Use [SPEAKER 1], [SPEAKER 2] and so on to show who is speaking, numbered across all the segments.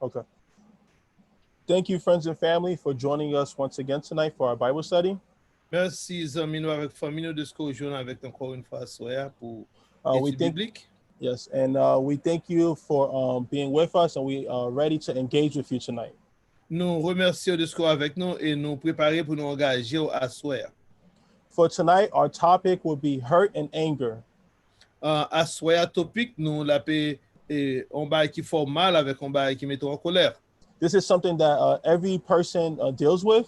[SPEAKER 1] Okay. Thank you, friends and family, for joining us once again tonight for our Bible study.
[SPEAKER 2] Merci, amis, nous avec famille, nous de ce qu'on joue avec encore une fois soir pour
[SPEAKER 1] We
[SPEAKER 2] étude
[SPEAKER 1] think
[SPEAKER 2] biblique.
[SPEAKER 1] yes, and we thank you for being with us, and we are ready to engage with you tonight.
[SPEAKER 2] Nous remercions de ce qu'on avec nous et nous préparer pour nous engager à soir.
[SPEAKER 1] For tonight, our topic will be hurt and anger.
[SPEAKER 2] À soir topic, nous la paix et on va qui font mal avec on va qui mettons en colère.
[SPEAKER 1] This is something that every person deals with.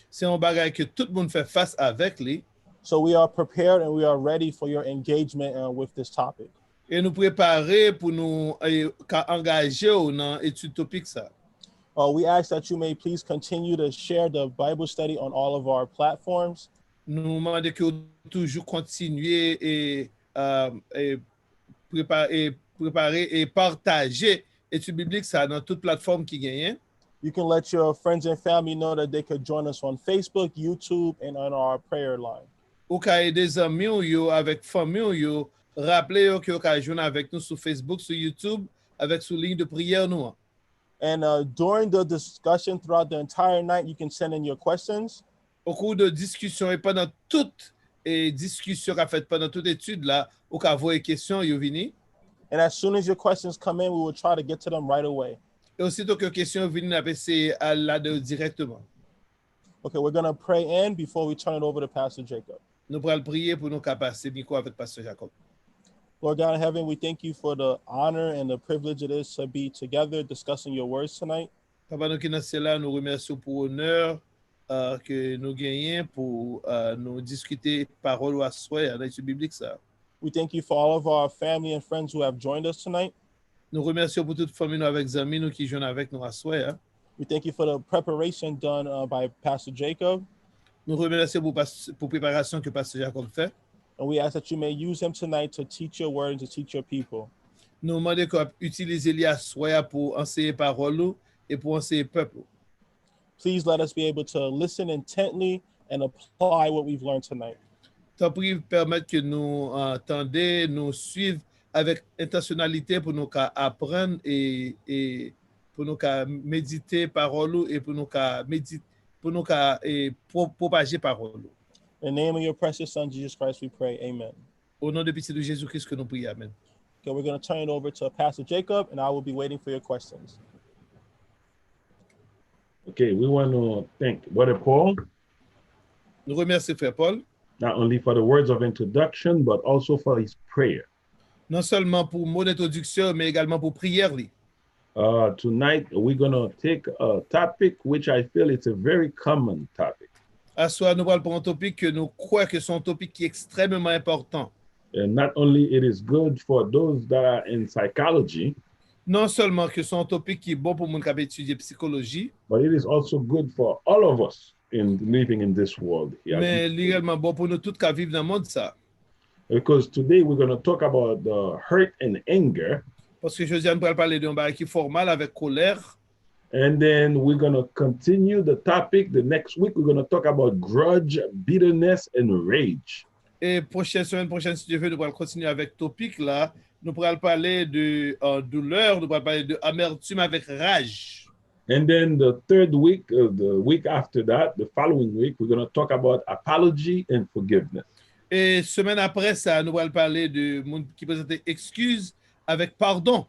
[SPEAKER 2] C'est un bagage que tout le monde fait face avec lui.
[SPEAKER 1] So we are prepared and we are ready for your engagement with this topic.
[SPEAKER 2] Et nous préparer pour nous engager dans étude topic ça.
[SPEAKER 1] We ask that you may please continue to share the Bible study on all of our platforms.
[SPEAKER 2] Nous demandons que vous toujours continuer et préparer et partager études bibliques ça dans toute plateforme qui gagne.
[SPEAKER 1] You can let your friends and family know that they could join us on Facebook, YouTube, and on our prayer line.
[SPEAKER 2] Ou ka des amis ou avec famille yo, rappelez que vous pouvez joindre avec nous sur Facebook, sur YouTube, avec sous ligne de prière nous.
[SPEAKER 1] And during the discussion throughout the entire night, you can send in your questions.
[SPEAKER 2] Au cours de discussion et pendant toute discussion qu'a fait pendant toute étude là, ou ka voyer questions yo vini.
[SPEAKER 1] And as soon as your questions come in, we will try to get to them right away.
[SPEAKER 2] Et aussitôt que question vini, on va essayer à la directement.
[SPEAKER 1] Okay, we're going to pray in before we turn it over to Pastor Jacob.
[SPEAKER 2] Nous allons prier pour nous passer micro avec Pasteur Jacob.
[SPEAKER 1] Lord God in heaven, we thank you for the honor and the privilege it is to be together discussing your words tonight.
[SPEAKER 2] Papa, nous qui dans cela, nous remercions pour l'honneur que nous gagnons pour nous discuter parole ou assoir dans l'étude biblique ça.
[SPEAKER 1] We thank you for all of our family and friends who have joined us tonight.
[SPEAKER 2] Nous remercions pour toute famille nous avec amis nous qui joignent avec nous assoir.
[SPEAKER 1] We thank you for the preparation done by Pastor Jacob.
[SPEAKER 2] Nous remercions pour préparation que Pasteur Jacob fait.
[SPEAKER 1] And we ask that you may use him tonight to teach your word and to teach your people.
[SPEAKER 2] Nous demandons qu'on utilise lui assoir pour enseigner parole et pour enseigner peuple.
[SPEAKER 1] Please let us be able to listen intently and apply what we've learned tonight.
[SPEAKER 2] T'en prie, permettre que nous entendons, nous suivre avec intentionnalité pour nous apprendre et pour nous méditer parole et pour nous méditer pour nous propager parole.
[SPEAKER 1] In the name of your precious son Jesus Christ we pray, amen.
[SPEAKER 2] Au nom de petit de Jésus-Christ que nous prions, amen.
[SPEAKER 1] Okay, we're going to turn it over to Pastor Jacob and I will be waiting for your questions.
[SPEAKER 3] Okay, we want to thank Brother Paul.
[SPEAKER 2] Nous remercions Frère Paul.
[SPEAKER 3] Not only for the words of introduction, but also for his prayer.
[SPEAKER 2] Non seulement pour mot d'introduction, mais également pour prière.
[SPEAKER 3] Tonight, we're going to take a topic which I feel it's a very common topic.
[SPEAKER 2] À soir, nous parlons pour un topic que nous croyons que c'est un topic qui est extrêmement important.
[SPEAKER 3] And not only it is good for those that are in psychology,
[SPEAKER 2] non seulement que c'est un topic qui est bon pour les gens qui étudient psychologie,
[SPEAKER 3] but it is also good for all of us in living in this world.
[SPEAKER 2] Mais également bon pour nous tous qui vivent dans le monde ça.
[SPEAKER 3] Because today we're going to talk about the hurt and anger.
[SPEAKER 2] Parce que je viens de parler d'un bagage qui est formal avec colère.
[SPEAKER 3] And then we're going to continue the topic. The next week, we're going to talk about grudge, bitterness, and rage.
[SPEAKER 2] Et semaine prochaine, si Dieu veut, nous allons continuer avec topic là. Nous allons parler de douleur, nous allons parler de amertume avec rage.
[SPEAKER 3] And then the third week, the week after that, the following week, we're going to talk about apology and forgiveness.
[SPEAKER 2] Et semaine après ça, nous allons parler de monde qui présente excuses avec pardon.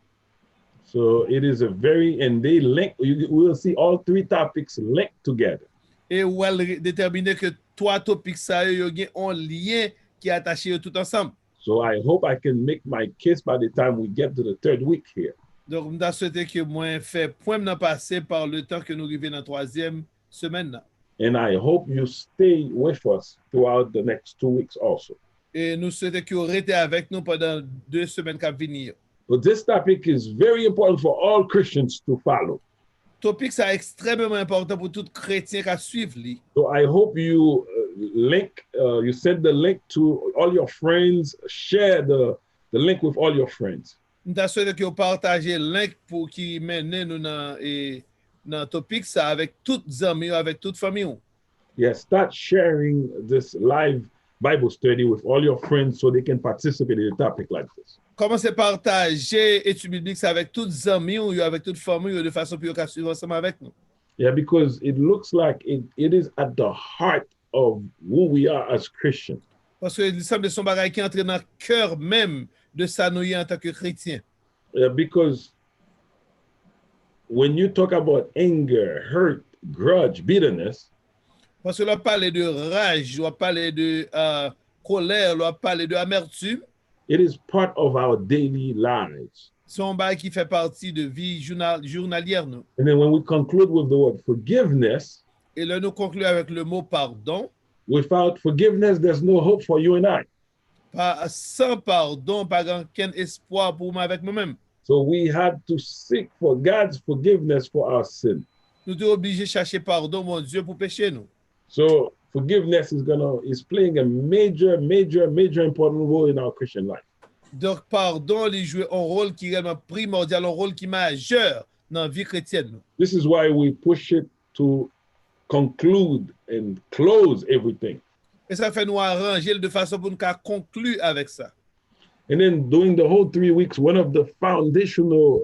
[SPEAKER 3] So it is a very, and they link, we will see all three topics linked together.
[SPEAKER 2] Et on va déterminer que trois topics ça y a un lien qui est attaché tout ensemble.
[SPEAKER 3] So I hope I can make my case by the time we get to the third week here.
[SPEAKER 2] Donc, je souhaite que moi fait point m'en passer par le temps que nous arrivons dans la troisième semaine là.
[SPEAKER 3] And I hope you stay with us throughout the next 2 weeks also.
[SPEAKER 2] Et nous souhaitons que vous restez avec nous pendant 2 semaines qui vont venir.
[SPEAKER 3] But this topic is very important for all Christians to follow.
[SPEAKER 2] Topic ça extrêmement important pour tout chrétien qui suivre lui.
[SPEAKER 3] So I hope you you send the link to all your friends, share the link with all your friends.
[SPEAKER 2] Nous souhaitons que vous partagez le link pour qui mène nous dans topic ça avec toutes amis, avec toute famille.
[SPEAKER 3] Yes, start sharing this live Bible study with all your friends so they can participate in a topic like this.
[SPEAKER 2] Commencez à partager études bibliques avec toutes les amis ou avec toute famille de façon plus qu'à suivre ensemble avec nous.
[SPEAKER 3] Yeah, because it looks like it is at the heart of who we are as Christians.
[SPEAKER 2] Parce que il semble son bagage qui entre dans le cœur même de ça nous en tant que chrétiens.
[SPEAKER 3] Because when you talk about anger, hurt, grudge, bitterness,
[SPEAKER 2] Parce que l'on parle de rage, l'on parle de colère, l'on parle de amertume,
[SPEAKER 3] it is part of our daily lives.
[SPEAKER 2] c'est un bagage qui fait partie de vie journalière nous.
[SPEAKER 3] And then when we conclude with the word forgiveness,
[SPEAKER 2] Et là nous concluons avec le mot pardon.
[SPEAKER 3] without forgiveness, there's no hope for you and I.
[SPEAKER 2] Sans pardon, pas aucun espoir pour moi avec moi-même.
[SPEAKER 3] So we had to seek for God's forgiveness for our sin.
[SPEAKER 2] Nous sommes obligés de chercher pardon, mon Dieu, pour pécher nous.
[SPEAKER 3] So forgiveness is playing a major important role in our Christian life.
[SPEAKER 2] Donc, pardon, il joue un rôle qui est vraiment primordial, un rôle qui est majeur dans la vie chrétienne.
[SPEAKER 3] This is why we push it to conclude and close everything.
[SPEAKER 2] Et ça fait nous arranger de façon pour nous conclure avec ça.
[SPEAKER 3] And then during the whole 3 weeks, one of the foundational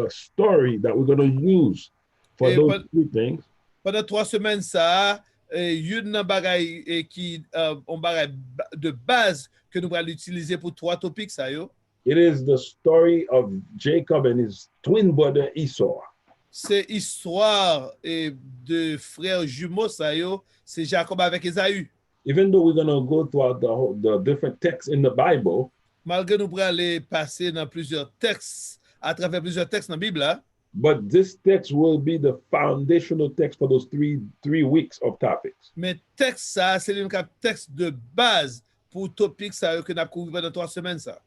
[SPEAKER 3] story that we're going to use for those 3 things.
[SPEAKER 2] Pendant 3 semaines, ça, une bagaille qui on bagaille de base que nous allons utiliser pour 3 topics ça yo.
[SPEAKER 3] It is the story of Jacob and his twin brother Esau.
[SPEAKER 2] C'est histoire de frères jumeaux ça yo, c'est Jacob avec Ésaü.
[SPEAKER 3] Even though we're going to go throughout the different texts in the Bible,
[SPEAKER 2] malgré nous pourrons aller passer dans plusieurs textes, à travers plusieurs textes dans la Bible, hein?
[SPEAKER 3] But this text will be the foundational text for those three weeks of topics.
[SPEAKER 2] Mais texte ça, c'est le texte de base pour topic ça que nous avons couvert pendant 3 semaines ça.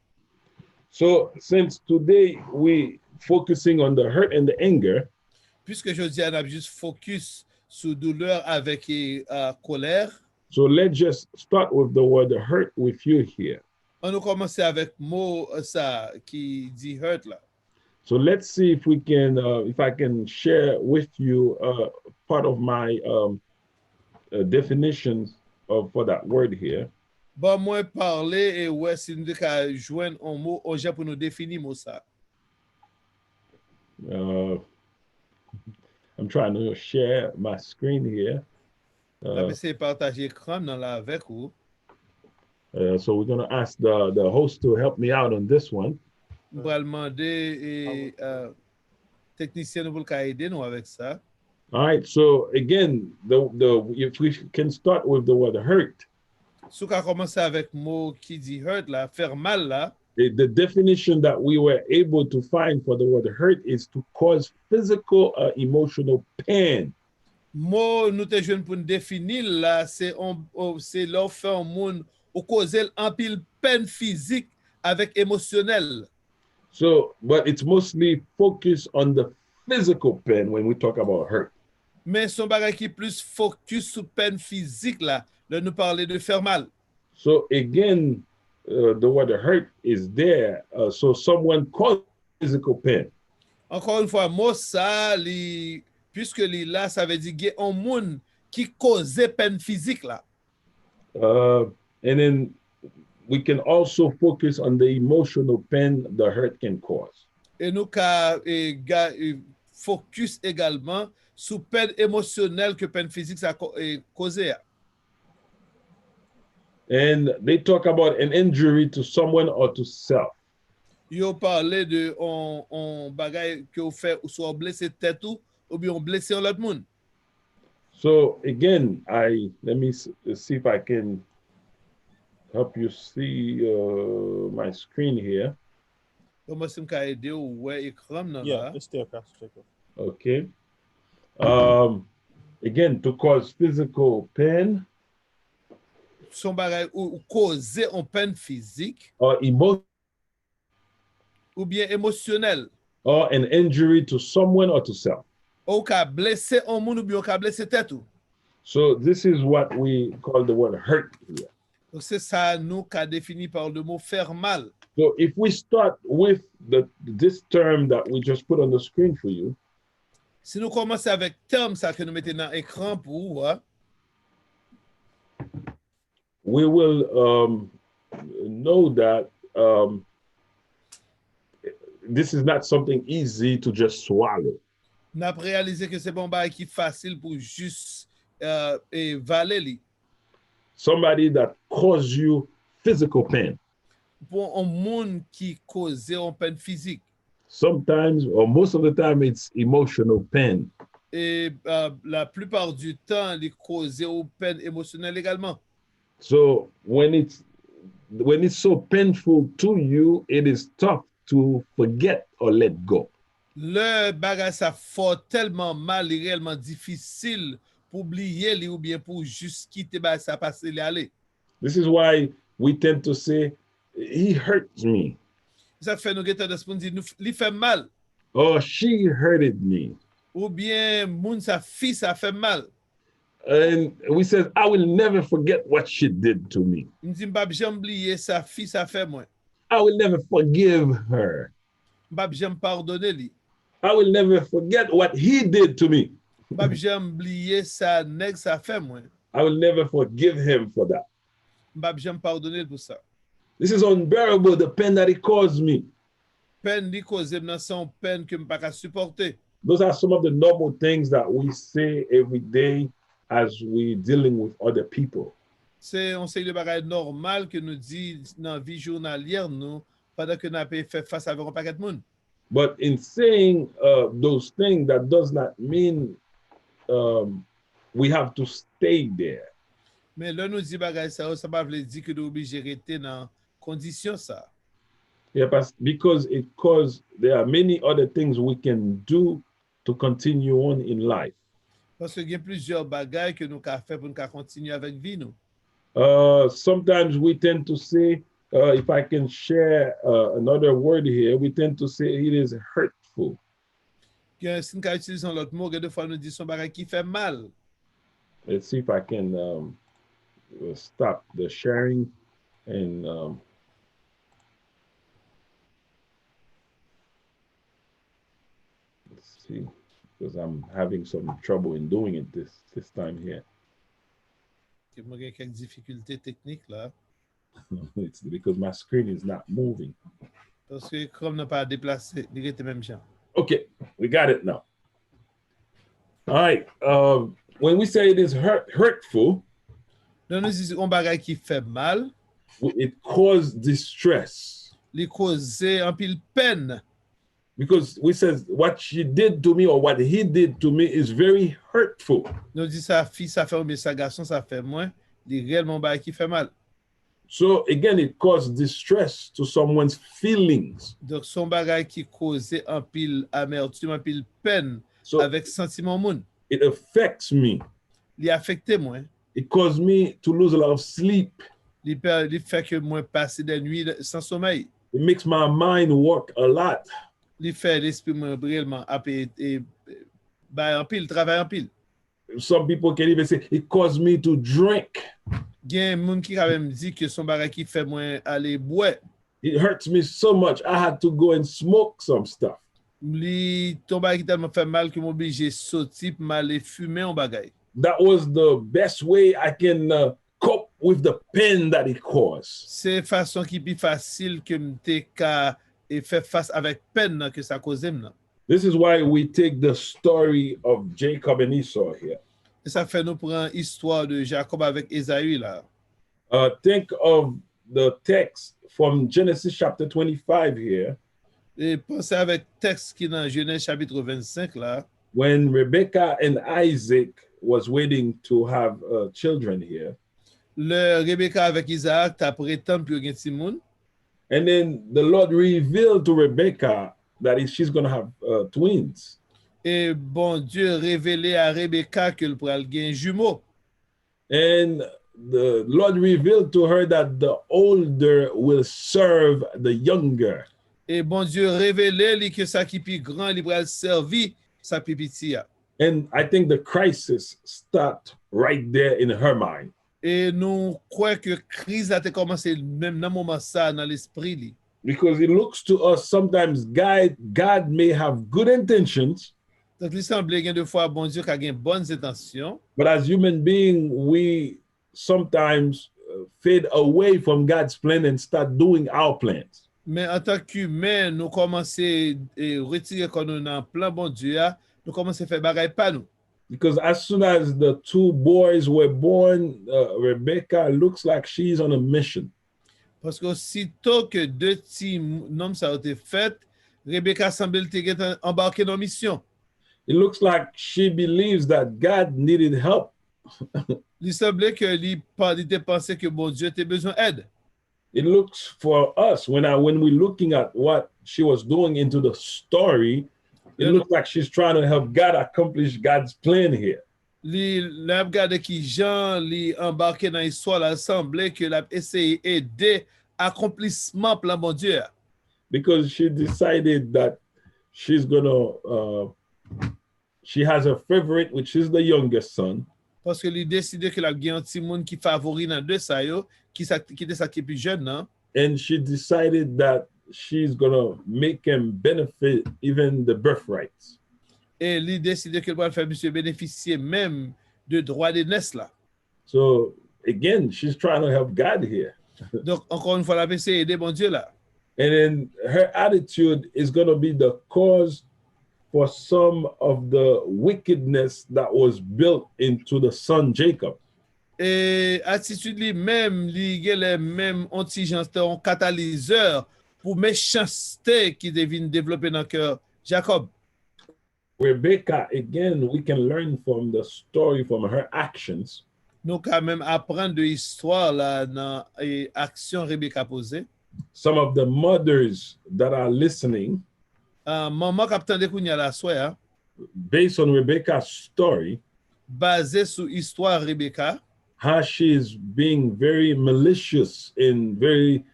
[SPEAKER 3] So since today we focusing on the hurt and the anger,
[SPEAKER 2] puisque je dis on a juste focus sur douleur avec colère.
[SPEAKER 3] So let's just start with the word hurt with you here.
[SPEAKER 2] On va commencer avec mot ça qui dit hurt là.
[SPEAKER 3] So let's see if we can, if I can share with you part of my definitions for that word here.
[SPEAKER 2] Bon, moi parler et ouais, si nous devons joindre un mot au Japon pour nous définir mot ça.
[SPEAKER 3] I'm trying to share my screen here.
[SPEAKER 2] C'est partager écran dans la avec vous.
[SPEAKER 3] So we're going to ask the host to help me out on this one.
[SPEAKER 2] On va demander technicien pour aider nous avec ça.
[SPEAKER 3] All right. So again, if we can start with the word hurt.
[SPEAKER 2] Si on commence avec mot qui dit hurt là, faire mal là.
[SPEAKER 3] The definition that we were able to find for the word hurt is to cause physical or emotional pain.
[SPEAKER 2] Mot nous te jeune pour définir là, c'est leur faire un monde ou causer un pile peine physique avec émotionnel.
[SPEAKER 3] So, but it's mostly focused on the physical pain when we talk about hurt.
[SPEAKER 2] Mais son bagage qui plus focus sur peine physique là, de nous parler de faire mal.
[SPEAKER 3] So again, the word hurt is there. So someone caused physical pain.
[SPEAKER 2] Encore une fois, mot ça, puisque là, ça veut dire qu'il y a un monde qui cause peine physique là.
[SPEAKER 3] And then we can also focus on the emotional pain the hurt can cause.
[SPEAKER 2] Et nous focus également sur peine émotionnelle que peine physique ça causé.
[SPEAKER 3] And they talk about an injury to someone or to self.
[SPEAKER 2] Yo parlé de on bagay que vous fait ou soit blessé tête ou bien blessé l'autre monde.
[SPEAKER 3] So again, let me see if I can help you see my screen here.
[SPEAKER 2] Comment est-ce que aider ou ouais écran là?
[SPEAKER 1] Yeah, it's there, Pastor Jacob.
[SPEAKER 3] Okay. Again, to cause physical pain.
[SPEAKER 2] Son bagay ou causer en peine physique.
[SPEAKER 3] Or emotional.
[SPEAKER 2] Ou bien émotionnel.
[SPEAKER 3] Or an injury to someone or to self.
[SPEAKER 2] Ou ka blessé un monde ou bien ka blessé tête ou.
[SPEAKER 3] So this is what we call the word hurt here.
[SPEAKER 2] Donc c'est ça nous qu'a défini par le mot faire mal.
[SPEAKER 3] So if we start with this term that we just put on the screen for you.
[SPEAKER 2] Si nous commençons avec terme ça que nous mettons dans l'écran pour vous, hein?
[SPEAKER 3] we will know that this is not something easy to just swallow.
[SPEAKER 2] N'a réalisé que c'est bon bagay qui facile pour juste et valer li.
[SPEAKER 3] Somebody that cause you physical pain.
[SPEAKER 2] Pour un monde qui cause une peine physique.
[SPEAKER 3] Sometimes, or most of the time, it's emotional pain.
[SPEAKER 2] Et la plupart du temps, il cause une peine émotionnelle également.
[SPEAKER 3] So when it's so painful to you, it is tough to forget or let go.
[SPEAKER 2] Le bagage ça fait tellement mal et réellement difficile pour oublier li ou bien pour juste quitter bagage ça passer li aller.
[SPEAKER 3] This is why we tend to say, he hurts me.
[SPEAKER 2] Ça fait nous geta de se dire li fait mal
[SPEAKER 3] Or she hurted me.
[SPEAKER 2] ou bien moun sa fille ça fait mal.
[SPEAKER 3] And we said, I will never forget what she did to me.
[SPEAKER 2] M'di m'pa jamais oublier sa fille ça fait moi.
[SPEAKER 3] I will never forgive her.
[SPEAKER 2] M'pa jamais pardonner li.
[SPEAKER 3] I will never forget what he did to me.
[SPEAKER 2] M'pa jamais oublier sa nèg ça fait moi.
[SPEAKER 3] I will never forgive him for that.
[SPEAKER 2] M'pa jamais pardonner pour ça.
[SPEAKER 3] This is unbearable, the pain that he caused me.
[SPEAKER 2] Peine li cause nan son peine que m'pa ka supporter.
[SPEAKER 3] Those are some of the normal things that we say every day as we dealing with other people.
[SPEAKER 2] C'est on sait le bagage normal que nous dit dans vie journalière nous pendant que n'a fait face avec un paquet de monde.
[SPEAKER 3] But in saying those things, that does not mean we have to stay there.
[SPEAKER 2] Mais là nous dit bagage ça pas veut dire que nous obligé rester dans condition ça.
[SPEAKER 3] Yeah, because there are many other things we can do to continue on in life.
[SPEAKER 2] Parce qu'il y a plusieurs bagages que nous ca faire pour nous continuer avec vie nous.
[SPEAKER 3] Sometimes we tend to say, if I can share another word here, we tend to say it is hurtful.
[SPEAKER 2] Que si nous utilisons l'autre mot, des fois nous disons bagage qui fait mal.
[SPEAKER 3] Let's see if I can stop the sharing and let's see, because I'm having some trouble in doing it this time here.
[SPEAKER 2] Il y a quelques difficultés techniques là.
[SPEAKER 3] It's because my screen is not moving.
[SPEAKER 2] Parce que comme n'a pas déplacé, il était même gens.
[SPEAKER 3] Okay, we got it now. All right. When we say it is hurtful,
[SPEAKER 2] Là nous disons un bagage qui fait mal,
[SPEAKER 3] it causes distress.
[SPEAKER 2] il cause un pile peine.
[SPEAKER 3] Because we says what she did to me or what he did to me is very hurtful.
[SPEAKER 2] Nous dit sa fille ça fait mais sa garçon ça fait moins, il réellement bagage qui fait mal.
[SPEAKER 3] So again, it caused distress to someone's feelings.
[SPEAKER 2] Donc son bagage qui cause un pile amertume, un pile peine
[SPEAKER 3] So
[SPEAKER 2] avec sentiment moun.
[SPEAKER 3] it affects me.
[SPEAKER 2] Il affecté moi.
[SPEAKER 3] It caused me to lose a lot of sleep.
[SPEAKER 2] Il fait que moi passer des nuits sans sommeil.
[SPEAKER 3] It makes my mind work a lot.
[SPEAKER 2] Il fait l'esprit moi réellement et en pile travail en pile.
[SPEAKER 3] Some people can even say it caused me to drink.
[SPEAKER 2] Il y a un monde qui quand même dit que son bagage qui fait moi aller boire.
[SPEAKER 3] It hurts me so much. I had to go and smoke some stuff.
[SPEAKER 2] Li ton bagage qui tellement fait mal que m'obligé sortir pour aller fumer un bagage.
[SPEAKER 3] That was the best way I can cope with the pain that it caused.
[SPEAKER 2] C'est façon qui plus facile que m'te ka et faire face avec peine que ça cause m'nan.
[SPEAKER 3] This is why we take the story of Jacob and Esau here.
[SPEAKER 2] Et ça fait nous prendre histoire de Jacob avec Esaü là.
[SPEAKER 3] Think of the text from Genesis chapter 25 here,
[SPEAKER 2] Et pensez avec texte qui dans Genèse chapitre 25 là,
[SPEAKER 3] when Rebekah and Isaac was waiting to have children here.
[SPEAKER 2] le Rebecca avec Isaac t'a prétend pour gen ti moun.
[SPEAKER 3] And then the Lord revealed to Rebekah that she's going to have twins.
[SPEAKER 2] Et bon Dieu révélé à Rebecca que le pral gen jumeau.
[SPEAKER 3] And the Lord revealed to her that the older will serve the younger.
[SPEAKER 2] Et bon Dieu révélé li que ça qui plus grand li pral servi sa pi petit a.
[SPEAKER 3] And I think the crisis start right there in her mind.
[SPEAKER 2] Et nous croyons que crise a commencé même dans moment ça dans l'esprit li.
[SPEAKER 3] Because it looks to us sometimes God may have good intentions,
[SPEAKER 2] Donc il semble gen de fois bon Dieu qui a gen bonnes intentions,
[SPEAKER 3] but as human beings, we sometimes fade away from God's plan and start doing our plans.
[SPEAKER 2] Mais en tant qu'humain, nous commençons à retirer quand nous dans plan bon Dieu, nous commençons à faire bagaille pas nous.
[SPEAKER 3] Because as soon as the two boys were born, Rebecca looks like she's on a mission.
[SPEAKER 2] Parce que aussitôt que deux petits noms ça a été fait, Rebecca semble être embarquée dans mission.
[SPEAKER 3] It looks like she believes that God needed help.
[SPEAKER 2] Il semblait que lui pensait que bon Dieu avait besoin d'aide.
[SPEAKER 3] It looks for us when we're looking at what she was doing into the story, it looks like she's trying to help God accomplish God's plan here.
[SPEAKER 2] L'a regardé qui Jean li embarqué dans l'histoire là semblait que l'a essayé aider accomplissement plan bon Dieu.
[SPEAKER 3] Because she decided that she's gonna she has a favorite, which is the youngest son.
[SPEAKER 2] Parce que lui décidé que la gagne un petit monde qui favori dans deux ça yo qui était ça qui est plus jeune non.
[SPEAKER 3] And she decided that she's gonna make him benefit even the birthrights.
[SPEAKER 2] Et lui décidé que va faire monsieur bénéficier même de droit de naissance là.
[SPEAKER 3] So again, she's trying to help God here.
[SPEAKER 2] Donc encore une fois la essayé aider bon Dieu là.
[SPEAKER 3] And then her attitude is gonna be the cause for some of the wickedness that was built into the son Jacob.
[SPEAKER 2] Et attitude lui même li les même antigence un catalyseur pour méchanceté qui devine développer dans cœur Jacob.
[SPEAKER 3] Rebecca, again, we can learn from the story, from her actions.
[SPEAKER 2] Nous quand même apprendre de l'histoire là dans action Rebecca posée.
[SPEAKER 3] Some of the mothers that are listening,
[SPEAKER 2] maman captain de kounya la soya
[SPEAKER 3] based on Rebecca's story,
[SPEAKER 2] basé sur histoire Rebecca,
[SPEAKER 3] how she is being very malicious and very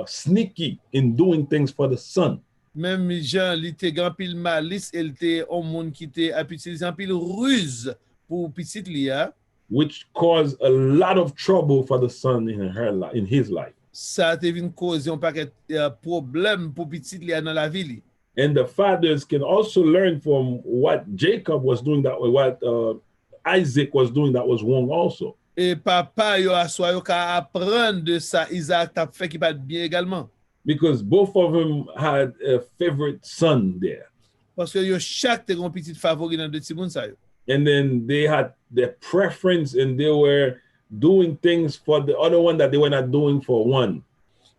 [SPEAKER 3] sneaky in doing things for the son.
[SPEAKER 2] Même Jean li te grand pile malice, elle te un monde qui te a utilisé un pile ruse pour petite lia,
[SPEAKER 3] which caused a lot of trouble for the son in his life.
[SPEAKER 2] Ça te vient causer un paquet problème pour petite lia dans la ville.
[SPEAKER 3] And the fathers can also learn from what Jacob was doing that way, what Isaac was doing that was wrong also.
[SPEAKER 2] Et papa yo aswa yo ka apprendre de ça Isaac t'a fait qui pas bien également.
[SPEAKER 3] Because both of them had a favorite son there.
[SPEAKER 2] Parce que yo chaque te gon petite favori dans de ti moun sa yo.
[SPEAKER 3] And then they had their preference and they were doing things for the other one that they were not doing for one.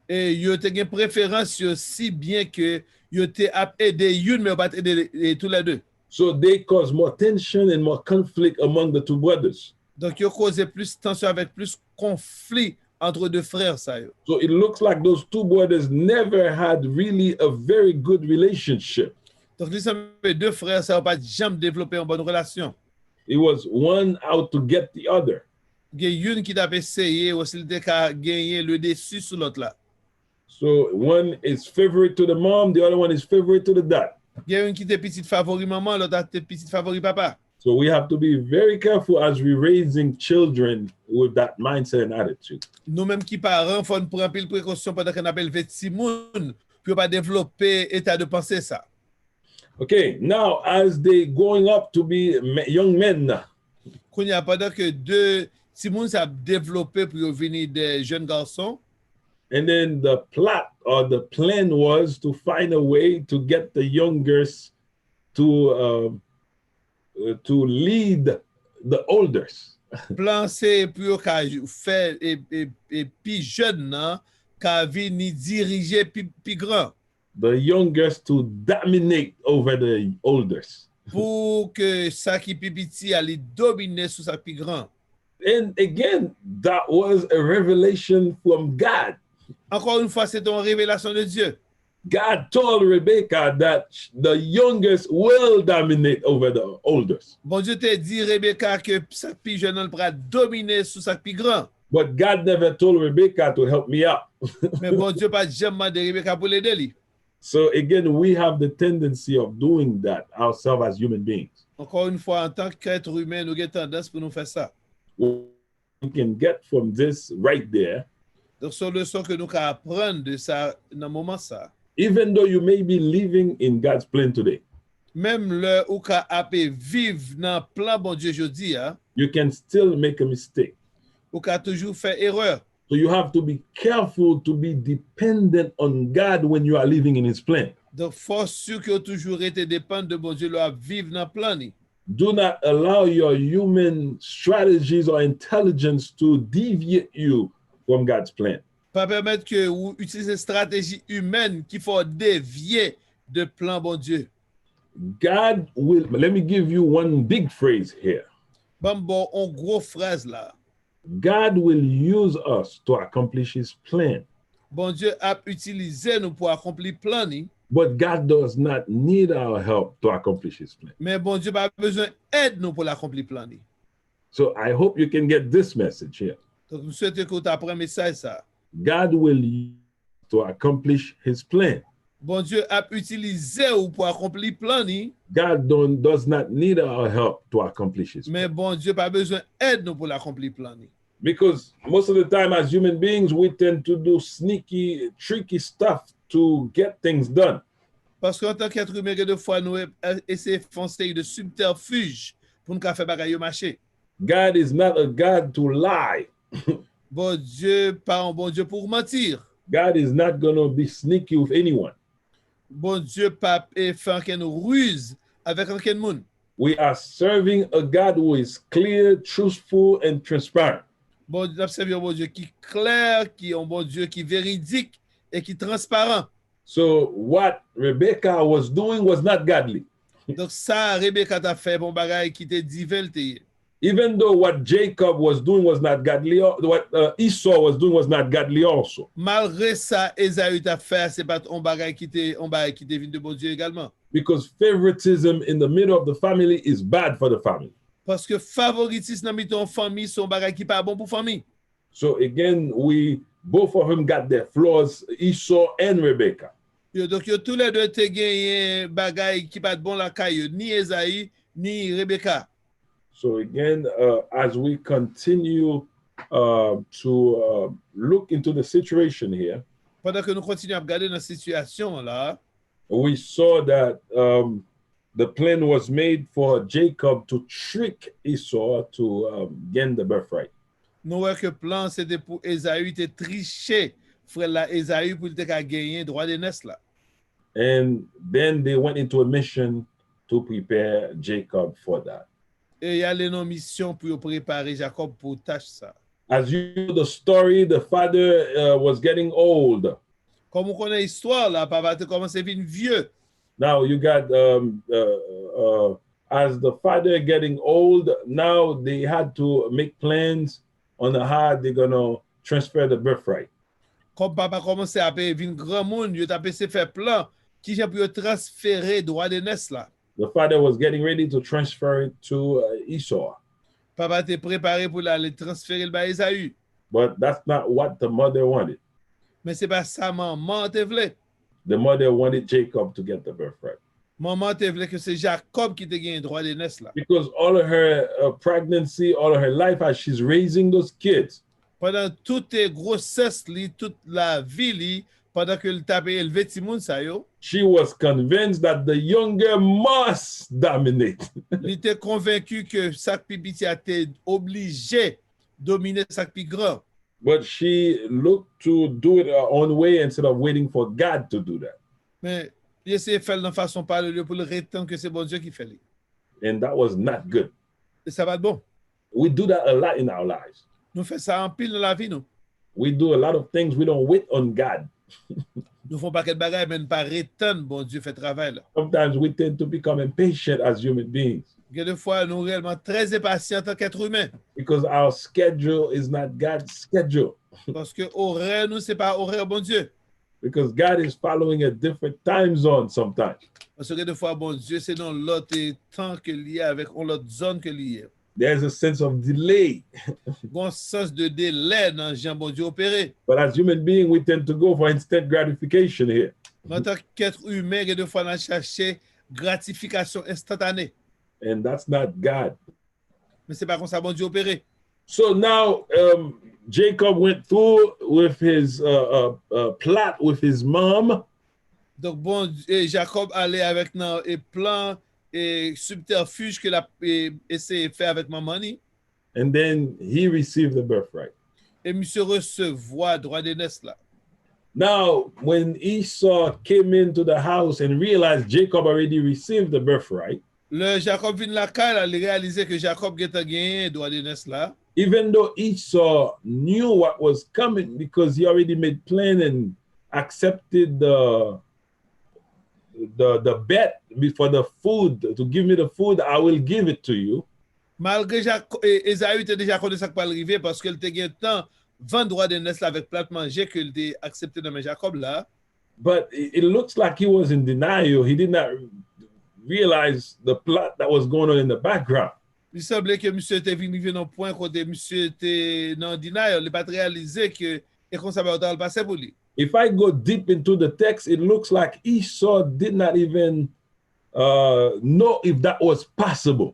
[SPEAKER 2] Et yo te gen préférence yo si bien que yo te ap aider une mais pas aider tous les deux.
[SPEAKER 3] So they caused more tension and more conflict among the two brothers.
[SPEAKER 2] Donc yo causé plus tension avec plus conflit entre deux frères ça yo.
[SPEAKER 3] So it looks like those two brothers never had really a very good relationship.
[SPEAKER 2] Donc les deux frères ça pas jamais développé une bonne relation.
[SPEAKER 3] It was one out to get the other.
[SPEAKER 2] Il y a une qui t'a essayé aussi de gagner le dessus sur l'autre là.
[SPEAKER 3] So one is favorite to the mom, the other one is favorite to the dad.
[SPEAKER 2] Il y a une qui était petite favori maman, l'autre était petite favori papa.
[SPEAKER 3] So we have to be very careful as we're raising children with that mindset and attitude.
[SPEAKER 2] Nous-mêmes qui parents, faut prendre pile précaution pendant qu'on appelle petit monde pour pas développer état de pensée ça.
[SPEAKER 3] Okay, now as they going up to be young men now.
[SPEAKER 2] Qu'on y a pendant que deux petits monde ça développé pour venir des jeunes garçons.
[SPEAKER 3] And then the plot or the plan was to find a way to get the youngest to lead the olders.
[SPEAKER 2] Plan c'est pour faire et puis jeune qu'a venir diriger puis grand.
[SPEAKER 3] The youngest to dominate over the olders.
[SPEAKER 2] Pour que ça qui petit allait dominer sur sa plus grand.
[SPEAKER 3] And again, that was a revelation from God.
[SPEAKER 2] Encore une fois, c'est une révélation de Dieu.
[SPEAKER 3] God told Rebecca that the youngest will dominate over the oldest.
[SPEAKER 2] Bon Dieu t'a dit Rebecca que sa plus jeune elle pourra dominer sur sa plus grand.
[SPEAKER 3] But God never told Rebecca to help me out.
[SPEAKER 2] Mais bon Dieu pas jamais demandé Rebecca pour l'aider lui.
[SPEAKER 3] So again, we have the tendency of doing that ourselves as human beings.
[SPEAKER 2] Encore une fois, en tant qu'être humain, nous avons tendance pour nous faire ça.
[SPEAKER 3] We can get from this right there.
[SPEAKER 2] Donc, c'est une leçon que nous pouvons apprendre de ça dans le moment ça.
[SPEAKER 3] Even though you may be living in God's plan today,
[SPEAKER 2] Même le ou ka apé vivre dans le plan bon Dieu aujourd'hui,
[SPEAKER 3] you can still make a mistake.
[SPEAKER 2] ou ka toujours fait erreur.
[SPEAKER 3] So you have to be careful to be dependent on God when you are living in his plan.
[SPEAKER 2] Donc, faut sûr que toujours été dépendre de bon Dieu, là, vivre dans le plan. Ni.
[SPEAKER 3] Do not allow your human strategies or intelligence to deviate you from God's plan.
[SPEAKER 2] Pas permettre que vous utilisez stratégie humaine qui faut dévier de plan bon Dieu.
[SPEAKER 3] God will, let me give you one big phrase here.
[SPEAKER 2] Bon, en gros phrase là.
[SPEAKER 3] God will use us to accomplish his plan.
[SPEAKER 2] Bon Dieu a utilisé nous pour accomplir plan ni.
[SPEAKER 3] But God does not need our help to accomplish his plan.
[SPEAKER 2] Mais bon Dieu pas besoin d'aide nous pour l'accomplir plan ni.
[SPEAKER 3] So I hope you can get this message here.
[SPEAKER 2] Donc, je souhaite que tu apprennes message ça.
[SPEAKER 3] God will use to accomplish his plan.
[SPEAKER 2] Bon Dieu a utilisé ou pour accomplir plan ni.
[SPEAKER 3] God does not need our help to accomplish his plan.
[SPEAKER 2] Mais bon Dieu pas besoin d'aide nous pour l'accomplir plan ni.
[SPEAKER 3] Because most of the time as human beings, we tend to do sneaky, tricky stuff to get things done.
[SPEAKER 2] Parce qu'en tant qu'être humain, de fois, nous essayons de faire de subterfuge pour nous faire bagaille marcher.
[SPEAKER 3] God is not a God to lie.
[SPEAKER 2] Bon Dieu, pas un bon Dieu pour mentir.
[SPEAKER 3] God is not going to be sneaky with anyone.
[SPEAKER 2] Bon Dieu, pas faire qu'une ruse avec un monde.
[SPEAKER 3] We are serving a God who is clear, truthful, and transparent.
[SPEAKER 2] Bon Dieu, observe un bon Dieu qui est clair, qui est un bon Dieu qui est véridique et qui est transparent.
[SPEAKER 3] So what Rebecca was doing was not godly.
[SPEAKER 2] Donc ça, Rebecca t'a fait bon bagaille qui te dit.
[SPEAKER 3] Even though what Jacob was doing was not godly, what Esau was doing was not godly also.
[SPEAKER 2] Malgré ça, Esaü t'a fait, c'est pas un bagaille qui te vient de bon Dieu également.
[SPEAKER 3] Because favoritism in the middle of the family is bad for the family.
[SPEAKER 2] Parce que favoritisme dans ton famille, son bagaille qui pas bon pour famille.
[SPEAKER 3] So again, both of them got their flaws, Esau and Rebecca.
[SPEAKER 2] Donc, tous les deux te gagné bagaille qui pas bon la caille, ni Esaü, ni Rebecca.
[SPEAKER 3] So again, as we continue to look into the situation here,
[SPEAKER 2] Pendant que nous continuons à regarder dans situation là,
[SPEAKER 3] we saw that the plan was made for Jacob to trick Esau to gain the birthright.
[SPEAKER 2] nous voyons que le plan c'était pour Esaü de tricher frère là Esaü pour te gagner droit de naissance là.
[SPEAKER 3] And then they went into a mission to prepare Jacob for that.
[SPEAKER 2] Et il y a les non-missions pour préparer Jacob pour tâche ça.
[SPEAKER 3] As you know the story, the father was getting old.
[SPEAKER 2] Comme on connaît l'histoire là, papa te commence à devenir vieux.
[SPEAKER 3] Now you got as the father getting old, now they had to make plans on how they're gonna transfer the birthright.
[SPEAKER 2] Comme papa commence à devenir grand monde, il a se faire plan qui j'ai pour transférer droit de naissance là.
[SPEAKER 3] The father was getting ready to transfer it to Esau.
[SPEAKER 2] Papa te préparé pour aller transférer le ba Esaü.
[SPEAKER 3] But that's not what the mother wanted.
[SPEAKER 2] Mais c'est pas ça maman te voulait.
[SPEAKER 3] The mother wanted Jacob to get the birthright.
[SPEAKER 2] Maman te voulait que c'est Jacob qui te gagne droit de naissance là.
[SPEAKER 3] Because all of her pregnancy, all of her life as she's raising those kids,
[SPEAKER 2] Pendant toute grossesse li, toute la vie li, pendant que le tapé élevé Timoun ça yo,
[SPEAKER 3] she was convinced that the younger must dominate.
[SPEAKER 2] il était convaincu que sac pipiti a été obligé dominer sac plus grand.
[SPEAKER 3] But she looked to do it her own way instead of waiting for God to do that.
[SPEAKER 2] Mais il essaie de faire de façon par le lieu pour le rétendre que c'est bon Dieu qui fait.
[SPEAKER 3] And that was not good.
[SPEAKER 2] Et ça va être bon.
[SPEAKER 3] We do that a lot in our lives.
[SPEAKER 2] Nous faisons ça en pile dans la vie, nous.
[SPEAKER 3] We do a lot of things we don't wait on God.
[SPEAKER 2] Nous faisons pas quel bagage, mais nous pas rétendre, bon Dieu fait travail là.
[SPEAKER 3] Sometimes we tend to become impatient as human beings
[SPEAKER 2] Quelquefois, nous réellement très impatients en tant qu'être humain.
[SPEAKER 3] because our schedule is not God's schedule.
[SPEAKER 2] Parce que horaire, nous, c'est pas horaire, bon Dieu.
[SPEAKER 3] Because God is following a different time zone sometimes.
[SPEAKER 2] Parce que des fois, bon Dieu, c'est dans l'autre temps que lié avec l'autre zone que lié.
[SPEAKER 3] There's a sense of delay.
[SPEAKER 2] Bon sens de délai dans Jean, bon Dieu, opéré.
[SPEAKER 3] But as human beings, we tend to go for instant gratification here.
[SPEAKER 2] Mais en tant qu'être humain, des fois, on a cherché gratification instantanée.
[SPEAKER 3] And that's not God.
[SPEAKER 2] Mais c'est pas comme ça, bon Dieu, opéré.
[SPEAKER 3] So now Jacob went through with his plot with his mom.
[SPEAKER 2] Donc, bon, Jacob allait avec un plan et subterfuge qu'il a essayé de faire avec maman.
[SPEAKER 3] and then he received the birthright.
[SPEAKER 2] Et monsieur recevoir droit d'aînesse là.
[SPEAKER 3] Now, when Esau came into the house and realized Jacob already received the birthright,
[SPEAKER 2] Le Jacob vient la caille, là, il réalisait que Jacob a gagné droit d'aînesse là.
[SPEAKER 3] even though Esau knew what was coming because he already made plan and accepted the bet for the food, to give me the food, I will give it to you.
[SPEAKER 2] Malgré Esaü était déjà connu ça qui pas arrivé parce qu'il était gagné temps vendre droit d'aînesse là avec plat manger qu'il était accepté dans Jacob là.
[SPEAKER 3] But it looks like he was in denial. He did not realize the plot that was going on in the background.
[SPEAKER 2] Il semblait que monsieur était venu dans un point côté monsieur était dans denial, il pas réalisé que et comme ça va le passer pour lui.
[SPEAKER 3] If I go deep into the text, it looks like Esau did not even know if that was possible.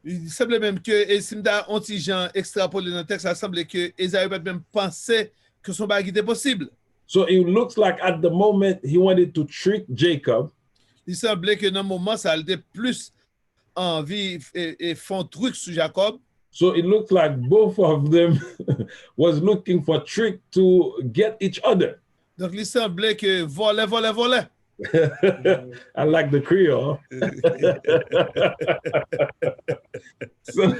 [SPEAKER 2] Il semblait même que et si m'ta anti-Jean extrapolé dans le texte, ça semblait que Esaü peut même penser que son bague était possible.
[SPEAKER 3] So it looks like at the moment he wanted to trick Jacob.
[SPEAKER 2] Il semblait que dans le moment ça était plus envie et font truc sur Jacob.
[SPEAKER 3] So it looked like both of them was looking for trick to get each other.
[SPEAKER 2] Donc il semblait que voler.
[SPEAKER 3] I like the Creole. So,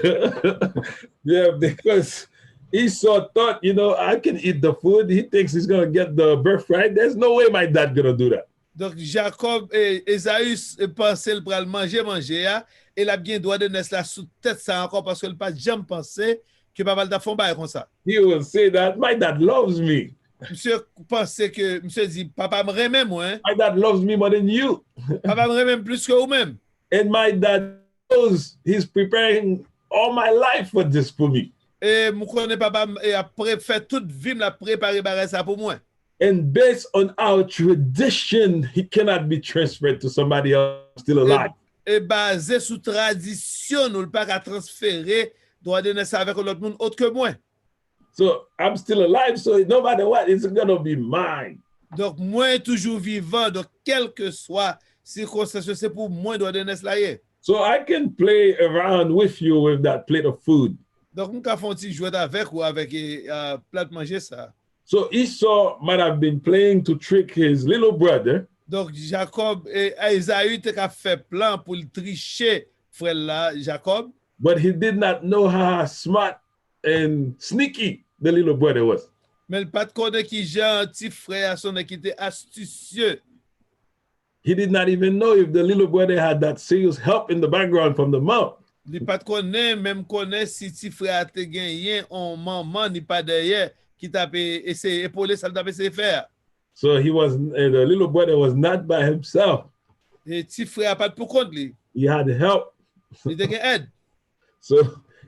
[SPEAKER 3] yeah, because Esau thought, I can eat the food. He thinks he's going to get the birthright. There's no way my dad going to do that.
[SPEAKER 2] Donc Jacob et Esaü pensaient le pral manger et il a bien droit de naître là sous tête ça encore parce qu'il pas jamais pensé que papa t'a fait bail comme ça.
[SPEAKER 3] He will say that my dad loves me.
[SPEAKER 2] Monsieur pensait que monsieur dit papa me remet moi.
[SPEAKER 3] My dad loves me more than you.
[SPEAKER 2] Papa me remet plus que vous même.
[SPEAKER 3] And my dad knows he's preparing all my life for this for me.
[SPEAKER 2] Et moi connais papa et après fait toute vie la préparer ça pour moi.
[SPEAKER 3] And based on our tradition, he cannot be transferred to somebody else still alive.
[SPEAKER 2] Et basé sur tradition, nous pas qu'à transférer droit de naissance avec l'autre monde autre que moi.
[SPEAKER 3] So I'm still alive, so no matter what, it's gonna be mine.
[SPEAKER 2] Donc moi toujours vivant, donc quel que soit circonstance, c'est pour moi droit de naissance là.
[SPEAKER 3] So I can play around with you with that plate of food.
[SPEAKER 2] Donc on peut faire jouer avec ou avec plat de manger ça.
[SPEAKER 3] So Esau might have been playing to trick his little brother.
[SPEAKER 2] Donc Jacob et Esaü a fait plan pour tricher frère là Jacob.
[SPEAKER 3] But he did not know how smart and sneaky the little brother was.
[SPEAKER 2] Mais il pas de connaît qui gentil frère son qui était astucieux.
[SPEAKER 3] He did not even know if the little brother had that serious help in the background from the mom.
[SPEAKER 2] Il pas de connaît même connaît si petit frère te gagné en maman ni pas derrière qui t'a essayé épauler ça t'a essayé faire.
[SPEAKER 3] So the little brother was not by himself.
[SPEAKER 2] Et petit frère pas pour compte lui.
[SPEAKER 3] He had help.
[SPEAKER 2] Il te gagne aide.
[SPEAKER 3] So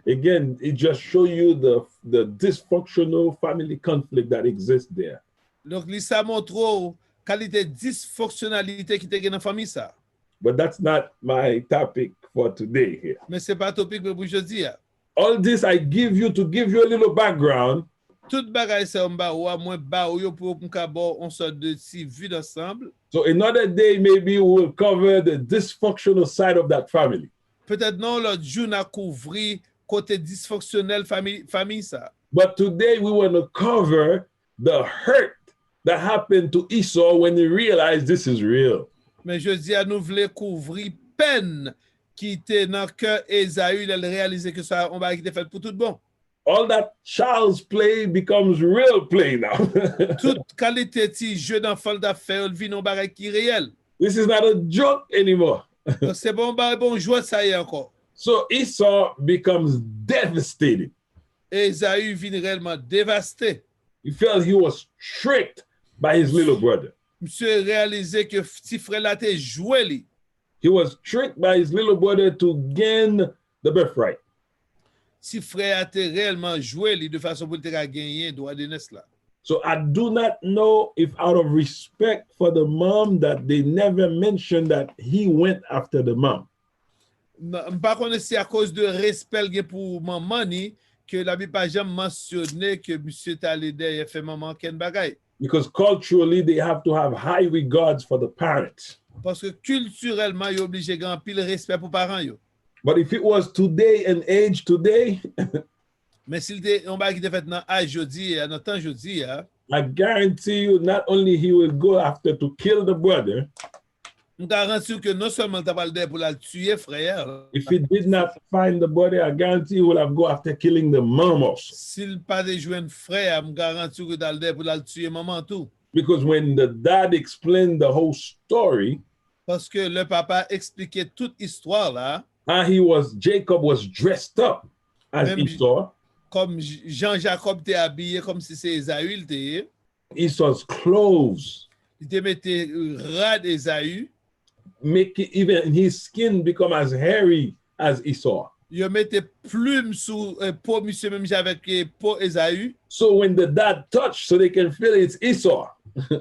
[SPEAKER 3] again, it just shows you the dysfunctional family conflict that exists there.
[SPEAKER 2] Donc ça montre qualité dysfonctionnalité qui te gagne dans famille ça.
[SPEAKER 3] But that's not my topic for today here.
[SPEAKER 2] Mais c'est pas topic pour aujourd'hui.
[SPEAKER 3] All this I give you to give you a little background.
[SPEAKER 2] Tout bagay c'est en bas ou à moins bas ou yo pour on sorte de si vue d'ensemble.
[SPEAKER 3] So another day maybe we'll cover the dysfunctional side of that family.
[SPEAKER 2] Peut-être non l'autre jour n'a couvrir côté dysfonctionnel famille ça.
[SPEAKER 3] But today we want to cover the hurt that happened to Esau when he realized this is real.
[SPEAKER 2] Mais je dis à nous voulons couvrir peine qui était dans cœur Esaü, il a réalisé que ça on va qui était fait pour tout bon.
[SPEAKER 3] All that child's play becomes real play now.
[SPEAKER 2] Toute qualité de jeu d'enfant d'affaires vit non bagay qui réel.
[SPEAKER 3] This is not a joke anymore.
[SPEAKER 2] Donc c'est bon jouer ça y est encore.
[SPEAKER 3] So Esau becomes devastated.
[SPEAKER 2] Esaü vient réellement dévasté.
[SPEAKER 3] He felt he was tricked by his little brother.
[SPEAKER 2] Monsieur réalisé que petit frère là t'es joué lui.
[SPEAKER 3] He was tricked by his little brother to gain the birthright.
[SPEAKER 2] Si frère a été réellement joué lui de façon pour te gagner droit de naissance là.
[SPEAKER 3] So I do not know if out of respect for the mom that they never mentioned that he went after the mom.
[SPEAKER 2] Par contre c'est à cause de respect pour maman ni que la Bible pas jamais mentionné que monsieur est allé derrière fait maman ken bagay.
[SPEAKER 3] Because culturally they have to have high regards for the parents.
[SPEAKER 2] Parce que culturellement, ils sont obligés de grand pile respect pour parents yo.
[SPEAKER 3] But if it was today and age today,
[SPEAKER 2] Mais s'il était un bagage qui était fait dans âge jodi, dans temps jodi,
[SPEAKER 3] I guarantee you, not only he will go after to kill the brother,
[SPEAKER 2] on garantit que non seulement t'as pas le pour la tuer frère.
[SPEAKER 3] if he did not find the body, I guarantee he will have go after killing the mom also.
[SPEAKER 2] S'il pas de jouer un frère, on garantit que t'as le pour la tuer maman tout.
[SPEAKER 3] Because when the dad explained the whole story,
[SPEAKER 2] Parce que le papa expliquait toute histoire là,
[SPEAKER 3] how Jacob was dressed up as
[SPEAKER 2] Même-
[SPEAKER 3] Esau,
[SPEAKER 2] comme Jean-Jacob était habillé comme si c'est Esaü, il était.
[SPEAKER 3] Esau's clothes,
[SPEAKER 2] Il te mettait rad Esaü.
[SPEAKER 3] make it, even his skin become as hairy as Esau.
[SPEAKER 2] Il mettait plume sous peau, monsieur, même avec peau Esaü.
[SPEAKER 3] So when the dad touched, so they can feel it's Esau.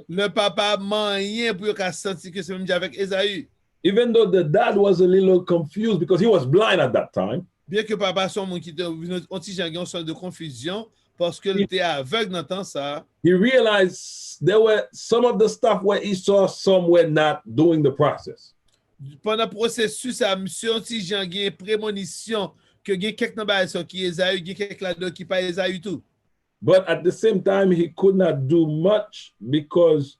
[SPEAKER 2] Le papa rien pour qu'il senti que c'est même avec Esaü.
[SPEAKER 3] Even though the dad was a little confused because he was blind at that time,
[SPEAKER 2] Bien que papa soit mon qui était un petit jargon de confusion parce que il était aveugle dans le temps ça.
[SPEAKER 3] he realized there were some of the stuff where Esau, some were not doing the process.
[SPEAKER 2] Pendant le processus, ça, monsieur, un petit jargon prémonition que il y a quelques nombres qui Esaü, il y a quelques là-dedans qui pas Esaü tout.
[SPEAKER 3] But at the same time, he could not do much because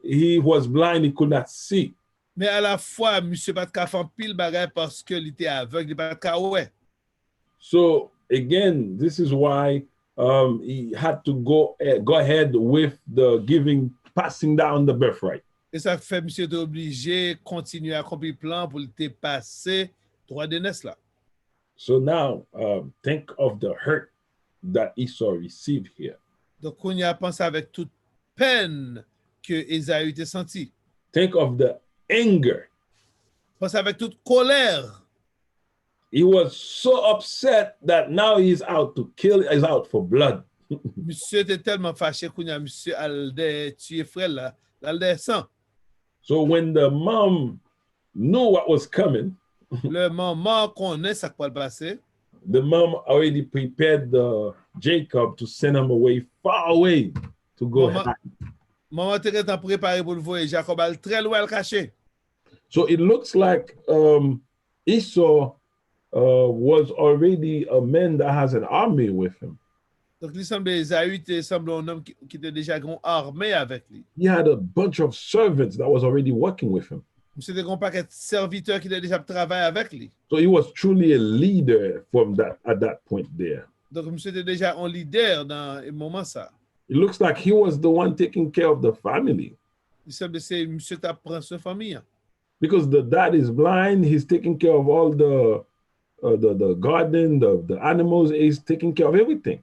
[SPEAKER 3] he was blind, he could not see.
[SPEAKER 2] Mais à la fois, monsieur pas de faire pile bagaille parce que il était aveugle, il pas de ouais.
[SPEAKER 3] So again, this is why he had to go ahead with the giving, passing down the birthright.
[SPEAKER 2] Et ça fait monsieur est obligé continuer à accomplir le plan pour le passer droit de naissance là.
[SPEAKER 3] So now think of the hurt that Esau received here.
[SPEAKER 2] Donc on y a pensé avec toute peine que Esaü était senti.
[SPEAKER 3] Think of the anger.
[SPEAKER 2] Pense avec toute colère.
[SPEAKER 3] He was so upset that now he's out to kill, he's out for blood.
[SPEAKER 2] Monsieur était tellement fâché qu'on a monsieur Alde tué frère là, Alde sang.
[SPEAKER 3] So when the mom knew what was coming,
[SPEAKER 2] Le maman connaît ça qui va passer.
[SPEAKER 3] the mom already prepared Jacob to send him away, far away, to go
[SPEAKER 2] Maman-
[SPEAKER 3] hide.
[SPEAKER 2] Maman était en préparé pour le voyer. Jacob a très loin le caché.
[SPEAKER 3] So it looks like Esau was already a man that has an army with him.
[SPEAKER 2] Donc il semble Esaü semble un homme qui était déjà une armée avec lui.
[SPEAKER 3] He had a bunch of servants that was already working with him.
[SPEAKER 2] Monsieur était un paquet de serviteurs qui étaient déjà travaillé avec lui.
[SPEAKER 3] So he was truly a leader from that at that point there.
[SPEAKER 2] Donc monsieur était déjà un leader dans le moment ça.
[SPEAKER 3] It looks like he was the one taking care of the family
[SPEAKER 2] Il semble que c'est monsieur qui prend sa famille.
[SPEAKER 3] because the dad is blind. He's taking care of all the garden, the animals. He's taking care of everything.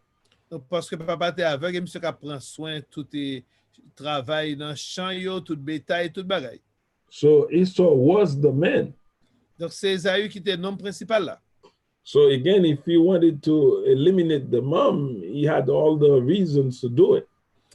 [SPEAKER 2] Donc, parce que papa était aveugle, et monsieur qui prend soin tout est travail dans le champ, yo, tout bétail, tout bagaille.
[SPEAKER 3] So Esau was the man.
[SPEAKER 2] Donc c'est Esaü qui était le nom principal là.
[SPEAKER 3] So again, if he wanted to eliminate the mom, he had all the reasons to do it.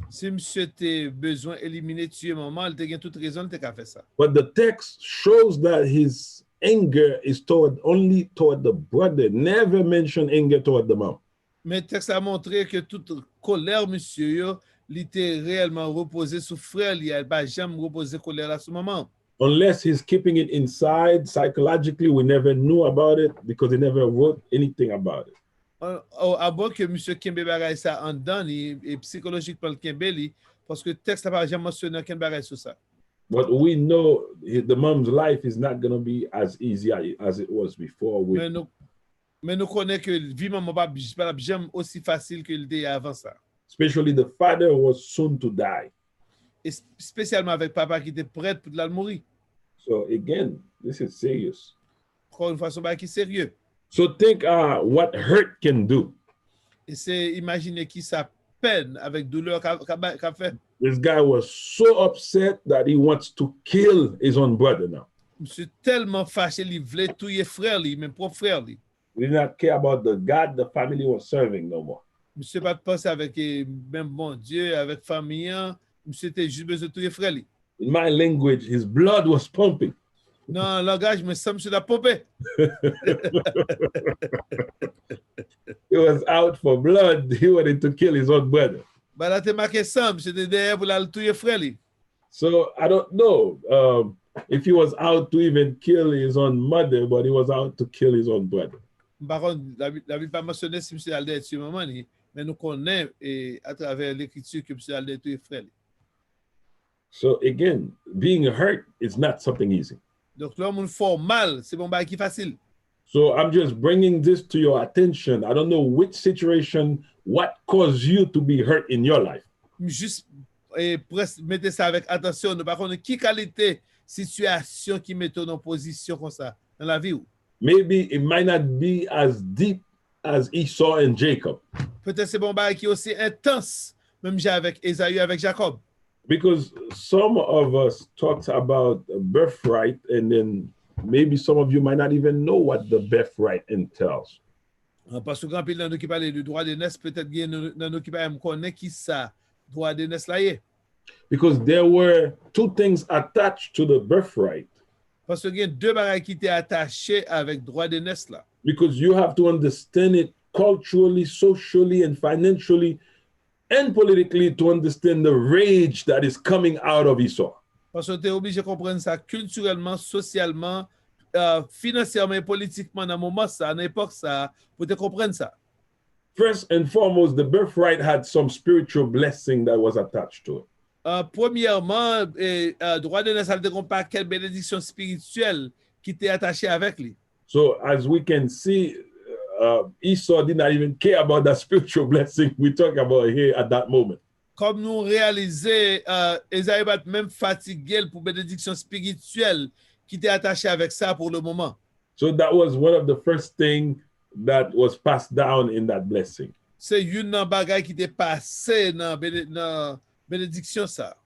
[SPEAKER 2] Si monsieur était besoin d'éliminer tuer maman, il était toute raison de faire ça.
[SPEAKER 3] But the text shows that his anger is only toward the brother, never mention anger toward the mom.
[SPEAKER 2] Mais le texte a montré que toute colère monsieur yo, il était réellement reposé sur frère, il n'a pas jamais reposé colère là sur maman.
[SPEAKER 3] Unless he's keeping it inside psychologically, we never knew about it because he never wrote anything about it.
[SPEAKER 2] À bon que monsieur Kembe bagaille ça en dedans et psychologiquement le Kembe li, parce que le texte n'a pas jamais mentionné qu'un bagaille sur ça.
[SPEAKER 3] But we know the mom's life is not going to be as easy as it was before.
[SPEAKER 2] Mais nous connaissons que vie maman pas jamais aussi facile que le était avant ça.
[SPEAKER 3] Especially the father was soon to die.
[SPEAKER 2] Et spécialement avec papa qui était prêt pour la mourir.
[SPEAKER 3] So again, this is serious.
[SPEAKER 2] Encore une fois, c'est un bagage qui est sérieux.
[SPEAKER 3] So think what hurt can do.
[SPEAKER 2] Et c'est imaginer qui sa peine avec douleur qu'a fait.
[SPEAKER 3] This guy was so upset that he wants to kill his own brother now.
[SPEAKER 2] Monsieur tellement fâché, il voulait tuer frère, même propre frère.
[SPEAKER 3] He did not care about the God the family was serving no more.
[SPEAKER 2] Monsieur pas de penser avec même bon Dieu, avec famille. Monsieur était juste besoin de tuer frère.
[SPEAKER 3] In my language, his blood was pumping.
[SPEAKER 2] Non, langage, mais ça, monsieur l'a pompé.
[SPEAKER 3] He was out for blood. He wanted to kill his own brother.
[SPEAKER 2] Bah là, t'es marqué ça, monsieur était derrière pour la tuer frère.
[SPEAKER 3] So I don't know. if he was out to even kill his own mother, but he was out to kill his own brother.
[SPEAKER 2] Par contre, la Bible pas mentionné si monsieur allait tuer maman, mais nous connaissons à travers l'écriture que monsieur allait tuer frère.
[SPEAKER 3] So again, being hurt is not something easy.
[SPEAKER 2] Donc, l'homme fait mal, c'est bon bail qui facile.
[SPEAKER 3] So I'm just bringing this to your attention. I don't know which situation, what caused you to be hurt in your life.
[SPEAKER 2] Juste mettez ça avec attention. Par contre, qui qualité situation qui met en position comme ça dans la vie?
[SPEAKER 3] Maybe it might not be as deep as Esau and Jacob.
[SPEAKER 2] Peut-être c'est bon bail qui est aussi intense, même avec Esaü, avec Jacob.
[SPEAKER 3] Because some of us talked about birthright, and then maybe some of you might not even know what the birthright entails.
[SPEAKER 2] Parce que quand il y a qui parle du droit de naissance, peut-être qu'il y a qui parle connaît qui ça droit de naissance là est.
[SPEAKER 3] Because there were two things attached to the birthright.
[SPEAKER 2] Parce qu'il y a deux bagages qui étaient attachés avec droit de naissance là.
[SPEAKER 3] Because you have to understand it culturally, socially, and financially, and politically to understand the rage that is coming out of Esau.
[SPEAKER 2] Parce que tu es obligé de comprendre ça culturellement, socialement, financièrement et politiquement dans moment ça, dans l'époque ça, pour te comprendre ça.
[SPEAKER 3] First and foremost, the birthright had some spiritual blessing that was attached to it.
[SPEAKER 2] Premièrement, droit de naissance ne pas quelle bénédiction spirituelle qui était attachée avec lui.
[SPEAKER 3] So as we can see, Esau did not even care about that spiritual blessing we talk about here at that moment.
[SPEAKER 2] Comme nous réalisons, Esaü va même fatigué pour bénédiction spirituelle qui était attachée avec ça pour le moment.
[SPEAKER 3] So that was one of the first things that was passed down in that blessing.
[SPEAKER 2] C'est une bagaille qui était passée dans bénédiction ça.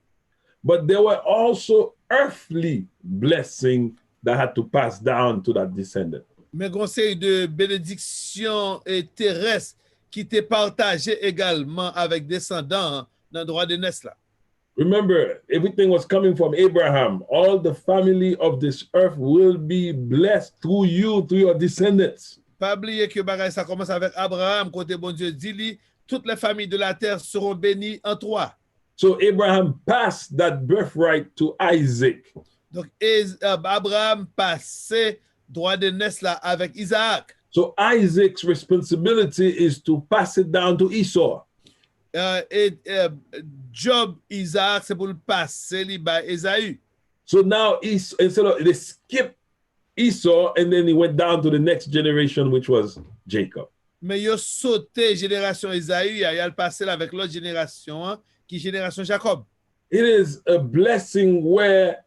[SPEAKER 3] But there were also earthly blessings that had to pass down to that descendant.
[SPEAKER 2] Mais conseil de bénédiction terrestre qui était partagé également avec descendants dans le droit de naissance là.
[SPEAKER 3] Remember, everything was coming from Abraham. All the family of this earth will be blessed through you, through your descendants.
[SPEAKER 2] Pas oublier que bagaille ça commence avec Abraham, côté bon Dieu dit lui, toutes les familles de la terre seront bénies en toi.
[SPEAKER 3] So Abraham passed that birthright to Isaac.
[SPEAKER 2] Donc Abraham passait droit de naissance là avec Isaac.
[SPEAKER 3] So Isaac's responsibility is to pass it down to Esau.
[SPEAKER 2] Job Isaac c'est pour le passer li by Esaü.
[SPEAKER 3] So now instead of they skipped Esau and then he went down to the next generation, which was Jacob.
[SPEAKER 2] Mais yo sauté génération Esaü, il a passé avec l'autre génération qui génération Jacob.
[SPEAKER 3] It is a blessing where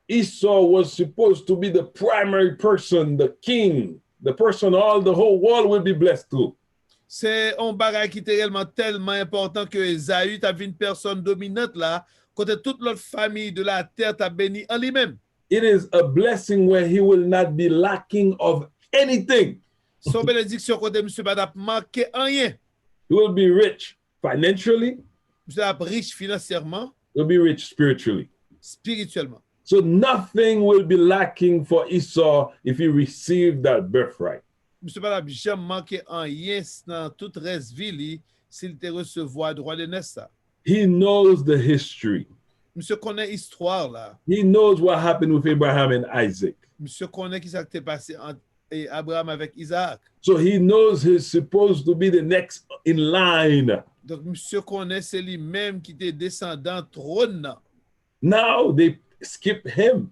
[SPEAKER 3] Esau was supposed to be the primary person, the king, the person all the whole world will be blessed to.
[SPEAKER 2] C'est un bagage qui est réellement tellement important que Esaü t'a vu une personne dominante là, côté toute l'autre famille de la terre t'a béni en lui-même.
[SPEAKER 3] It is a blessing where he will not be lacking of anything.
[SPEAKER 2] Son bénédiction côté monsieur pas t'a manqué rien.
[SPEAKER 3] He will be rich financially.
[SPEAKER 2] Monsieur t'a riche financièrement.
[SPEAKER 3] He'll be rich spiritually.
[SPEAKER 2] Spirituellement.
[SPEAKER 3] So nothing will be lacking for Esau if he received that birthright.
[SPEAKER 2] Monsieur pas jamais manqué rien dans toute reste ville s'il te recevoir droit de naissance.
[SPEAKER 3] He knows the history.
[SPEAKER 2] Monsieur connaît l'histoire là.
[SPEAKER 3] He knows what happened with Abraham and Isaac.
[SPEAKER 2] Monsieur connaît qui s'est passé entre Abraham avec Isaac.
[SPEAKER 3] So he knows he's supposed to be the next in line.
[SPEAKER 2] Donc monsieur connaît c'est lui-même qui était descendant trône.
[SPEAKER 3] Now they skip him.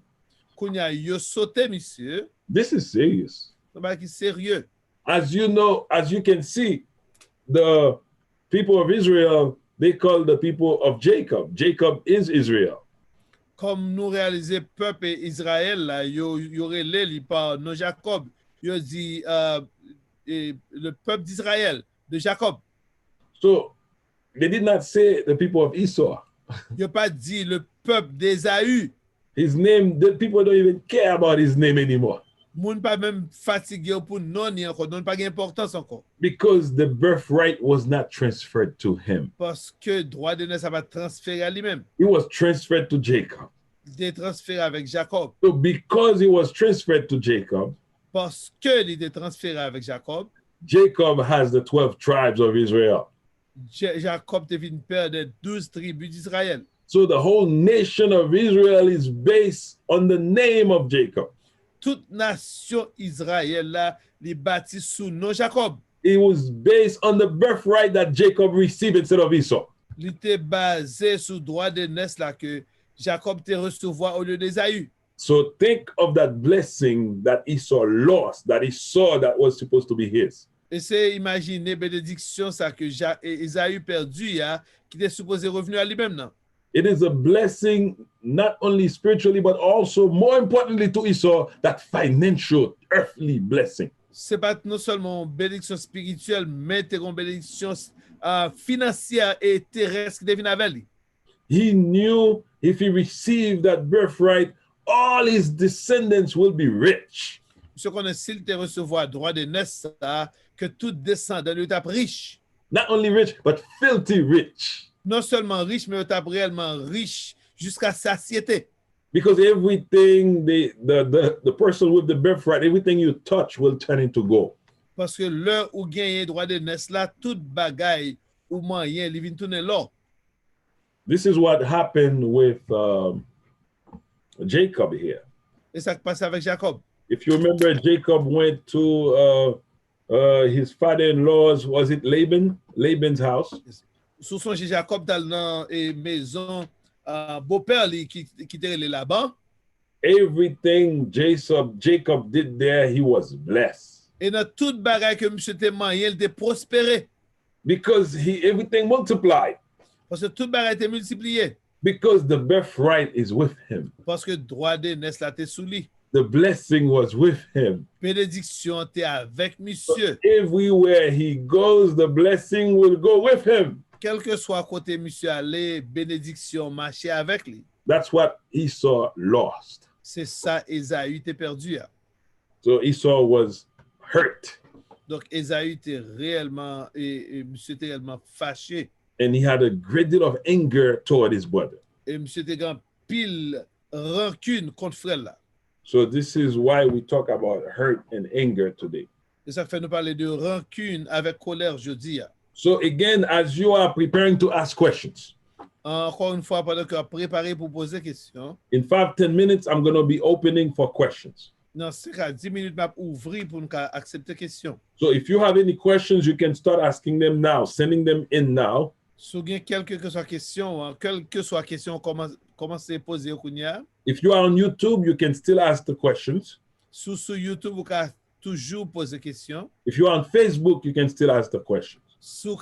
[SPEAKER 2] Kounya yo sauté monsieur.
[SPEAKER 3] This is serious.
[SPEAKER 2] C'est sérieux.
[SPEAKER 3] As you know, as you can see, the people of Israel, they call the people of Jacob. Jacob is Israel.
[SPEAKER 2] Comme nous réalisons peuple Israël là, yo relé par non Jacob. Yo dit le peuple d'Israël de Jacob.
[SPEAKER 3] So they did not say the people of Esau.
[SPEAKER 2] Yo pas dit le peuple d'Ésaü.
[SPEAKER 3] His name, the people don't even care about his name anymore.
[SPEAKER 2] Moun pas même fatigué pour non ni encore, non pas d'importance encore.
[SPEAKER 3] Because the birthright was not transferred to him.
[SPEAKER 2] Parce que droit de naissance va transférer à lui-même.
[SPEAKER 3] It was transferred to Jacob.
[SPEAKER 2] Il est transféré avec Jacob.
[SPEAKER 3] So because it was transferred to Jacob,
[SPEAKER 2] parce que il est transféré avec Jacob,
[SPEAKER 3] Jacob has the 12 tribes of Israel.
[SPEAKER 2] Jacob devient père des 12 tribus d'Israël.
[SPEAKER 3] So the whole nation of Israel is based on the name of Jacob.
[SPEAKER 2] Toute nation Israël là, li bâti sous nom Jacob.
[SPEAKER 3] It was based on the birthright that Jacob received instead of Esau.
[SPEAKER 2] Li était basé sur droit de naissance là que Jacob te recevoir au lieu d'Ésaü.
[SPEAKER 3] So think of that blessing that Esau lost, that he saw that was supposed to be his.
[SPEAKER 2] Et c'est imaginer bénédiction ça que Ésaü perdu ya, qui était supposé revenir à lui-même non.
[SPEAKER 3] It is a blessing not only spiritually but also more importantly to Esau, that financial earthly blessing.
[SPEAKER 2] C'est pas non seulement une bénédiction spirituelle, mais c'est une bénédiction financière et terrestre qui devient avec lui.
[SPEAKER 3] He knew if he received that birthright, all his descendants will be rich.
[SPEAKER 2] Ce qu'on a s'il te recevoir droit de naissance, que tout descendant lui est riche.
[SPEAKER 3] Not only rich, but filthy rich.
[SPEAKER 2] Non seulement riche, mais est réellement riche jusqu'à satiété.
[SPEAKER 3] Because everything, the person with the birthright, everything you touch will turn into gold.
[SPEAKER 2] Parce que l'heure où gagne droit de naissance là, toute bagaille ou moyen, il vient tourner l'or.
[SPEAKER 3] This is what happened with Jacob here.
[SPEAKER 2] Et ça qui passe avec Jacob.
[SPEAKER 3] If you remember, Jacob went to his father-in-law's, was it Laban's house?
[SPEAKER 2] Sous son Jacob dans la maison beau-père qui était là-bas.
[SPEAKER 3] Everything Jacob did there, he was blessed.
[SPEAKER 2] Et dans toute bagaille que monsieur était moyen, il était prospéré.
[SPEAKER 3] Because everything multiplied.
[SPEAKER 2] Parce que toute bagaille était multipliée.
[SPEAKER 3] Because the birthright is with him.
[SPEAKER 2] Parce que droit de naissance là était sous lui.
[SPEAKER 3] The blessing was with him.
[SPEAKER 2] Bénédiction était avec monsieur.
[SPEAKER 3] So everywhere he goes, the blessing will go with him.
[SPEAKER 2] Quel que soit côté monsieur aller, bénédiction marchait avec lui.
[SPEAKER 3] That's what Esau lost.
[SPEAKER 2] C'est ça Ésaü était perdu.
[SPEAKER 3] So Esau was hurt.
[SPEAKER 2] Donc Ésaü était réellement et monsieur était réellement fâché.
[SPEAKER 3] And he had a great deal of anger toward his brother.
[SPEAKER 2] Et monsieur était grand pile rancune contre frère là.
[SPEAKER 3] So this is why we talk about hurt and anger today.
[SPEAKER 2] Et ça fait nous parler de rancune avec colère jeudi.
[SPEAKER 3] So again, as you are preparing to ask questions,
[SPEAKER 2] Encore une fois, pendant que préparé pour poser question,
[SPEAKER 3] in 5-10 minutes, I'm going to be opening for questions.
[SPEAKER 2] dans 5 à 10 minutes, m'a ouvrir pour nous accepter question.
[SPEAKER 3] So if you have any questions, you can start asking them now, sending them in now.
[SPEAKER 2] Si vous avez quelle que soit question, commencez à poser au kounya.
[SPEAKER 3] If you are on YouTube, you can still ask the questions.
[SPEAKER 2] Sur YouTube, vous pouvez toujours poser question.
[SPEAKER 3] If you are on Facebook, you can still ask the questions.
[SPEAKER 2] Sur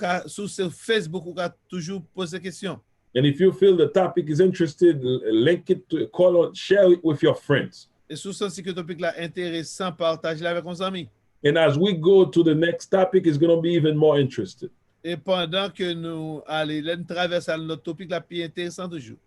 [SPEAKER 2] Facebook, vous pouvez toujours poser question.
[SPEAKER 3] And if you feel the topic is interested, link it to call on, share it with your friends.
[SPEAKER 2] Et si vous sentez que le topic là intéressant, partagez-le avec vos amis.
[SPEAKER 3] And as we go to the next topic, it's going to be even more interesting.
[SPEAKER 2] Et pendant que nous allons traverser notre topic là, plus intéressant toujours.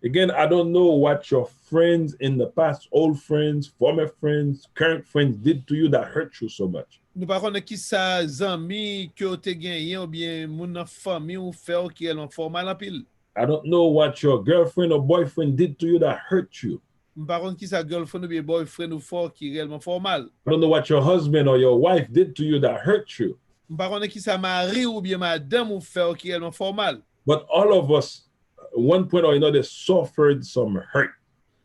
[SPEAKER 3] Again, I don't know what your friends in the past, old friends, former friends, current friends did to you that hurt you so much.
[SPEAKER 2] Nous par contre qui ça amis que vous avez gagné ou bien mon famille ou frère qui est fort mal en pile.
[SPEAKER 3] I don't know what your girlfriend or boyfriend did to you that hurt you.
[SPEAKER 2] Par contre qui ça girlfriend ou bien boyfriend ou fort qui réellement fort mal.
[SPEAKER 3] I don't know what your husband or your wife did to you that hurt you.
[SPEAKER 2] Par contre qui ça mari ou bien madame ou frère qui réellement fort mal.
[SPEAKER 3] But all of us, at one point or another, suffered some hurt.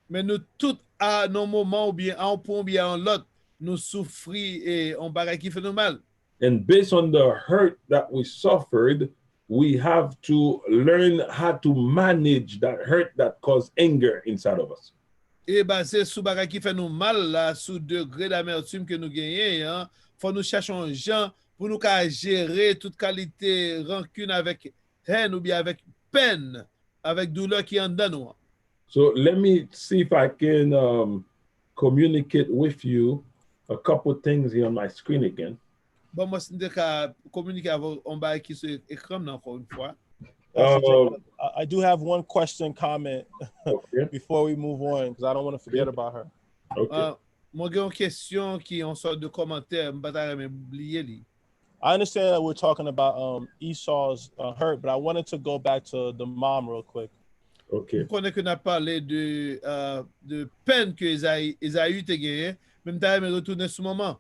[SPEAKER 2] Mais nous tous à nos moments ou bien en point ou bien en l'autre, nous souffrons et on bagaille qui fait nous mal.
[SPEAKER 3] And based on the hurt that we suffered, we have to learn how to manage that hurt that caused anger inside of us.
[SPEAKER 2] Et basé sur bagaille qui fait nous mal là, sous degré d'amertume que nous gagnons, faut nous chercher un gens pour nous gérer toute qualité rancune avec haine ou bien avec peine, avec douleur qui en donne nous.
[SPEAKER 3] So let me see if I can communicate with you a couple things here on my screen again.
[SPEAKER 2] Bon, moi, c'est de communiquer avec on va qui sur écran encore une fois.
[SPEAKER 1] I do have one question, comment
[SPEAKER 3] Okay.
[SPEAKER 1] before we move on, because I don't want to forget about her.
[SPEAKER 3] Okay.
[SPEAKER 2] Moi, j'ai une question qui est en sorte de commentaire, je vais oublier lui.
[SPEAKER 1] I understand that we're talking about Esau's hurt, but I wanted to go back to the mom real quick.
[SPEAKER 3] Okay.
[SPEAKER 2] Je connais qu'on a parlé de peine que Esaü a gagné, même temps, mais retourner ce moment.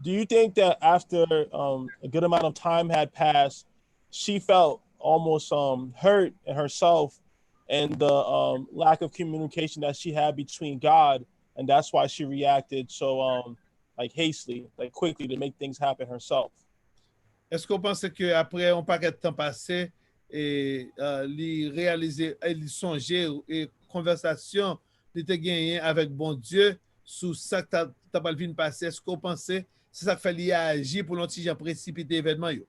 [SPEAKER 1] Do you think that after a good amount of time had passed, she felt almost hurt in herself and the lack of communication that she had between God, and that's why she reacted so like hastily, like quickly to make things happen herself.
[SPEAKER 2] Est-ce qu'on pense que après un paquet de temps passé et li réaliser, li songer et conversation li te gagné avec bon Dieu sous ça que t'as pas le passé, est-ce qu'on pensait c'est ça que fait li agir pour l'antigen précipiter événement yo?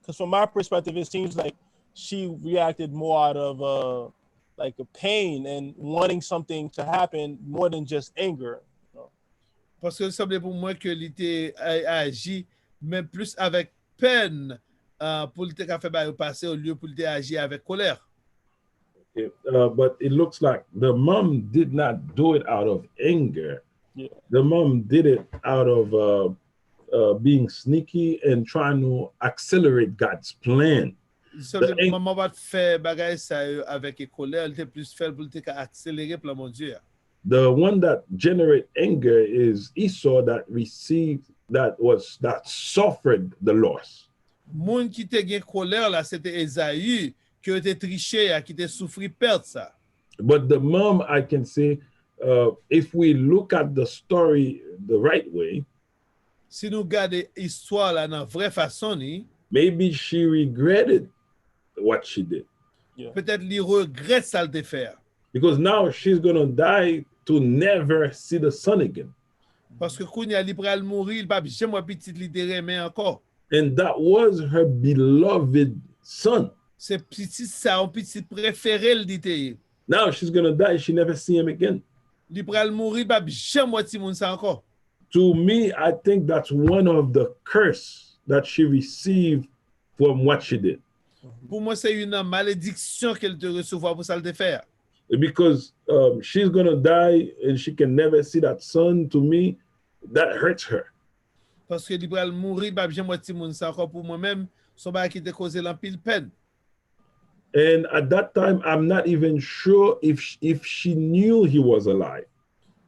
[SPEAKER 1] Because from my perspective, it seems like she reacted more out of like a pain and wanting something to happen more than just anger.
[SPEAKER 2] Parce que il semblait pour moi que l'ité agi même plus avec peine pour le faire passer au lieu pour le agir avec colère.
[SPEAKER 3] But it looks like the mom did not do it out of anger.
[SPEAKER 1] Yeah.
[SPEAKER 3] The mom did it out of being sneaky and trying to accelerate God's plan.
[SPEAKER 2] Maman va faire bagay ça avec colère, elle était plus fait pour accélérer plan mon Dieu.
[SPEAKER 3] The one that generate anger is Esau that suffered the loss.
[SPEAKER 2] Moun qui te gen colère là, c'était Esaü qui était triché, qui était souffri perdre ça.
[SPEAKER 3] But the mom, I can say, if we look at the story the right way,
[SPEAKER 2] si nous regardons l'histoire là dans vraie façon ni,
[SPEAKER 3] maybe she regretted what she did.
[SPEAKER 1] Yeah.
[SPEAKER 2] Peut-être li regrette ça le faire.
[SPEAKER 3] Because now she's going to die to never see the son again.
[SPEAKER 2] Parce que kounya li pral mourir, il pa jamais petit li te remet encore.
[SPEAKER 3] And that was her beloved son.
[SPEAKER 2] C'est petit ça, un petit préféré le dit.
[SPEAKER 3] Now she's going to die, she never see him again.
[SPEAKER 2] Li pral mourir, pa jamais ti moun ça encore.
[SPEAKER 3] To me, I think that's one of the curse that she received from what she did.
[SPEAKER 2] Pour moi, c'est une malédiction qu'elle te recevoir pour ça le faire.
[SPEAKER 3] Because she's going to die and she can never see that son. To me, that hurts her.
[SPEAKER 2] Parce que li pral mourir, pa jamais ti moun ça encore pour moi-même, son ba qui te cause l'empile peine.
[SPEAKER 3] And at that time, I'm not even sure if she knew he was alive.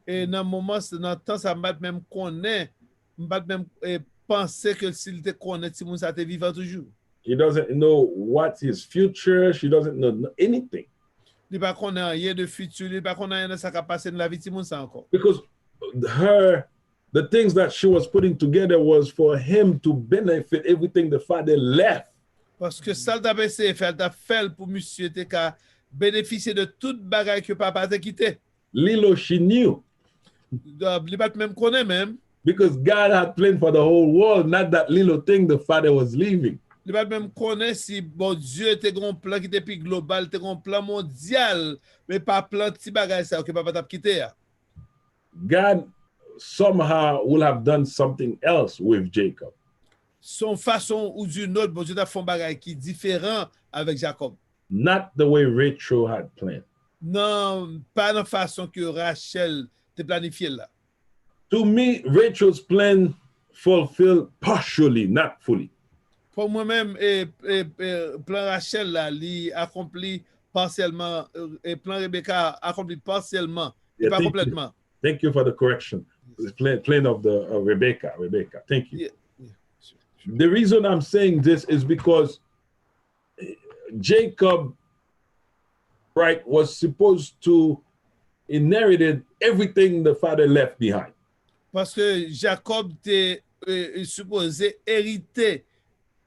[SPEAKER 2] Et dans moment, dans temps, ça m'a même connaît, m'a même penser que s'il te connaît, si moun sa te vivant toujours.
[SPEAKER 3] He doesn't know what's his future. She doesn't know anything.
[SPEAKER 2] Li pa connaît rien de futur, li pa connaît rien de ça qui a passé dans la vie de moun sa encore.
[SPEAKER 3] Because the things that she was putting together was for him to benefit everything the father left.
[SPEAKER 2] Parce que ça t'a fait pour monsieur te ka bénéficier de toute bagaille que papa t'a quitté.
[SPEAKER 3] Little she knew.
[SPEAKER 2] Li pa même connaît même.
[SPEAKER 3] Because God had planned for the whole world, not that little thing the father was leaving.
[SPEAKER 2] Li pa même connaît si bon Dieu te grand plan qui était plus global, te grand plan mondial, mais pas plan petit bagaille ça que papa t'a quitté.
[SPEAKER 3] God somehow will have done something else with Jacob.
[SPEAKER 2] Son façon ou d'une autre, bon Dieu t'a fait un bagaille qui est différent avec Jacob.
[SPEAKER 3] Not the way Rachel had planned.
[SPEAKER 2] Non, pas de façon que Rachel te planifié là.
[SPEAKER 3] To me, Rachel's plan fulfilled partially, not fully.
[SPEAKER 2] Pour moi-même, plan Rachel là, li accompli partiellement, et plan Rebecca accompli partiellement, et pas complètement.
[SPEAKER 3] Thank you for the correction. The plan of the Rebecca. Thank you.
[SPEAKER 2] Yeah.
[SPEAKER 3] The reason I'm saying this is because Jacob, right, was supposed to inherited everything the father left behind.
[SPEAKER 2] Parce que Jacob était supposé hériter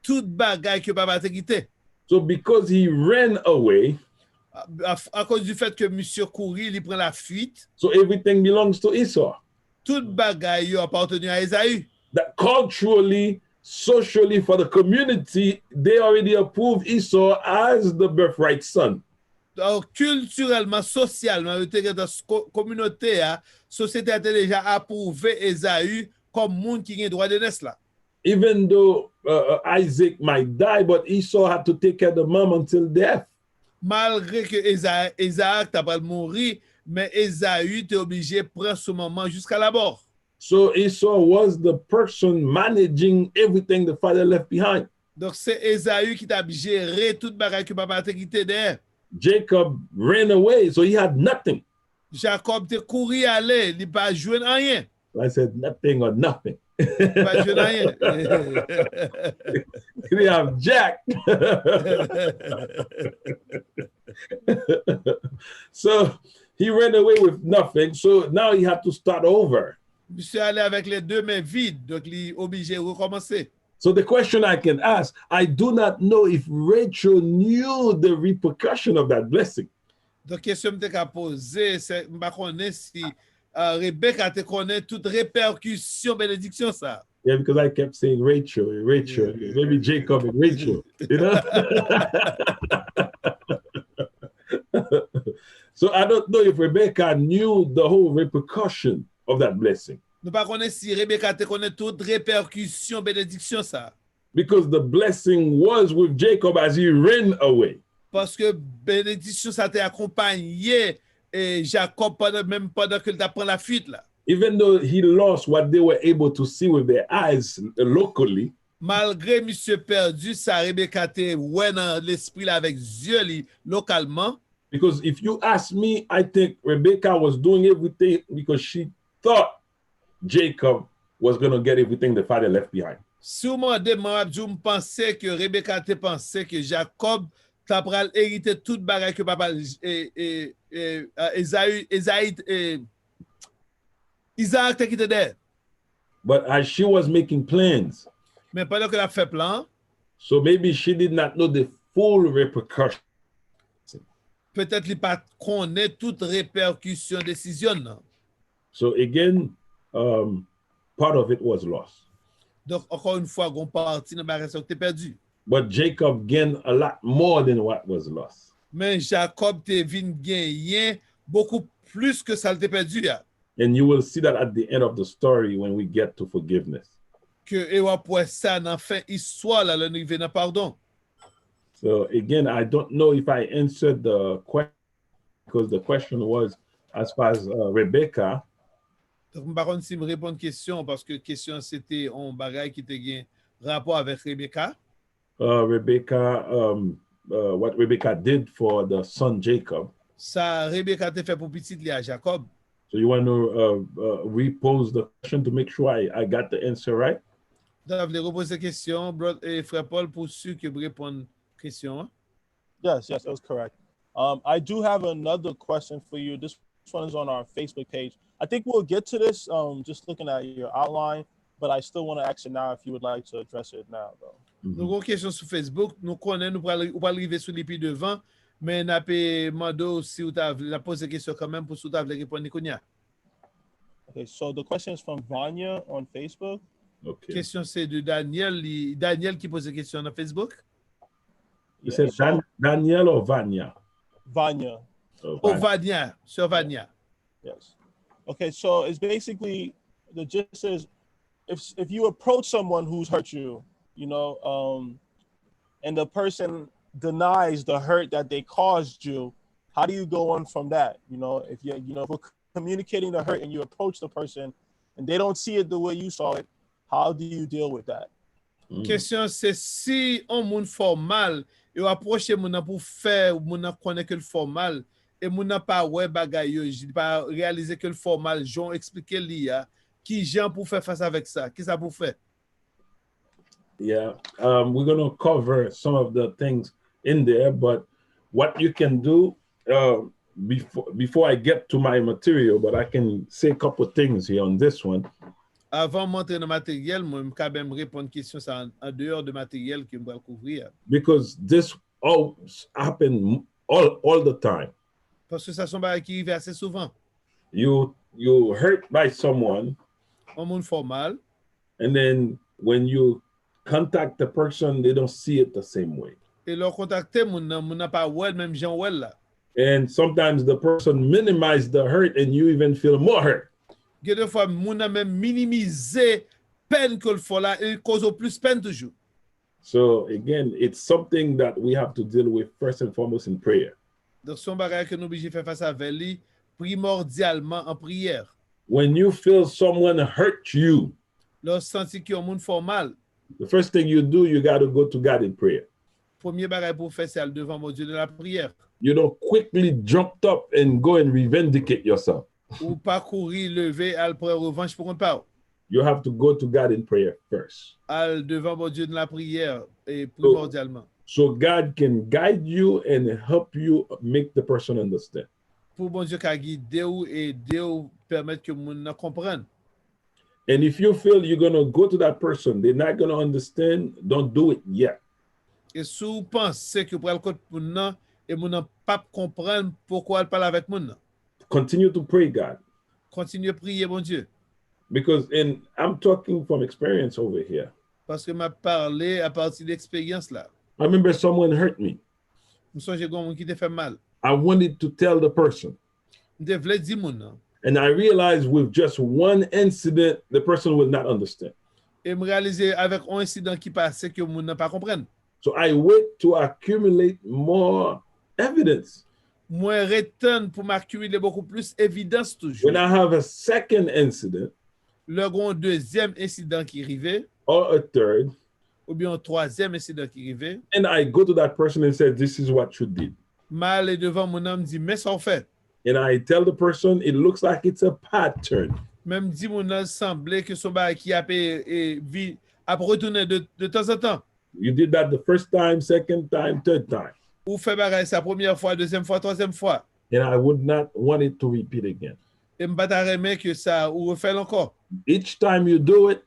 [SPEAKER 2] toute bagaille que papa t'a quitté.
[SPEAKER 3] So because he ran away,
[SPEAKER 2] à cause du fait que monsieur courit, il prend la fuite.
[SPEAKER 3] So everything belongs to Esau.
[SPEAKER 2] Toute bagaille appartenu à Esaü.
[SPEAKER 3] That culturally, socially, for the community, they already approve Esau as the birthright son.
[SPEAKER 2] Donc, culturellement, socialement, dans la communauté, la société a déjà approuvé Esaü comme monde qui a droit de naître là.
[SPEAKER 3] Even though Isaac might die, but Esau had to take care of the mom until death.
[SPEAKER 2] Malgré que Isaac t'a pas mourir, mais Esaü était obligé de prendre son maman jusqu'à la mort.
[SPEAKER 3] So Esau was the person managing everything the father left behind.
[SPEAKER 2] Donc c'est Esaü qui t'a géré toute bagaille que papa t'a quitté derrière.
[SPEAKER 3] Jacob ran away, so he had nothing.
[SPEAKER 2] Jacob te couru aller, il pas joué rien.
[SPEAKER 3] I said, nothing or nothing.
[SPEAKER 2] Pas de rien.
[SPEAKER 3] We have Jack. So he ran away with nothing. So now he had to start over.
[SPEAKER 2] Monsieur allé avec les deux mains vides, donc il est obligé de recommencer.
[SPEAKER 3] So the question I can ask, I do not know if Rachel knew the repercussion of that blessing.
[SPEAKER 2] Donc, question que je vais poser, c'est je ne connais si Rebecca te connaît toute répercussion, bénédiction ça.
[SPEAKER 3] Yeah, because I kept saying Rachel, maybe Jacob and Rachel, you know? So I don't know if Rebecca knew the whole repercussion of that blessing.
[SPEAKER 2] Nous ne connaissons pas si Rebecca te connaît toute répercussion, bénédiction ça.
[SPEAKER 3] Because the blessing was with Jacob as he ran away.
[SPEAKER 2] Parce que bénédiction ça t'a accompagné et Jacob même pendant qu'il prend la fuite là.
[SPEAKER 3] Even though he lost what they were able to see with their eyes locally,
[SPEAKER 2] malgré monsieur perdu, ça Rebecca te ouais dans l'esprit là avec yeux li, localement.
[SPEAKER 3] Because if you ask me, I think Rebecca was doing everything because she thought Jacob was going to get everything the father left behind.
[SPEAKER 2] Sûrement de je pensais que Rebecca te pensait que Jacob t'a pral hériter toute bagaille que papa Isaac t'a quitté d'elle.
[SPEAKER 3] But as she was making plans,
[SPEAKER 2] mais pendant qu'elle a fait plan,
[SPEAKER 3] so maybe she did not know the full repercussion.
[SPEAKER 2] Peut-être qu'il pas connaît toute répercussion décision. Non?
[SPEAKER 3] So again, part of it was lost.
[SPEAKER 2] Donc encore une fois, on partit dans bagaille que t'es perdu.
[SPEAKER 3] But Jacob gained a lot more than what was lost.
[SPEAKER 2] Mais Jacob te vinn gagner beaucoup plus que ça t'es perdu là.
[SPEAKER 3] And you will see that at the end of the story when we get to forgiveness.
[SPEAKER 2] Que et on peut ça dans fin histoire là, le niveau dans pardon.
[SPEAKER 3] So again, I don't know if I answered the question because the question was as far as Rebecca.
[SPEAKER 2] Donc, par contre, si me répondre question parce que question c'était un bagage qui te gain rapport avec Rebecca.
[SPEAKER 3] Rebecca, what Rebecca did for the son Jacob.
[SPEAKER 2] Ça Rebecca te fait pour petit li à Jacob.
[SPEAKER 3] So you want to repose the question to make sure I got the answer right?
[SPEAKER 2] Donc, je vais reposer la question, et frère Paul, pour ceux qui répondent question.
[SPEAKER 1] Yes, that was correct. I do have another question for you. This one is on our Facebook page. I think we'll get to this just looking at your outline, but I still want to ask you now if you would like to address it now, though.
[SPEAKER 2] Nous avons une question sur Facebook. Nous connaissons, nous allons arriver sur les pieds devant, mais nous avons demandé si vous avez posé la question quand même pour si vous avez répondre.
[SPEAKER 1] Okay, so the question is from Vanya on Facebook.
[SPEAKER 3] Okay.
[SPEAKER 2] Question c'est de Daniel. Daniel qui pose la question sur Facebook.
[SPEAKER 3] You said Daniel or Vanya?
[SPEAKER 1] Vanya.
[SPEAKER 2] Oh, Vanya. Sur Vanya.
[SPEAKER 1] Yes. Okay, so it's basically, the gist is, if you approach someone who's hurt you, you know, and the person denies the hurt that they caused you, how do you go on from that? You know, if you're communicating the hurt and you approach the person and they don't see it the way you saw it, how do you deal with that?
[SPEAKER 2] Question c'est si on moun formal et approcher moun pour faire moun connaît que le formal et moun pas ouais bagay yo, pas réaliser que le formal, Jean expliquer li a qui Jean pour faire face avec ça, qui ça pour faire?
[SPEAKER 3] Yeah, we're going to cover some of the things in there, but what you can do before I get to my material, but I can say a couple of things here on this one.
[SPEAKER 2] Avant de montrer le matériel, moi, je vais même répondre à une question en dehors du matériel que je vais couvrir.
[SPEAKER 3] Because this all happen all the time.
[SPEAKER 2] Parce que ça sont des qui arrivent assez souvent.
[SPEAKER 3] You hurt by someone.
[SPEAKER 2] Un monde formal.
[SPEAKER 3] And then when you contact the person, they don't see it the same way.
[SPEAKER 2] Et leur contacter, moun n'a pas ouais même Jean ouais là.
[SPEAKER 3] And sometimes the person minimizes the hurt and you even feel more hurt.
[SPEAKER 2] Des fois, moun a même minimisé peine que le faut là et cause plus peine toujours.
[SPEAKER 3] So again, it's something that we have to deal with first and foremost in prayer.
[SPEAKER 2] Donc son bagage que nous obligé faire face avec lui primordialement en prière.
[SPEAKER 3] When you feel someone hurt you,
[SPEAKER 2] lorsque senti qu'il y a un monde formal,
[SPEAKER 3] the first thing you do, you got to go to God in prayer.
[SPEAKER 2] Premier bagage pour faire c'est aller devant mon Dieu de la prière.
[SPEAKER 3] You don't quickly jump up and go and revindicate yourself.
[SPEAKER 2] Ou pas courir, lever, al prendre revanche pour un pas.
[SPEAKER 3] You have to go to God in prayer first.
[SPEAKER 2] Al devant bon Dieu de la prière, et primordialement.
[SPEAKER 3] So God can guide you and help you make the person understand.
[SPEAKER 2] Pour bon Dieu qu'a guidé ou aider ou permettre que moun comprenne.
[SPEAKER 3] And if you feel you're going to go to that person, they're not going to understand, don't do it yet.
[SPEAKER 2] Et si vous pensez que pour le côté moun nan, et moun nan pas comprendre pourquoi elle parle avec moun nan.
[SPEAKER 3] Continue to pray, God.
[SPEAKER 2] Continuez à prier, bon Dieu.
[SPEAKER 3] Because I'm talking from experience over here.
[SPEAKER 2] Parce que m'a parlé à partir d'expérience là.
[SPEAKER 3] I remember someone hurt me.
[SPEAKER 2] Je songe gon moun qui te fait mal.
[SPEAKER 3] I wanted to tell the person.
[SPEAKER 2] Je voulais dire moun nan.
[SPEAKER 3] And I realized with just one incident, the person will not understand.
[SPEAKER 2] Et me réaliser avec un incident qui passe que moun nan pas comprendre.
[SPEAKER 3] So I wait to accumulate more evidence.
[SPEAKER 2] Moi retourne pour m'accumuler beaucoup plus évidence toujours.
[SPEAKER 3] When I have a second incident,
[SPEAKER 2] Le grand deuxième incident qui arrivait,
[SPEAKER 3] or a third,
[SPEAKER 2] ou bien un troisième incident qui arrivait,
[SPEAKER 3] and I go to that person and say, this is what you did.
[SPEAKER 2] mal est devant mon âme dit mais ça en fait.
[SPEAKER 3] And I tell the person, it looks like it's a pattern.
[SPEAKER 2] Même dit mon âme semblait que son bail qui a retourné de temps en temps.
[SPEAKER 3] You did that the first time, second time, third time.
[SPEAKER 2] Ou fait bagaille sa première fois, deuxième fois, troisième fois.
[SPEAKER 3] And I would not want it to repeat again.
[SPEAKER 2] Et me battre que ça ou refait encore.
[SPEAKER 3] Each time you do it,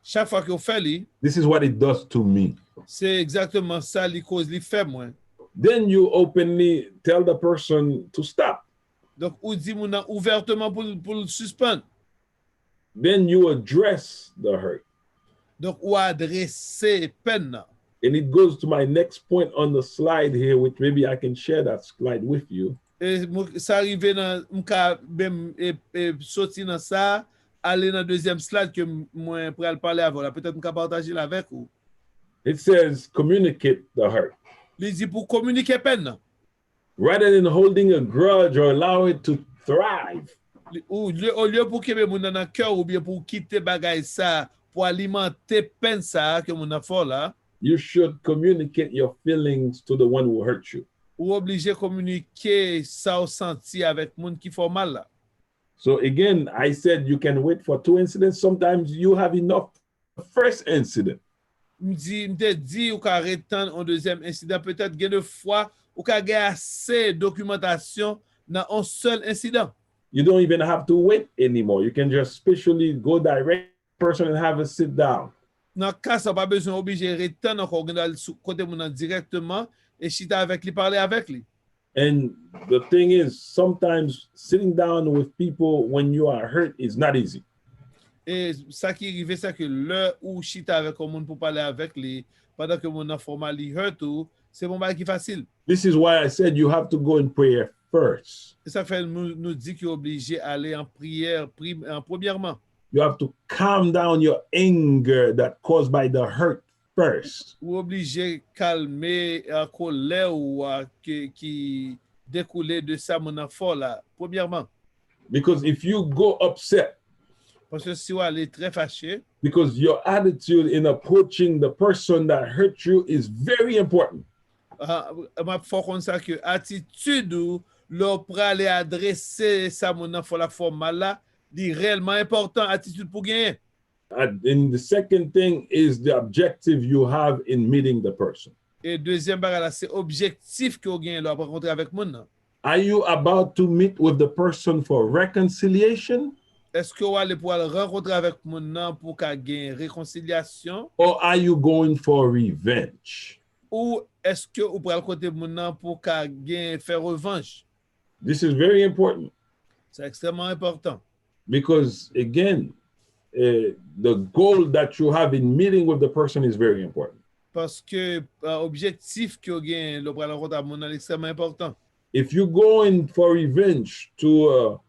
[SPEAKER 2] Chaque fois que vous faites,
[SPEAKER 3] this is what it does to me.
[SPEAKER 2] c'est exactement ça qui cause les fait moi.
[SPEAKER 3] Then you openly tell the person to stop.
[SPEAKER 2] Donc ou dit mon âme ouvertement pour le suspendre.
[SPEAKER 3] Then you address the hurt.
[SPEAKER 2] Donc ou adresser peine.
[SPEAKER 3] And it goes to my next point on the slide here, which maybe I can share that slide with you.
[SPEAKER 2] Et ça arrive dans m'ka même sorti dans ça aller dans deuxième slide que moi pour parler avant là peut-être m'ka partager là avec vous.
[SPEAKER 3] It says communicate the hurt.
[SPEAKER 2] Il dit pour communiquer peine.
[SPEAKER 3] Rather than holding a grudge or allow it to thrive.
[SPEAKER 2] Ou au lieu pour que mon dans cœur ou bien pour quitter bagaille ça pour alimenter peine ça que mon a fait là.
[SPEAKER 3] You should communicate your feelings to the one who hurt you.
[SPEAKER 2] Ou obligé communiquer ça au senti avec monde qui fait mal là.
[SPEAKER 3] So again, I said you can wait for two incidents. Sometimes you have enough first incident.
[SPEAKER 2] Me dit ou ka retendre un deuxième incident peut-être gain de fois ou ka gain assez documentation dans un seul incident.
[SPEAKER 3] You don't even have to wait anymore. You can just specially go direct person and have a sit down.
[SPEAKER 2] Dans cas ça pas besoin obligé retendre encore côté mon directement et chita avec lui parler avec lui.
[SPEAKER 3] And the thing is, sometimes sitting down with people when you are hurt is not easy.
[SPEAKER 2] Et ça qui arrive c'est que le ou chita avec un monde pour parler avec lui pendant que mon informal il hurt ou c'est bon pas qui facile.
[SPEAKER 3] This is why I said you have to go in prayer first.
[SPEAKER 2] Et ça fait nous dit qu'il est obligé aller en prière premièrement.
[SPEAKER 3] You have to calm down your anger that caused by the hurt first.
[SPEAKER 2] Ou obligé calmer la colère ou qui découlait de ça mon enfant là premièrement.
[SPEAKER 3] Because if you go upset,
[SPEAKER 2] Parce que si vous allez très fâché,
[SPEAKER 3] because your attitude in approaching the person that hurt you is very important.
[SPEAKER 2] ma faut comme ça que attitude ou leur pour aller adresser ça mon enfant la forme là, dit réellement important attitude pour gagner.
[SPEAKER 3] And the second thing is the objective you have in meeting the person.
[SPEAKER 2] Et deuxième barre là, c'est objectif que vous gagnez là pour rencontrer avec mon.
[SPEAKER 3] Are you about to meet with the person for reconciliation?
[SPEAKER 2] Est-ce que vous allez pouvoir rencontrer avec mon pour gagner réconciliation?
[SPEAKER 3] Or are you going for revenge?
[SPEAKER 2] Ou est-ce que vous pouvez rencontrer mon pour gagner faire revanche?
[SPEAKER 3] This is very important.
[SPEAKER 2] C'est extrêmement important.
[SPEAKER 3] Because again, the goal that you have in meeting with the person is very important.
[SPEAKER 2] Parce que objectif que vous gagnez le pour rencontrer avec mon est extrêmement important.
[SPEAKER 3] If you go in for revenge to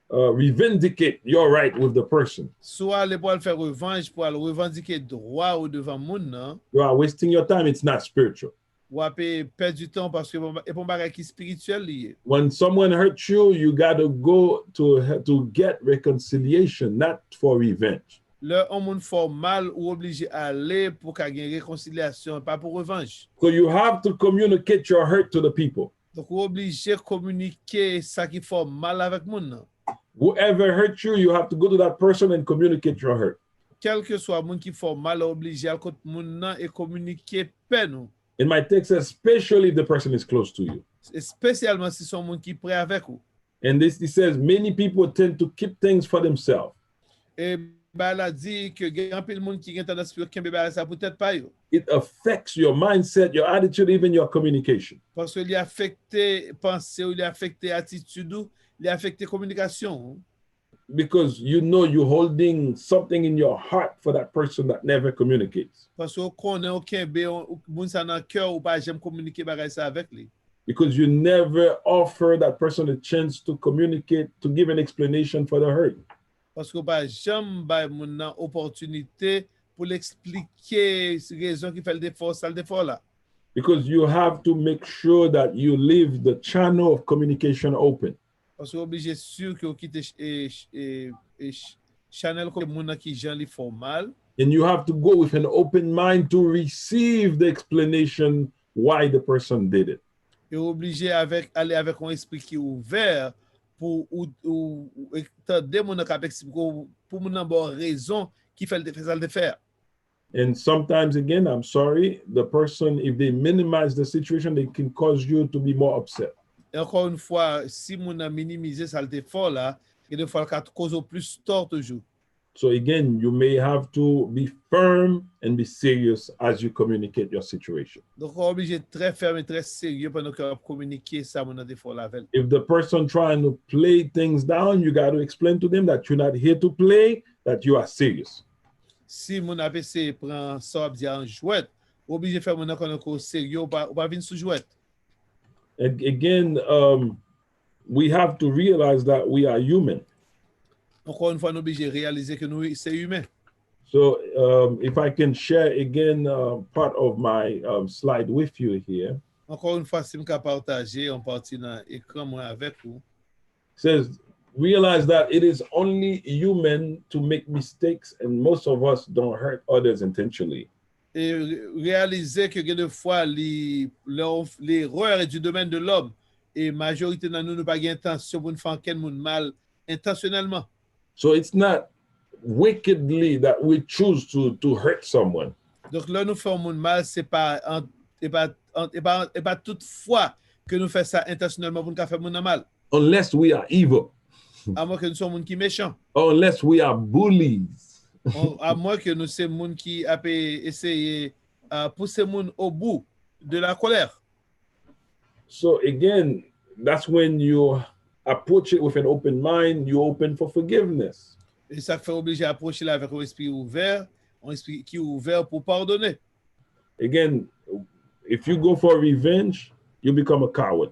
[SPEAKER 3] revindicate your right with the person,
[SPEAKER 2] Soit les pour faire revanche pour revendiquer droit au devant moun,
[SPEAKER 3] you are wasting your time. It's not spiritual.
[SPEAKER 2] ou après perdre du temps parce que et pour bagage qui spirituel lié.
[SPEAKER 3] When someone hurts you, you got to go to get reconciliation, not for revenge.
[SPEAKER 2] Le monde formal ou obligé à aller pour gagner réconciliation, pas pour revanche.
[SPEAKER 3] So you have to communicate your hurt to the people.
[SPEAKER 2] Donc, vous obligé de communiquer ça qui fait mal avec moun.
[SPEAKER 3] Whoever hurt you, you have to go to that person and communicate your hurt.
[SPEAKER 2] Quel que soit moun qui fait mal, obligé à côté moun nan et communiquer peine nou.
[SPEAKER 3] In my text, especially if the person is close to you.
[SPEAKER 2] Spécialement si son moun qui prêt avec ou.
[SPEAKER 3] And this, he says, many people tend to keep things for themselves.
[SPEAKER 2] Et bah la dit que gen pile moun qui gen tendance pour kembe ba ça peut-être pas yo.
[SPEAKER 3] It affects your mindset, your attitude, even your communication.
[SPEAKER 2] Parce que il affecté pensée, il affecté attitude, il affecté communication.
[SPEAKER 3] Because you know you're holding something in your heart for that person that never communicates.
[SPEAKER 2] Parce que connaît aucun bé moun sa nan cœur ou pas j'aime communiquer bagay ça avec lui.
[SPEAKER 3] Because you never offer that person a chance to communicate, to give an explanation for the hurt.
[SPEAKER 2] Parce que pas j'aime ba moun nan opportunité pour l'expliquer raison qui fait le défaut ça le défaut là.
[SPEAKER 3] Because you have to make sure that you leave the channel of communication open.
[SPEAKER 2] Parce que obligé sûr que quitte channel comme moun nan qui jan li font mal.
[SPEAKER 3] And you have to go with an open mind to receive the explanation why the person did it.
[SPEAKER 2] Et obligé avec aller avec un esprit qui est ouvert pour ou entendre mon cap pour mon avoir raison qui fait ça le faire.
[SPEAKER 3] And sometimes again, I'm sorry, the person, if they minimize the situation, they can cause you to be more upset.
[SPEAKER 2] Et encore une fois, si mon a minimisé ça le fort là, et de fois ça cause plus tort toujours.
[SPEAKER 3] So again, you may have to be firm and be serious as you communicate your situation.
[SPEAKER 2] Donc on est obligé de très ferme et très sérieux pendant qu'on communiquer ça mon des fois la veille.
[SPEAKER 3] If the person trying to play things down, you got to explain to them that you're not here to play, that you are serious.
[SPEAKER 2] Si mon APC prend ça bien en jouet, obligé faire mon qu'on sérieux ou pas venir sous jouet.
[SPEAKER 3] And again, we have to realize that we are human.
[SPEAKER 2] Encore une fois, nous obligé de réaliser que nous c'est humain.
[SPEAKER 3] So if I can share again part of my slide with you here.
[SPEAKER 2] Encore une fois, si je peux partager en partie dans l'écran moi avec vous.
[SPEAKER 3] Says, realize that it is only human to make mistakes and most of us don't hurt others intentionally.
[SPEAKER 2] Et réaliser que des fois l'erreur est du domaine de l'homme et majorité dans nous pas intention pour nous faire quelqu'un mal intentionnellement.
[SPEAKER 3] So it's not wickedly that we choose to hurt someone.
[SPEAKER 2] Donc là nous faisons mal c'est pas toutefois que nous faisons ça intentionnellement pour nous faire mal.
[SPEAKER 3] Unless we are evil.
[SPEAKER 2] À moins que nous sommes qui méchants.
[SPEAKER 3] Or unless we are bullies.
[SPEAKER 2] À moins que nous sommes moun qui a essayé pousser moun au bout de la colère.
[SPEAKER 3] So again, that's when you approach it with an open mind, you open for forgiveness.
[SPEAKER 2] Et ça fait obliger à approcher là avec un esprit ouvert, un esprit qui est ouvert pour pardonner.
[SPEAKER 3] Again, if you go for revenge, you become a coward.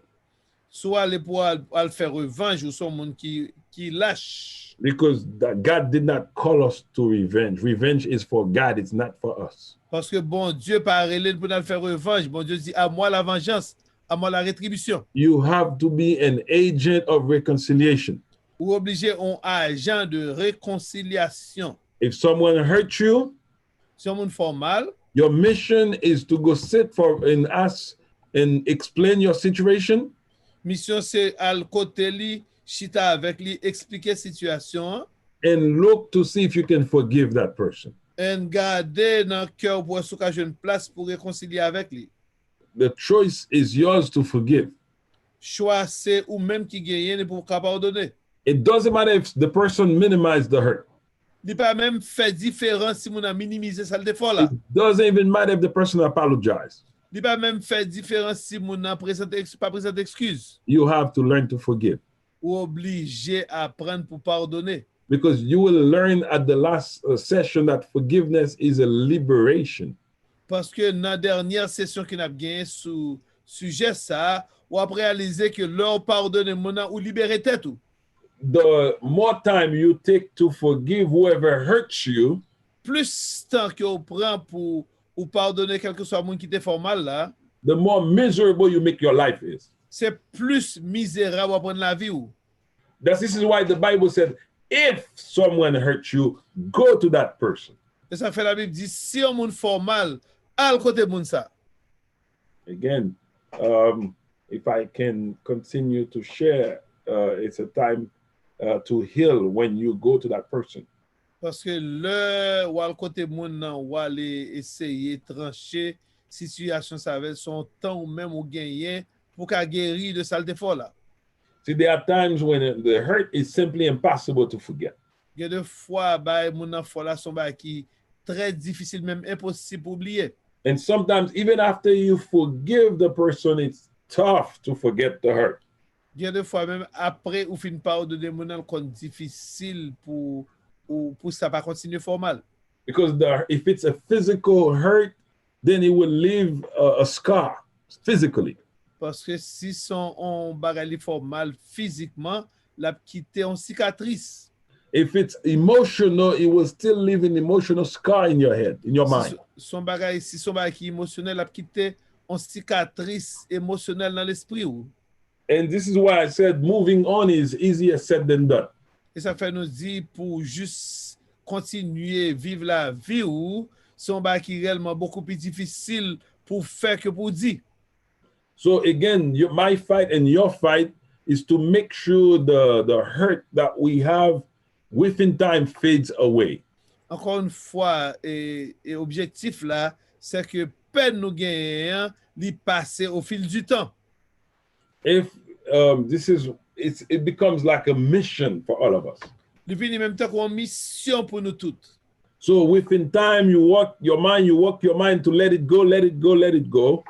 [SPEAKER 2] Soit aller pour faire revanche ou son monde qui lâche.
[SPEAKER 3] Because God did not call us to revenge. Revenge is for God, it's not for us.
[SPEAKER 2] Parce que bon Dieu pas relé pour nous faire revanche. Bon Dieu dit à moi la vengeance, à moi la rétribution.
[SPEAKER 3] You have to be an agent of reconciliation.
[SPEAKER 2] Ou obligé un agent de réconciliation.
[SPEAKER 3] If someone hurt you,
[SPEAKER 2] si on fait mal,
[SPEAKER 3] your mission is to go sit and ask and explain your situation.
[SPEAKER 2] Mission c'est à côté li, chita avec lui, expliquer situation.
[SPEAKER 3] And look to see if you can forgive that person.
[SPEAKER 2] And garder dans cœur pour soukager une place pour réconcilier avec lui.
[SPEAKER 3] The choice is yours to forgive.
[SPEAKER 2] Choix c'est ou même qui gagne pour pardonner.
[SPEAKER 3] It doesn't matter if the person minimized the hurt.
[SPEAKER 2] Il pas même fait différence si on a minimisé ça le défaut là.
[SPEAKER 3] It doesn't even matter if the person apologized.
[SPEAKER 2] Il pas même fait différence si on a pas présente excuse.
[SPEAKER 3] You have to learn to forgive.
[SPEAKER 2] Ou obligé à apprendre pour pardonner.
[SPEAKER 3] Because you will learn at the last session that forgiveness is a liberation.
[SPEAKER 2] Parce que dans la dernière session qu'on a gagné sur sujet ça, ou après réaliser que leur pardonner mon ou libérer tête ou.
[SPEAKER 3] The more time you take to forgive whoever hurts you,
[SPEAKER 2] plus temps que vous prend pour ou pardonner quel que soit le monde qui te fait mal là,
[SPEAKER 3] the more miserable you make your life is.
[SPEAKER 2] C'est plus misérable à prendre la vie ou.
[SPEAKER 3] This is why the Bible said, if someone hurts you, go to that person.
[SPEAKER 2] Et ça fait la Bible dit si un monde fait mal, al côté monde ça.
[SPEAKER 3] Again, if I can continue to share, it's a time to heal when you go to that person.
[SPEAKER 2] Parce que le ou al côté moun nan ou aller essayer trancher situation ça avec son temps ou même ou gagner pour qu'a guérir de saleté fort là.
[SPEAKER 3] See, there are times when the hurt is simply impossible to forget.
[SPEAKER 2] Il y a des fois bah moun nan fort là son bah qui très difficile même impossible pour oublier.
[SPEAKER 3] And sometimes even after you forgive the person, it's tough to forget the hurt.
[SPEAKER 2] Il y a des fois même après ou fin pardonner moun nan kon difficile pour ça pas continuer formal.
[SPEAKER 3] Because if it's a physical hurt, then it will leave a scar physically.
[SPEAKER 2] Parce que si son on bagay formal physiquement, la quitter en cicatrice.
[SPEAKER 3] If it's emotional, it will still leave an emotional scar in your head, in your mind.
[SPEAKER 2] Si son bagay qui émotionnel, la quitter en cicatrice émotionnelle dans l'esprit ou.
[SPEAKER 3] And this is why I said moving on is easier said than done.
[SPEAKER 2] Et ça fait nous dire pour juste continuer vivre la vie ou son bagay qui réellement beaucoup plus difficile pour faire que pour dire.
[SPEAKER 3] So again, my fight and your fight is to make sure the hurt that we have within time fades away.
[SPEAKER 2] Encore une fois, et objectif là, c'est que peine nous gagnons, l'y passer au fil du temps.
[SPEAKER 3] If it becomes like a mission for all of us.
[SPEAKER 2] Depuis en même temps qu'on mission pour nous toutes.
[SPEAKER 3] So within time, you work your mind to let it go, let it go, let it go.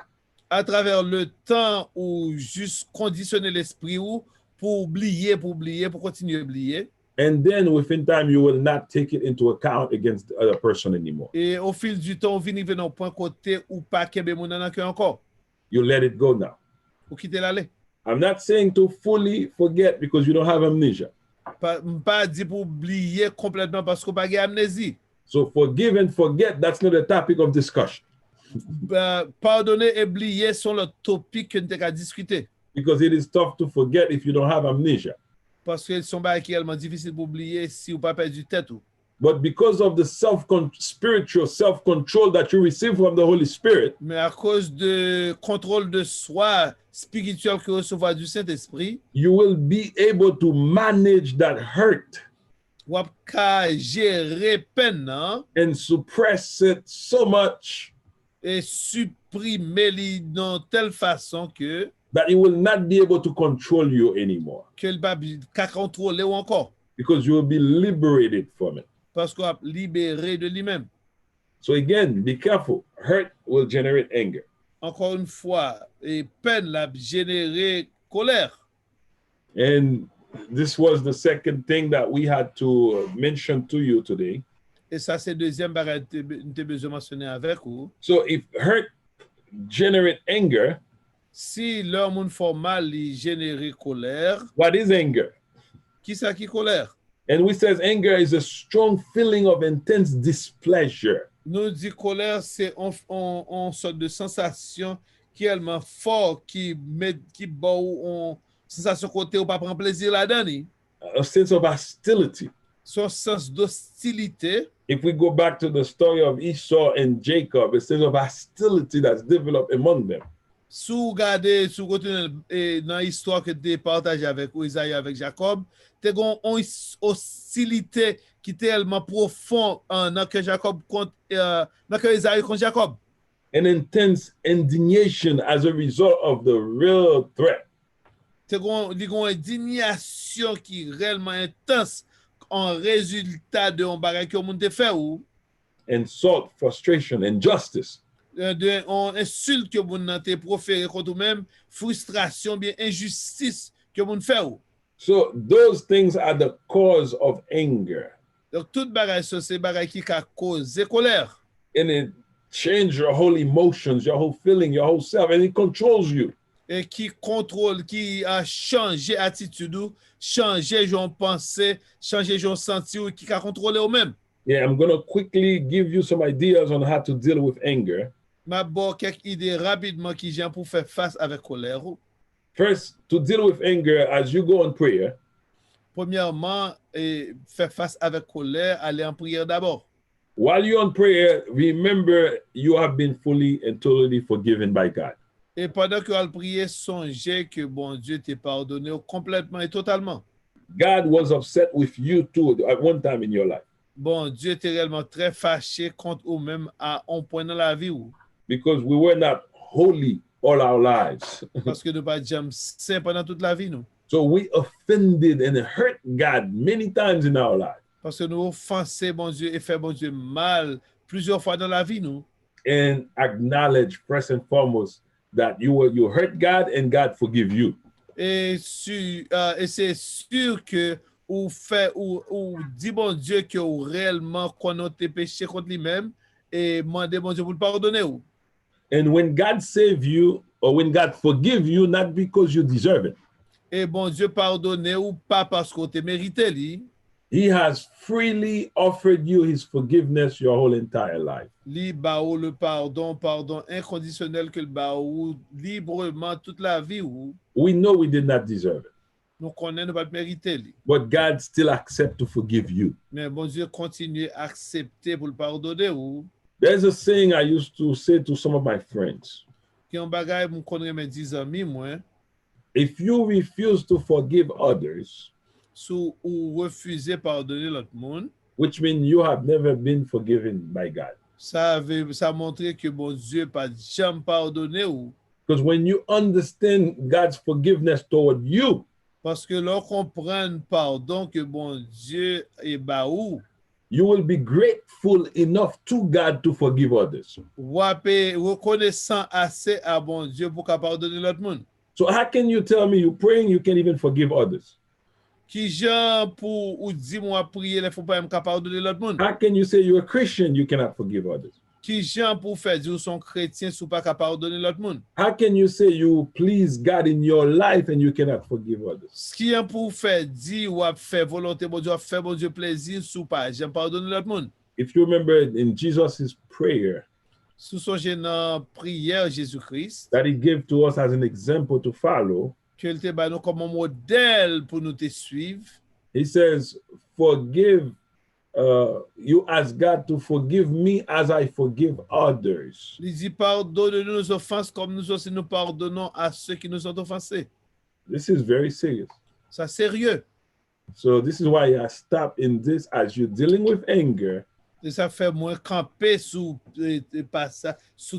[SPEAKER 2] À travers le temps ou juste conditionner l'esprit ou pour oublier, pour continuer à oublier.
[SPEAKER 3] And then within time, you will not take it into account against the other person anymore.
[SPEAKER 2] Et au fil du temps, on vient venir au point côté ou pas kebe moun nan ke encore.
[SPEAKER 3] You let it go now.
[SPEAKER 2] Ou quitter l'aller.
[SPEAKER 3] I'm not saying to fully forget because you don't have amnesia.
[SPEAKER 2] Pas dit pour oublier complètement parce qu'on pas amnésie.
[SPEAKER 3] So forgive and forget, that's not a topic of discussion.
[SPEAKER 2] Pardonner et oublier sont le topic que nous avons discuter.
[SPEAKER 3] Because it is tough to forget if you don't have amnesia.
[SPEAKER 2] Parce que sont pas réellement difficile pour oublier si ou pas perdu tête ou.
[SPEAKER 3] But because of the spiritual self-control that you receive from the Holy Spirit,
[SPEAKER 2] mais à cause de contrôle de soi spirituel que recevoir du Saint-Esprit,
[SPEAKER 3] you will be able to manage that hurt
[SPEAKER 2] ou ka gérer peine
[SPEAKER 3] and suppress it so much
[SPEAKER 2] et supprimer li dans telle façon que
[SPEAKER 3] that it will not be able to control you anymore.
[SPEAKER 2] Que il va ka contrôler ou encore.
[SPEAKER 3] Because you will be liberated from it.
[SPEAKER 2] Parce qu'on a libéré de lui-même.
[SPEAKER 3] So again, be careful. Hurt will generate anger.
[SPEAKER 2] Encore une fois, et peine la générer colère.
[SPEAKER 3] And this was the second thing that we had to mention to you today.
[SPEAKER 2] Et ça c'est deuxième bagage que nous besoin mentionner avec vous.
[SPEAKER 3] So if hurt generate anger,
[SPEAKER 2] si leur monde formal li générer colère,
[SPEAKER 3] what is anger?
[SPEAKER 2] Qui ça qui colère?
[SPEAKER 3] And we says anger is a strong feeling of intense displeasure.
[SPEAKER 2] Nous dit colère c'est on sorte de sensation qui est tellement fort qui bon sensation côté ou pas prendre plaisir là-dedans.
[SPEAKER 3] A sense of hostility.
[SPEAKER 2] Son sens d'hostilité.
[SPEAKER 3] If we go back to the story of Esau and Jacob, a sense of hostility that's developed among them.
[SPEAKER 2] Sous continuer dans l'histoire que tu partages avec Isaïe avec Jacob, tu as une hostilité qui est tellement profonde dans que Jacob contre dans que Isaïe contre Jacob.
[SPEAKER 3] An intense indignation as a result of the real threat.
[SPEAKER 2] Tu as une indignation qui est réellement intense en résultat de un bagage que monde fait ou
[SPEAKER 3] insult, frustration, injustice.
[SPEAKER 2] On insulte que moun nan te proféré contre même frustration bien injustice que moun fait ou.
[SPEAKER 3] So those things are the cause of anger.
[SPEAKER 2] Donc tout bagage ça c'est bagage qui ka cause colère.
[SPEAKER 3] And it change your whole emotions, your whole feeling, your whole self, and it controls you.
[SPEAKER 2] Et qui contrôle, qui a changé attitude ou, changé son pensée, changé son senti ou qui a contrôlé ou même.
[SPEAKER 3] Yeah, I'm going to quickly give you some ideas on how to deal with anger.
[SPEAKER 2] Ma bon quelques idées rapidement qui j'ai pour faire face avec colère.
[SPEAKER 3] First, to deal with anger as you go on prayer.
[SPEAKER 2] Premièrement, faire face avec colère, aller en prière d'abord.
[SPEAKER 3] While you're on prayer, remember you have been fully and totally forgiven by God.
[SPEAKER 2] Et pendant que vous priez, songez que bon Dieu t'ait pardonné complètement et totalement.
[SPEAKER 3] God was upset with you too at one time in your life
[SPEAKER 2] Bon, Dieu était réellement très fâché contre ou même à un point dans la vie ou.
[SPEAKER 3] because we were not holy all our lives.
[SPEAKER 2] Parce que nous pas jamais saint pendant toute la vie nous.
[SPEAKER 3] So we offended and hurt God many times in our life.
[SPEAKER 2] Parce que nous offensons bon Dieu et fait bon Dieu mal plusieurs fois dans la vie nous.
[SPEAKER 3] And acknowledge first and foremost that you hurt God and God forgive you.
[SPEAKER 2] Et c'est sûr que ou fait ou dit bon Dieu que ou réellement qu'on tes péchés contre lui-même et demander bon Dieu pour le pardonner ou.
[SPEAKER 3] And when God save you or when God forgive you, not because you deserve it,
[SPEAKER 2] Et bon Dieu pardonner ou pas parce qu'on te mérité lui.
[SPEAKER 3] He has freely offered you His forgiveness your whole entire life.
[SPEAKER 2] Li ba ou le pardon inconditionnel que le ba ou librement toute la vie ou.
[SPEAKER 3] We know we did not deserve it,
[SPEAKER 2] Nous connaissons nous pas mériter lui.
[SPEAKER 3] but God still accept to forgive you.
[SPEAKER 2] Mais bon Dieu continue à accepter pour le pardonner ou.
[SPEAKER 3] There's a saying I used to say to some of my friends.
[SPEAKER 2] Qui un bagay mon connais mes 10 amis moi.
[SPEAKER 3] If you refuse to forgive others,
[SPEAKER 2] Sous ou refuser pardonner l'autre monde,
[SPEAKER 3] which means you have never been forgiven by God.
[SPEAKER 2] ça montrait que bon Dieu pas jamais pardonné ou.
[SPEAKER 3] Because when you understand God's forgiveness toward you,
[SPEAKER 2] Parce que l'on comprend pardon que bon Dieu est ba ou.
[SPEAKER 3] you will be grateful enough to God to forgive others.
[SPEAKER 2] Wapé reconnaissant assez à bon Dieu pour qu'à pardonner l'autre monde.
[SPEAKER 3] So how can you tell me you praying, you can't even forgive others?
[SPEAKER 2] Qui Jean pour ou dit moi prier les faut pas me pardonner l'autre monde.
[SPEAKER 3] How can you say you're a Christian, you cannot forgive others?
[SPEAKER 2] Qui Jean pour faire dire son chrétien sous pas pardonner l'autre monde.
[SPEAKER 3] How can you say you please God in your life and you cannot forgive others?
[SPEAKER 2] Ce qui est pour faire dire ou faire volonté bon Dieu, faire bon Dieu plaisir sous pas j'aime pardonner l'autre monde.
[SPEAKER 3] If you remember in Jesus' prayer
[SPEAKER 2] Sous son dans prière Jésus-Christ,
[SPEAKER 3] that He gave to us as an example to follow,
[SPEAKER 2] que il te ba nous comme un modèle pour nous te suivre.
[SPEAKER 3] He says, forgive, you ask God to forgive me as I forgive others.
[SPEAKER 2] Il dit pardonne-nous nos offenses comme nous aussi nous pardonnons à ceux qui nous ont offensés.
[SPEAKER 3] This is very serious.
[SPEAKER 2] Ça sérieux.
[SPEAKER 3] So this is why I stop in this as you're dealing with anger.
[SPEAKER 2] Et ça fait moins camper sous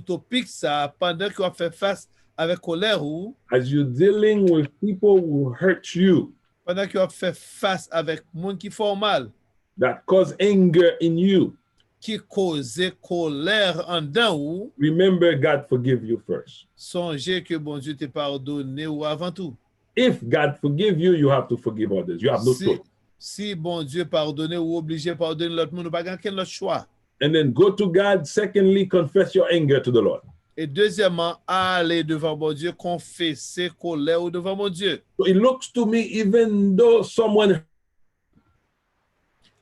[SPEAKER 2] topic ça pendant qu'on fait face avec colère ou
[SPEAKER 3] As you're dealing with people who hurt you,
[SPEAKER 2] pendant qu'on fait face avec monde qui font mal,
[SPEAKER 3] that cause anger in you,
[SPEAKER 2] qui cause colère en dedans ou
[SPEAKER 3] remember God forgive you first.
[SPEAKER 2] songez que bon Dieu te pardonné ou avant tout.
[SPEAKER 3] If God forgive you, you have to forgive others. You have no choice.
[SPEAKER 2] Si bon Dieu pardonné ou obligé pardonner l'autre monde, pas quel autre choix.
[SPEAKER 3] And then go to God. Secondly, confess your anger to the Lord.
[SPEAKER 2] Et deuxièmement, aller devant bon Dieu, confesser colère ou devant mon Dieu.
[SPEAKER 3] So it looks to me, even though someone,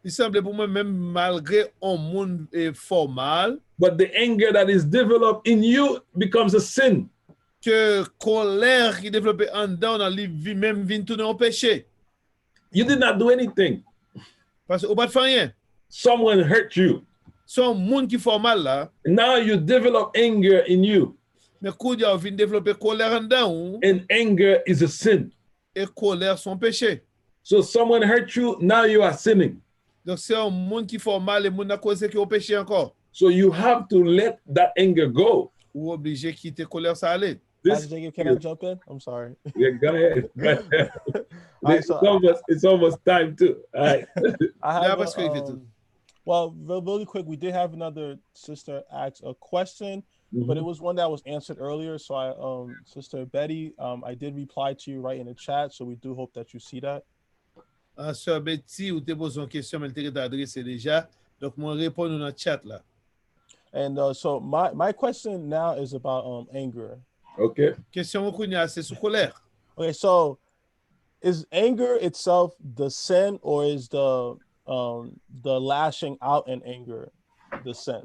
[SPEAKER 2] Il semble pour moi même malgré un monde est formal,
[SPEAKER 3] but the anger that is developed in you becomes a sin.
[SPEAKER 2] que colère qui développe en dedans dans la vie même vient tourner au péché.
[SPEAKER 3] You did not do anything.
[SPEAKER 2] Parce qu'on pas de faire rien.
[SPEAKER 3] Someone hurt you.
[SPEAKER 2] Son monde qui fait mal là,
[SPEAKER 3] Now you develop anger in you,
[SPEAKER 2] mais quand il vient développer colère en dedans,
[SPEAKER 3] and anger is a sin.
[SPEAKER 2] et colère son péché.
[SPEAKER 3] So someone hurt you, now you are sinning.
[SPEAKER 2] Donc c'est un monde qui fait mal et monde à cause qui au péché encore.
[SPEAKER 3] So you have to let that anger go.
[SPEAKER 2] Ou obligé quitter colère ça aller.
[SPEAKER 3] This,
[SPEAKER 1] Jacob, can I jump in? I'm sorry.
[SPEAKER 3] yeah, go ahead. Go ahead.
[SPEAKER 1] All right,
[SPEAKER 3] It's almost time too. All right.
[SPEAKER 1] I
[SPEAKER 2] Yeah,
[SPEAKER 1] have
[SPEAKER 2] what's great, Vitor?
[SPEAKER 1] well, really quick, we did have another sister ask a question, but it was one that was answered earlier. So Sister Betty, I did reply to you right in the chat. So we do hope that you see that.
[SPEAKER 2] Sœur Betty, ou te pose une question, mais elle t'a adressé déjà. Donc, moi, réponds dans le chat là.
[SPEAKER 1] And so my question now is about anger.
[SPEAKER 3] Okay.
[SPEAKER 2] Question qu'on a, c'est sur colère.
[SPEAKER 1] Okay, so is anger itself the sin, or is the lashing out in anger the sin?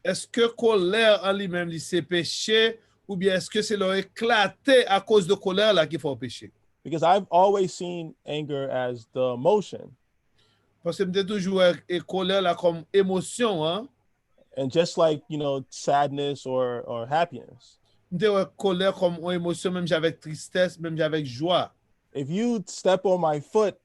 [SPEAKER 2] Est-ce que colère en lui-même, c'est péché, ou bien est-ce que c'est leur éclater à cause de colère là qui fait péché?
[SPEAKER 1] Because I've always seen anger as the emotion.
[SPEAKER 2] Parce que m'était toujours et colère là comme émotion, hein?
[SPEAKER 1] And just like, sadness or happiness.
[SPEAKER 2] M'était colère comme une émotion, même avec tristesse, même avec joie.
[SPEAKER 1] If you step on my foot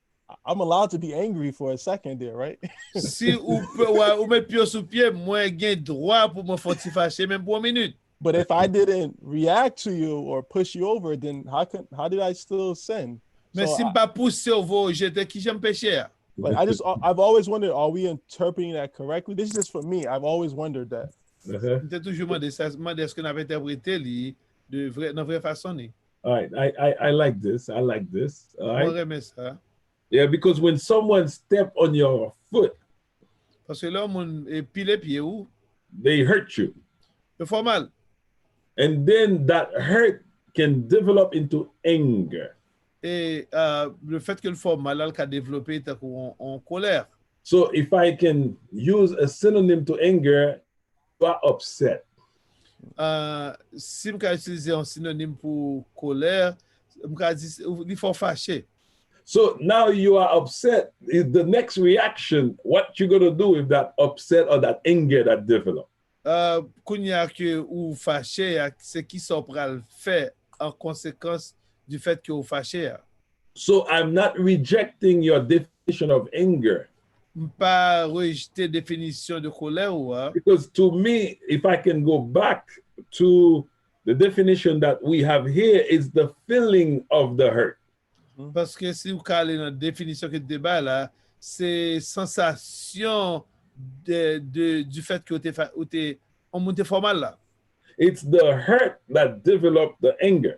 [SPEAKER 1] I'm allowed to be angry for a second there, right?
[SPEAKER 2] Si ou met pied sous pied, moi gen droit pour me faire fâcher même pour une minute.
[SPEAKER 1] But if I didn't react to you or push you over, then how did I still sin?
[SPEAKER 2] Mais
[SPEAKER 1] So
[SPEAKER 2] si m'pas pousser au veau, j'étais qui j'aime péché.
[SPEAKER 1] Like I've always wondered, are we interpreting that correctly? This is just for me. I've always wondered that.
[SPEAKER 2] J'étais toujours demandé est-ce qu'on avait interprété li de vraie façon ni.
[SPEAKER 3] All right, I like this. I like this. All
[SPEAKER 2] Moi
[SPEAKER 3] right.
[SPEAKER 2] remets ça.
[SPEAKER 3] Yeah, because when someone step on your foot,
[SPEAKER 2] Parce que là mon pile pied ou,
[SPEAKER 3] they hurt you.
[SPEAKER 2] il fait mal.
[SPEAKER 3] And then that hurt can develop into anger.
[SPEAKER 2] Et le fait que le fait mal, elle a développé en colère.
[SPEAKER 3] So if I can use a synonym to anger, you are upset.
[SPEAKER 2] Si je peux utiliser un synonyme pour colère, je peux dire il faut fâcher.
[SPEAKER 3] So now you are upset. Is the next reaction what you're gonna do with that upset or that anger that develop?
[SPEAKER 2] Quand il y a que ou fâché, c'est qui sont pral fait en conséquence du fait que vous fâché.
[SPEAKER 3] So I'm not rejecting your definition of anger.
[SPEAKER 2] Pas rejeter définition de colère ou
[SPEAKER 3] Because to me, if I can go back to the definition that we have here, is the feeling of the hurt.
[SPEAKER 2] parce que si vous calez dans la définition que débat là, c'est sensation du fait que on monte formal là.
[SPEAKER 3] It's the hurt that developed the anger.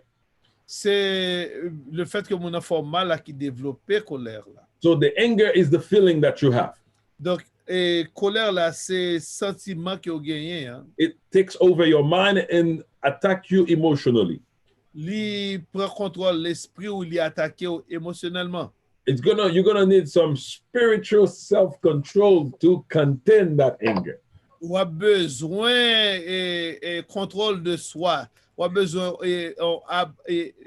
[SPEAKER 2] C'est le fait que mon enfant mal là qui développe colère là.
[SPEAKER 3] So the anger is the feeling that you have.
[SPEAKER 2] Donc colère là c'est sentiment que vous gagnez hein.
[SPEAKER 3] It takes over your mind and attack you emotionally.
[SPEAKER 2] Li prend contrôle l'esprit ou li attaquer émotionnellement.
[SPEAKER 3] You're gonna need some spiritual self-control to contain that anger.
[SPEAKER 2] Ou a besoin et contrôle de soi. Ou a besoin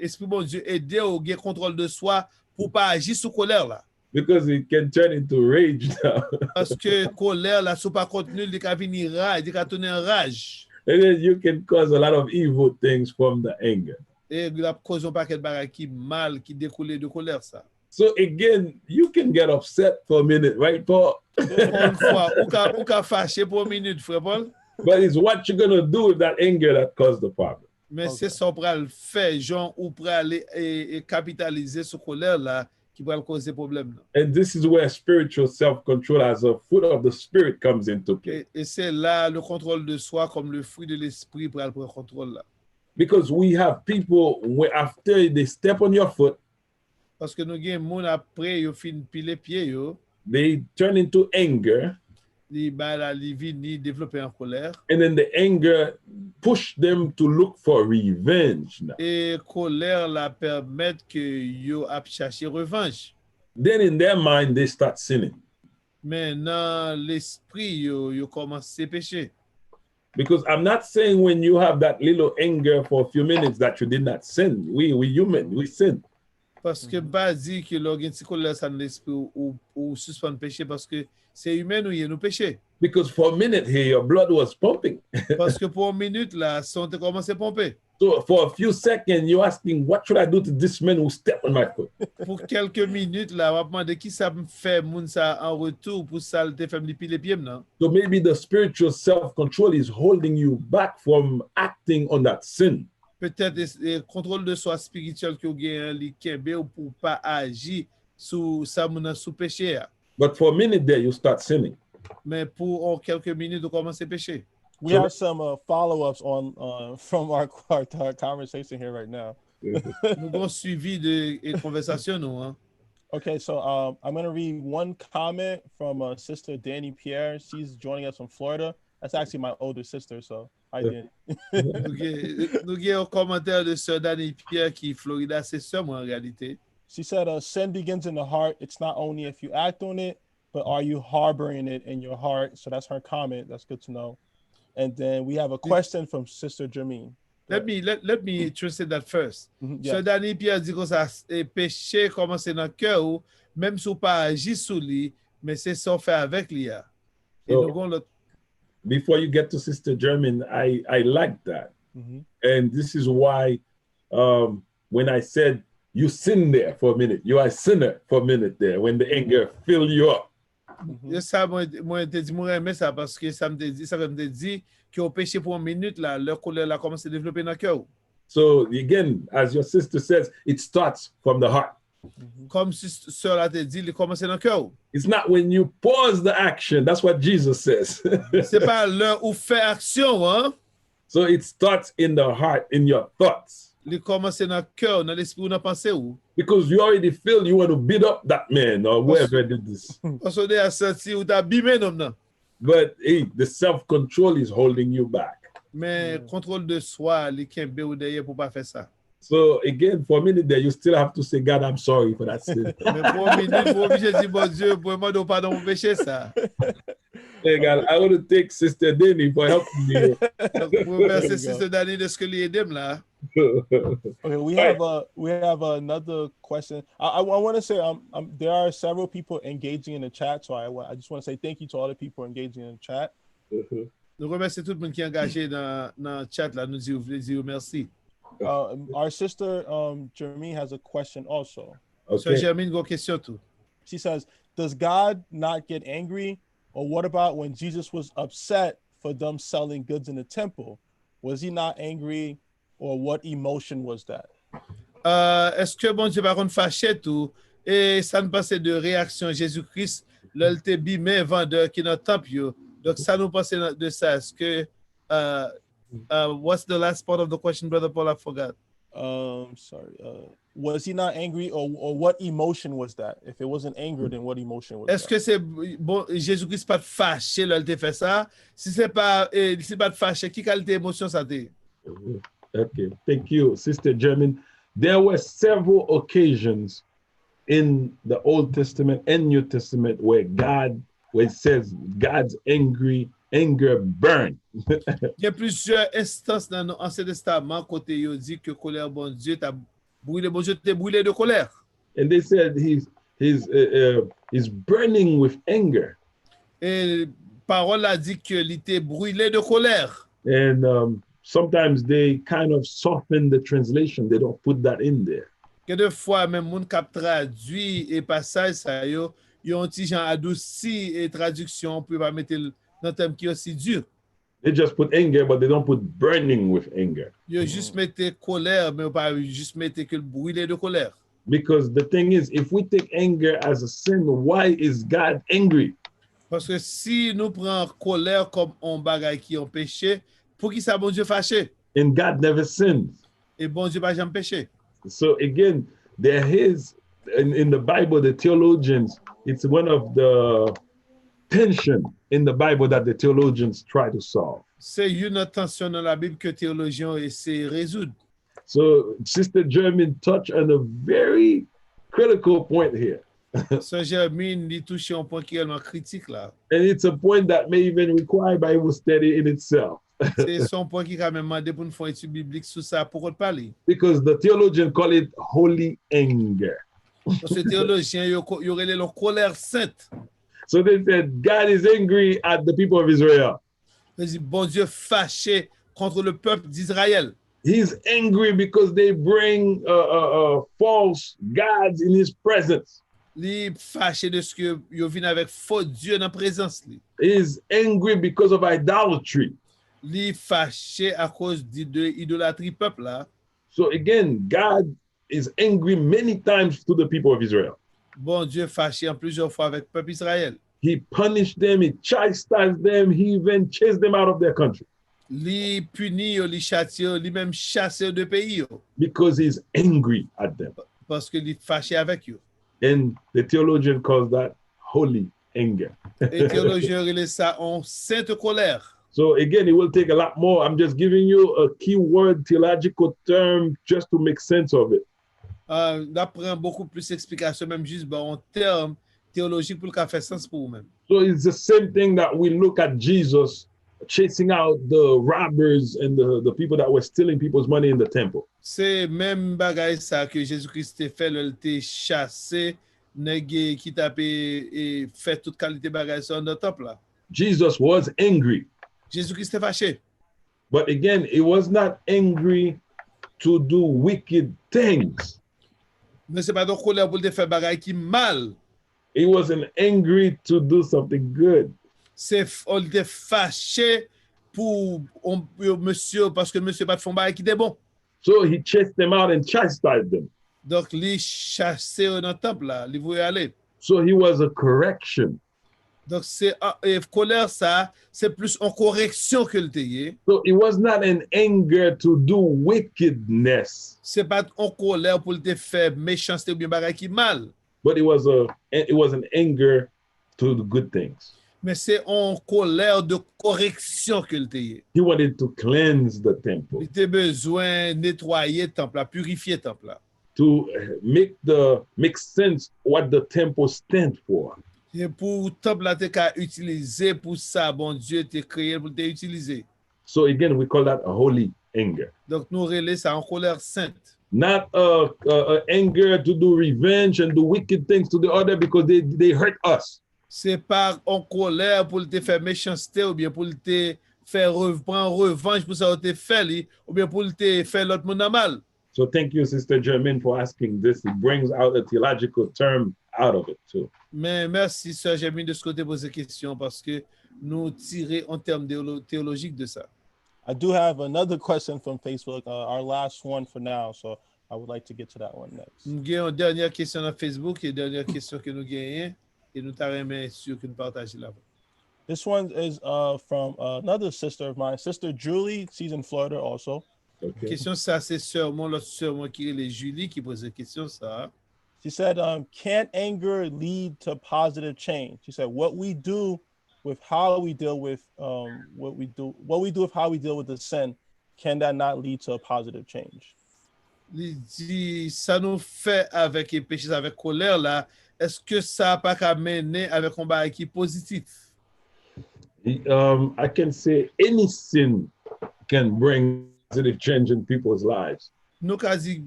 [SPEAKER 2] esprit bon Dieu aider au gain contrôle de soi pour pas agir sous colère là.
[SPEAKER 3] Because it can turn into rage now.
[SPEAKER 2] Parce que colère là sous pas contenu il va venir rage, il va tourner en rage.
[SPEAKER 3] And then you can cause a lot of evil things from the anger.
[SPEAKER 2] Et la cause un paquet de bagages qui mal qui découle de colère ça.
[SPEAKER 3] So again, you can get upset for a minute, right, Paul?
[SPEAKER 2] Une fois ou ka fâché pour une minute frère Paul.
[SPEAKER 3] But it's what you're gonna do with that anger that caused the problem.
[SPEAKER 2] Mais c'est ça pour le faire Jean ou pour aller et capitaliser sur colère là qui va causer problème là.
[SPEAKER 3] And this is where spiritual self-control as a fruit of the spirit comes into play.
[SPEAKER 2] Et c'est là le contrôle de soi comme le fruit de l'esprit pour le contrôle là.
[SPEAKER 3] Because we have people where after they step on your foot,
[SPEAKER 2] Parce que nous avons moun après yo fin pile pied yo,
[SPEAKER 3] they turn into anger,
[SPEAKER 2] li vini développer en colère
[SPEAKER 3] and then the anger push them to look for revenge now.
[SPEAKER 2] et colère la permet que yo a chercher revanche.
[SPEAKER 3] Then in their mind, they start sinning.
[SPEAKER 2] Mais dans l'esprit yo commence à pécher.
[SPEAKER 3] Because I'm not saying when you have that little anger for a few minutes that you did not sin. We human, we sin.
[SPEAKER 2] Parce que pas dire que l'organe de colère ça dans l'esprit ou suspendre péché parce que c'est humain ou nous péché.
[SPEAKER 3] Because for a minute here, your blood was pumping.
[SPEAKER 2] Parce que pour une minute là, son te commence à pomper.
[SPEAKER 3] So for a few seconds, you're asking, what should I do to this man who stepped on my foot?
[SPEAKER 2] Pour quelques minutes là, on va demander qui ça me fait moun ça en retour pour ça te fait me les pieds non.
[SPEAKER 3] So maybe the spiritual self-control is holding you back from acting on that sin.
[SPEAKER 2] Peut-être le contrôle de soi spirituel que vous gagnez li kembe ou pour pas agir sous ça moun sous péché.
[SPEAKER 3] But for a minute there, you start sinning.
[SPEAKER 2] Mais pour quelques minutes vous commencez à pécher.
[SPEAKER 1] We have some follow-ups on from our conversation here right now.
[SPEAKER 2] Nous avons suivi de conversation nous hein.
[SPEAKER 1] Okay, so I'm going to read one comment from Sister Danny Pierre. She's joining us from Florida. That's actually my older sister, so I did.
[SPEAKER 2] Nous avons un commentaire de Sœur Danny Pierre qui Florida, c'est sœur moi en réalité.
[SPEAKER 1] She said, sin begins in the heart. It's not only if you act on it, but are you harboring it in your heart? So that's her comment. That's good to know. And then we have a question from Sister Jermaine.
[SPEAKER 2] Let me translate that first.
[SPEAKER 1] Mm-hmm,
[SPEAKER 2] Sœur Danny Pierre dit que ça péché commence dans le cœur ou même si on pas agir sur lui, mais c'est ça fait avec lui. Et nous avons l'autre.
[SPEAKER 3] Before you get to Sister German, I like that.
[SPEAKER 1] Mm-hmm.
[SPEAKER 3] And this is why when I said you sin there for a minute. You are a sinner for a minute there when the anger fill you up.
[SPEAKER 2] Et ça, moi, te dit, moi, aimé ça parce que ça me dit que au péché pour une minute, là, leur colère là commence à développer dans le cœur.
[SPEAKER 3] So again, as your sister says, it starts from the heart.
[SPEAKER 2] Comme si sœur là te dit, il commence dans le cœur.
[SPEAKER 3] It's not when you pause the action. That's what Jesus says.
[SPEAKER 2] C'est pas l'heure où fait action, hein.
[SPEAKER 3] So it starts in the heart, in your thoughts.
[SPEAKER 2] Il commence dans le cœur, dans l'esprit ou dans la pensée ou.
[SPEAKER 3] Because you already feel you want to beat up that man or whoever did this.
[SPEAKER 2] Parce que a senti ou t'as bimé non non.
[SPEAKER 3] But hey, the self-control is holding you back.
[SPEAKER 2] Mais contrôle de soi, il kembe ou derrière pour pas faire ça.
[SPEAKER 3] So again, for a minute there, you still have to say, God, I'm sorry for that sin.
[SPEAKER 2] Mais pour une minute, pour obligé de dire, bon Dieu, pour moi, de pardon mon péché, ça.
[SPEAKER 3] Hey, God, I want to thank Sister Denny for helping me.
[SPEAKER 2] Donc, pour remercier Sister Dani de ce que lui aide là.
[SPEAKER 1] Okay, we have another question. I want to say there are several people engaging in the chat, so I just want to say thank you to all the people engaging in the chat.
[SPEAKER 2] Nous remercions tout le monde qui est engagé dans le chat là. Nous disons merci.
[SPEAKER 1] Our sister Jermaine has a question also.
[SPEAKER 2] So
[SPEAKER 3] Okay.
[SPEAKER 2] Germaine, une question tout.
[SPEAKER 1] She says, does God not get angry? Or what about when Jesus was upset for them selling goods in the temple? Was he not angry? Or what emotion was that?
[SPEAKER 2] Est-ce que bon Dieu par contre fâché tout et ça ne passait de réaction Jésus-Christ le te bimé vendeur qui dans le temple yo. Donc ça nous passait de ça. Est-ce que what's the last part of the question, Brother Paul? I forgot.
[SPEAKER 1] Sorry. Was he not angry, or what emotion was that? If it wasn't anger, then what emotion was
[SPEAKER 2] Est-ce
[SPEAKER 1] that?
[SPEAKER 2] que c'est bon Jésus-Christ pas fâché là il te fait ça? Si c'est pas fâché, qui qualité émotion ça te?
[SPEAKER 3] Okay, thank you, Sister German. There were several occasions in the Old Testament and New Testament where it says God's anger burned.
[SPEAKER 2] Il y a plusieurs instances dans l'Ancien Testament côté yo dit que colère bon Dieu t'a brûlé, bon Dieu t'a brûlé de colère.
[SPEAKER 3] And they said he's burning with anger.
[SPEAKER 2] Et parole a dit que il était brûlé de colère.
[SPEAKER 3] And sometimes they kind of soften the translation. They don't put that in there.
[SPEAKER 2] Que de fois même moun k'ap traduit et passage ça yo un petit genre adouci et traduction pour pas mettre dans terme qui aussi dur.
[SPEAKER 3] They just put anger, but they don't put burning with anger.
[SPEAKER 2] Yo juste mettre colère mais pas juste mettre que brûlé de colère.
[SPEAKER 3] Because the thing is, if we take anger as a sin, why is God angry?
[SPEAKER 2] Parce que si nous prenons colère comme un bagage qui est un péché, pour qui ça bon Dieu fâché?
[SPEAKER 3] And God never sins.
[SPEAKER 2] Et bon Dieu pas jamais péché.
[SPEAKER 3] So again, there is in the Bible, the theologians, it's one of the tension in the Bible that the theologians try to solve.
[SPEAKER 2] C'est une tension dans la Bible que théologiens essaient de résoudre.
[SPEAKER 3] So Sister German touched on a very critical point here.
[SPEAKER 2] Saint Germain il touche un point qui est vraiment critique là.
[SPEAKER 3] And it's a point that may even require Bible study in itself.
[SPEAKER 2] C'est son point qui a même demandé pour nous faire une étude biblique sur ça pour qu'on parle.
[SPEAKER 3] Because the theologian call it holy anger.
[SPEAKER 2] Parce que théologiens y aurait leur colère sainte.
[SPEAKER 3] So they said God is angry at the people of Israel.
[SPEAKER 2] Ils disent bon Dieu fâché contre le peuple d'Israël.
[SPEAKER 3] He's angry because they bring false gods in his presence.
[SPEAKER 2] Li fâché de ce que yo vient avec faux Dieu dans présence li.
[SPEAKER 3] He's angry because of idolatry.
[SPEAKER 2] Li fâché à cause de idolâtrie peuple là.
[SPEAKER 3] So again, God is angry many times to the people of Israel.
[SPEAKER 2] Bon Dieu fâché en plusieurs fois avec peuple Israël.
[SPEAKER 3] He punished them, he chastised them, he even chased them out of their country.
[SPEAKER 2] Li puni yo, li châtie yo, li même chassé de pays yo.
[SPEAKER 3] Because he's angry at them.
[SPEAKER 2] Parce que li fâché avec yo.
[SPEAKER 3] And the theologian calls that holy anger.
[SPEAKER 2] Et théologien relève ça en sainte colère.
[SPEAKER 3] So again, it will take a lot more. I'm just giving you a keyword theological term just to make sense of it.
[SPEAKER 2] D'apprendre beaucoup plus d'explications, même juste en termes théologiques pour le faire sens pour vous-même.
[SPEAKER 3] So it's the same thing that we look at Jesus chasing out the robbers and the people that were stealing people's money in the temple.
[SPEAKER 2] C'est même bagaille ça que Jésus-Christ fait, il t'a chassé, nègre qui t'a et fait toute qualité bagaille ça dans le temple là.
[SPEAKER 3] Jesus was angry.
[SPEAKER 2] Jésus-Christ est fâché.
[SPEAKER 3] But again, he was not angry to do wicked things.
[SPEAKER 2] Mais c'est pas ton colère pour te faire bagay qui mal.
[SPEAKER 3] He wasn't angry to do something good.
[SPEAKER 2] On était fâché pour monsieur parce que monsieur pas de fond bagay qui était bon.
[SPEAKER 3] So he chased them out and chastised them.
[SPEAKER 2] Donc li chassé dans le temple là, li voulait aller.
[SPEAKER 3] So he was a correction.
[SPEAKER 2] Donc c'est colère ça, c'est plus en correction que le tayé.
[SPEAKER 3] So it was not an anger to do wickedness,
[SPEAKER 2] C'est pas en colère pour te faire méchanceté ou bien bagay qui mal.
[SPEAKER 3] but it was an anger to the good things.
[SPEAKER 2] Mais c'est en colère de correction que le tayé.
[SPEAKER 3] He wanted to cleanse the temple,
[SPEAKER 2] Il a besoin de nettoyer le temple, là, purifier le temple. Là.
[SPEAKER 3] to make sense what the temple stand for.
[SPEAKER 2] Et pour le temple là, tu as utilisé pour ça, bon Dieu t'a créé pour t'utiliser.
[SPEAKER 3] So again, we call that a holy anger.
[SPEAKER 2] Donc nous relais ça en colère sainte.
[SPEAKER 3] Not a anger to do revenge and do wicked things to the other because they hurt us.
[SPEAKER 2] C'est pas en colère pour te faire méchanceté ou bien pour te faire prendre revanche pour ça que tu fait ou bien pour te faire l'autre monde mal.
[SPEAKER 3] So thank you, Sister Germaine, for asking this. It brings out a theological term out of it too.
[SPEAKER 2] Mais merci, Sœur Germaine, de ce côté poser question parce que nous tirer en termes théologiques de ça.
[SPEAKER 1] I do have another question from Facebook, our last one for now. So I would like to get to that one next.
[SPEAKER 2] Nous avons une dernière question sur Facebook et une dernière question que nous gagnons et nous t'arrêtons sûr que nous partageons là-bas.
[SPEAKER 1] This one is from another sister of mine, Sister Julie. She's in Florida also.
[SPEAKER 3] Okay.
[SPEAKER 2] Question ça, c'est seulement l'autre sœur qui est Julie qui pose la question ça.
[SPEAKER 1] She said, "Can't anger lead to positive change?" She said, "What we do with how we deal with what we do with how we deal with the sin, can that not lead to a positive change?"
[SPEAKER 2] Il dit, ça nous fait avec les péchés, avec colère là. Est-ce que ça n'a pas qu'à mener avec un bagage qui est positif?
[SPEAKER 3] I can say any sin can bring positive change in people's lives.
[SPEAKER 2] Nous avons dit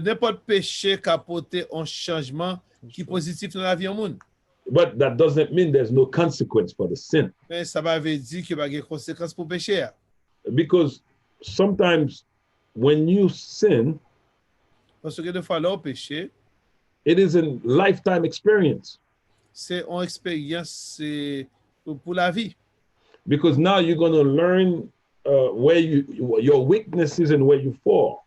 [SPEAKER 2] n'importe péché qui apporte un changement qui est positif dans la vie du monde.
[SPEAKER 3] But that doesn't mean there's no consequence for the sin.
[SPEAKER 2] Mais ça ne veut dire qu'il n'y a pas de conséquences pour le péché.
[SPEAKER 3] Because sometimes when you sin,
[SPEAKER 2] Parce que des fois, le péché,
[SPEAKER 3] it is a lifetime experience.
[SPEAKER 2] c'est une expérience pour la vie.
[SPEAKER 3] Because now you're going to learn where your weaknesses and where you fall.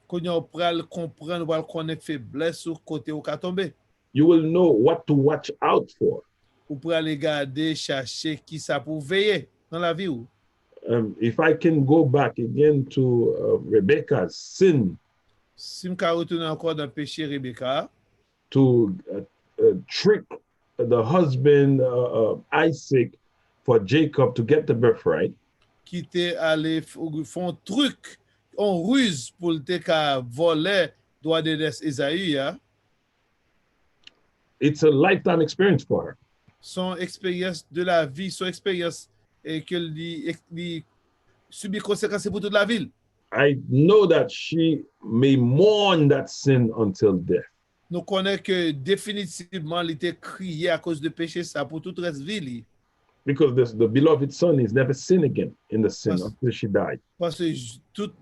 [SPEAKER 2] Quand on peut comprendre, on connaît faiblesse sur côté où on tomber.
[SPEAKER 3] You will know what to watch out for.
[SPEAKER 2] Ou pour aller garder, chercher qui ça pour veiller dans la vie.
[SPEAKER 3] If I can go back again to Rebecca's sin,
[SPEAKER 2] Si je retourne encore dans le péché Rebecca,
[SPEAKER 3] to trick the husband Isaac for Jacob to get the birthright,
[SPEAKER 2] qui était allé faire un truc, en ruse pour te voler droit de Esaü,
[SPEAKER 3] it's a lifetime experience for her.
[SPEAKER 2] son expérience de la vie, son expérience et que lui subit conséquences pour toute la ville.
[SPEAKER 3] I know that she may mourn that sin until death.
[SPEAKER 2] Nous connaissons que définitivement, il était crié à cause de péché ça pour toute reste ville.
[SPEAKER 3] Because the beloved son is never sinned again in the sin until she died.
[SPEAKER 2] Parce que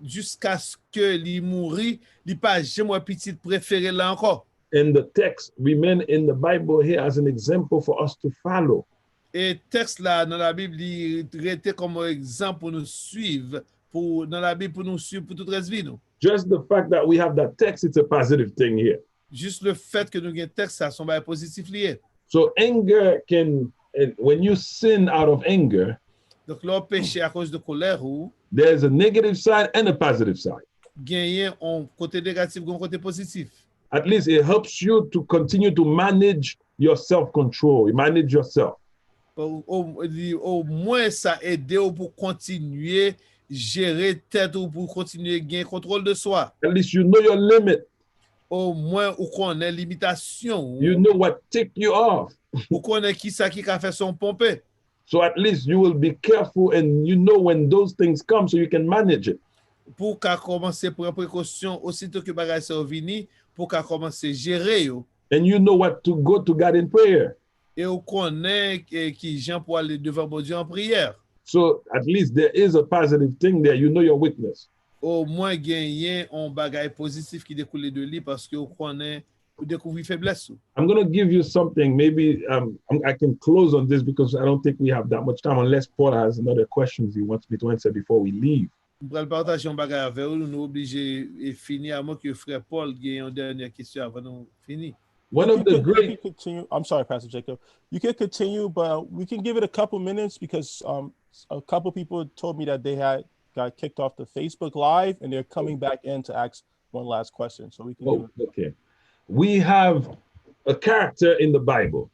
[SPEAKER 2] jusqu'à ce que il mourit, il pas jamais petit préféré là encore.
[SPEAKER 3] And the text remain in the Bible here as an example for us to follow.
[SPEAKER 2] Et texte là dans la Bible, il était comme exemple pour nous suivre, dans la Bible pour nous suivre pour toute reste vie nous.
[SPEAKER 3] Just the fact that we have that text, it's a positive thing here.
[SPEAKER 2] Juste le fait que nous avons un texte, ça sont positif lié.
[SPEAKER 3] So anger can, when you sin out of anger,
[SPEAKER 2] Donc leur péché à cause de colère ou
[SPEAKER 3] there's a negative side and a positive side.
[SPEAKER 2] gagner un côté négatif, un côté positif.
[SPEAKER 3] At least it helps you to continue to manage your self-control, you manage yourself.
[SPEAKER 2] Au moins ça aide pour continuer gérer tête ou pour continuer gagner contrôle de soi.
[SPEAKER 3] At least you know your limit.
[SPEAKER 2] Au moins ou connaît limitation.
[SPEAKER 3] You know what tick you off.
[SPEAKER 2] Ou connaît qui ça qui a fait son pompé.
[SPEAKER 3] So at least you will be careful and you know when those things come so you can manage it.
[SPEAKER 2] Pour qu'à commencer prendre précaution aussitôt que bagage ça vini pour qu'à commencer gérer yo.
[SPEAKER 3] And you know what to go to God in prayer.
[SPEAKER 2] Et on connaît qui Jean pour aller devant bon Dieu en prière.
[SPEAKER 3] So at least there is a positive thing there. You know your weakness.
[SPEAKER 2] Au moins gagner un bagage positif qui découle de lui parce que on connaît ou découvrir faiblesse ou.
[SPEAKER 3] I'm going to give you something. Maybe I can close on this because I don't think we have that much time unless Paul has another questions he wants me to answer before we leave.
[SPEAKER 2] Pour le partager un bagage avec vous, nous obligés et finir à moins que frère Paul ait une dernière question avant de finir.
[SPEAKER 3] One of the
[SPEAKER 1] You
[SPEAKER 3] great
[SPEAKER 1] can continue. I'm sorry, Pastor Jacob. You can continue, but we can give it a couple minutes because a couple people told me that they got kicked off the Facebook Live and they're coming back in to ask one last question. So we can.
[SPEAKER 3] Okay. We have a character in the Bible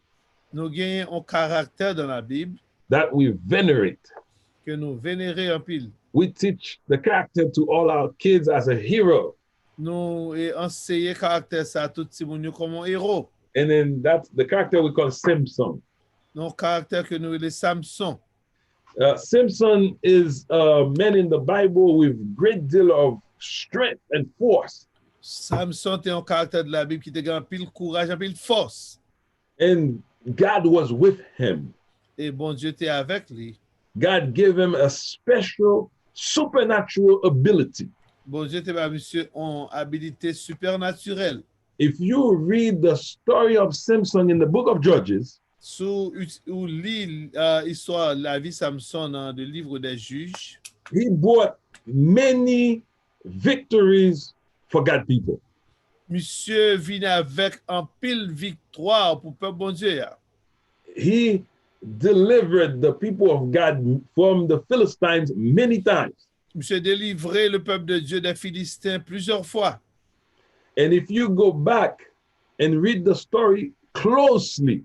[SPEAKER 2] Nous gagnons un caractère dans la Bible
[SPEAKER 3] that we venerate.
[SPEAKER 2] que nous vénérons en pile.
[SPEAKER 3] We teach the character to all our kids as a hero.
[SPEAKER 2] Nous enseignons caractère ça à tout le monde comme un héros.
[SPEAKER 3] And then that's the character we call Samson.
[SPEAKER 2] Non caractère que nous les Samson.
[SPEAKER 3] Samson is a man in the Bible with great deal of strength and force.
[SPEAKER 2] Samson est un caractère de la Bible qui te un pile courage, un pile force.
[SPEAKER 3] And God was with him.
[SPEAKER 2] Et bon Dieu était avec lui.
[SPEAKER 3] God gave him a special supernatural ability.
[SPEAKER 2] Bon Dieu était avec monsieur en habilité supernaturelle.
[SPEAKER 3] If you read the story of Samson in the book of Judges,
[SPEAKER 2] Sous ou lit histoire la vie Samson dans le livre des juges,
[SPEAKER 3] he brought many victories for God people.
[SPEAKER 2] monsieur vient avec un pile victoire pour peuple bon Dieu.
[SPEAKER 3] He delivered the people of God from the Philistines many times.
[SPEAKER 2] Monsieur délivré le peuple de Dieu des Philistins plusieurs fois.
[SPEAKER 3] And if you go back and read the story closely,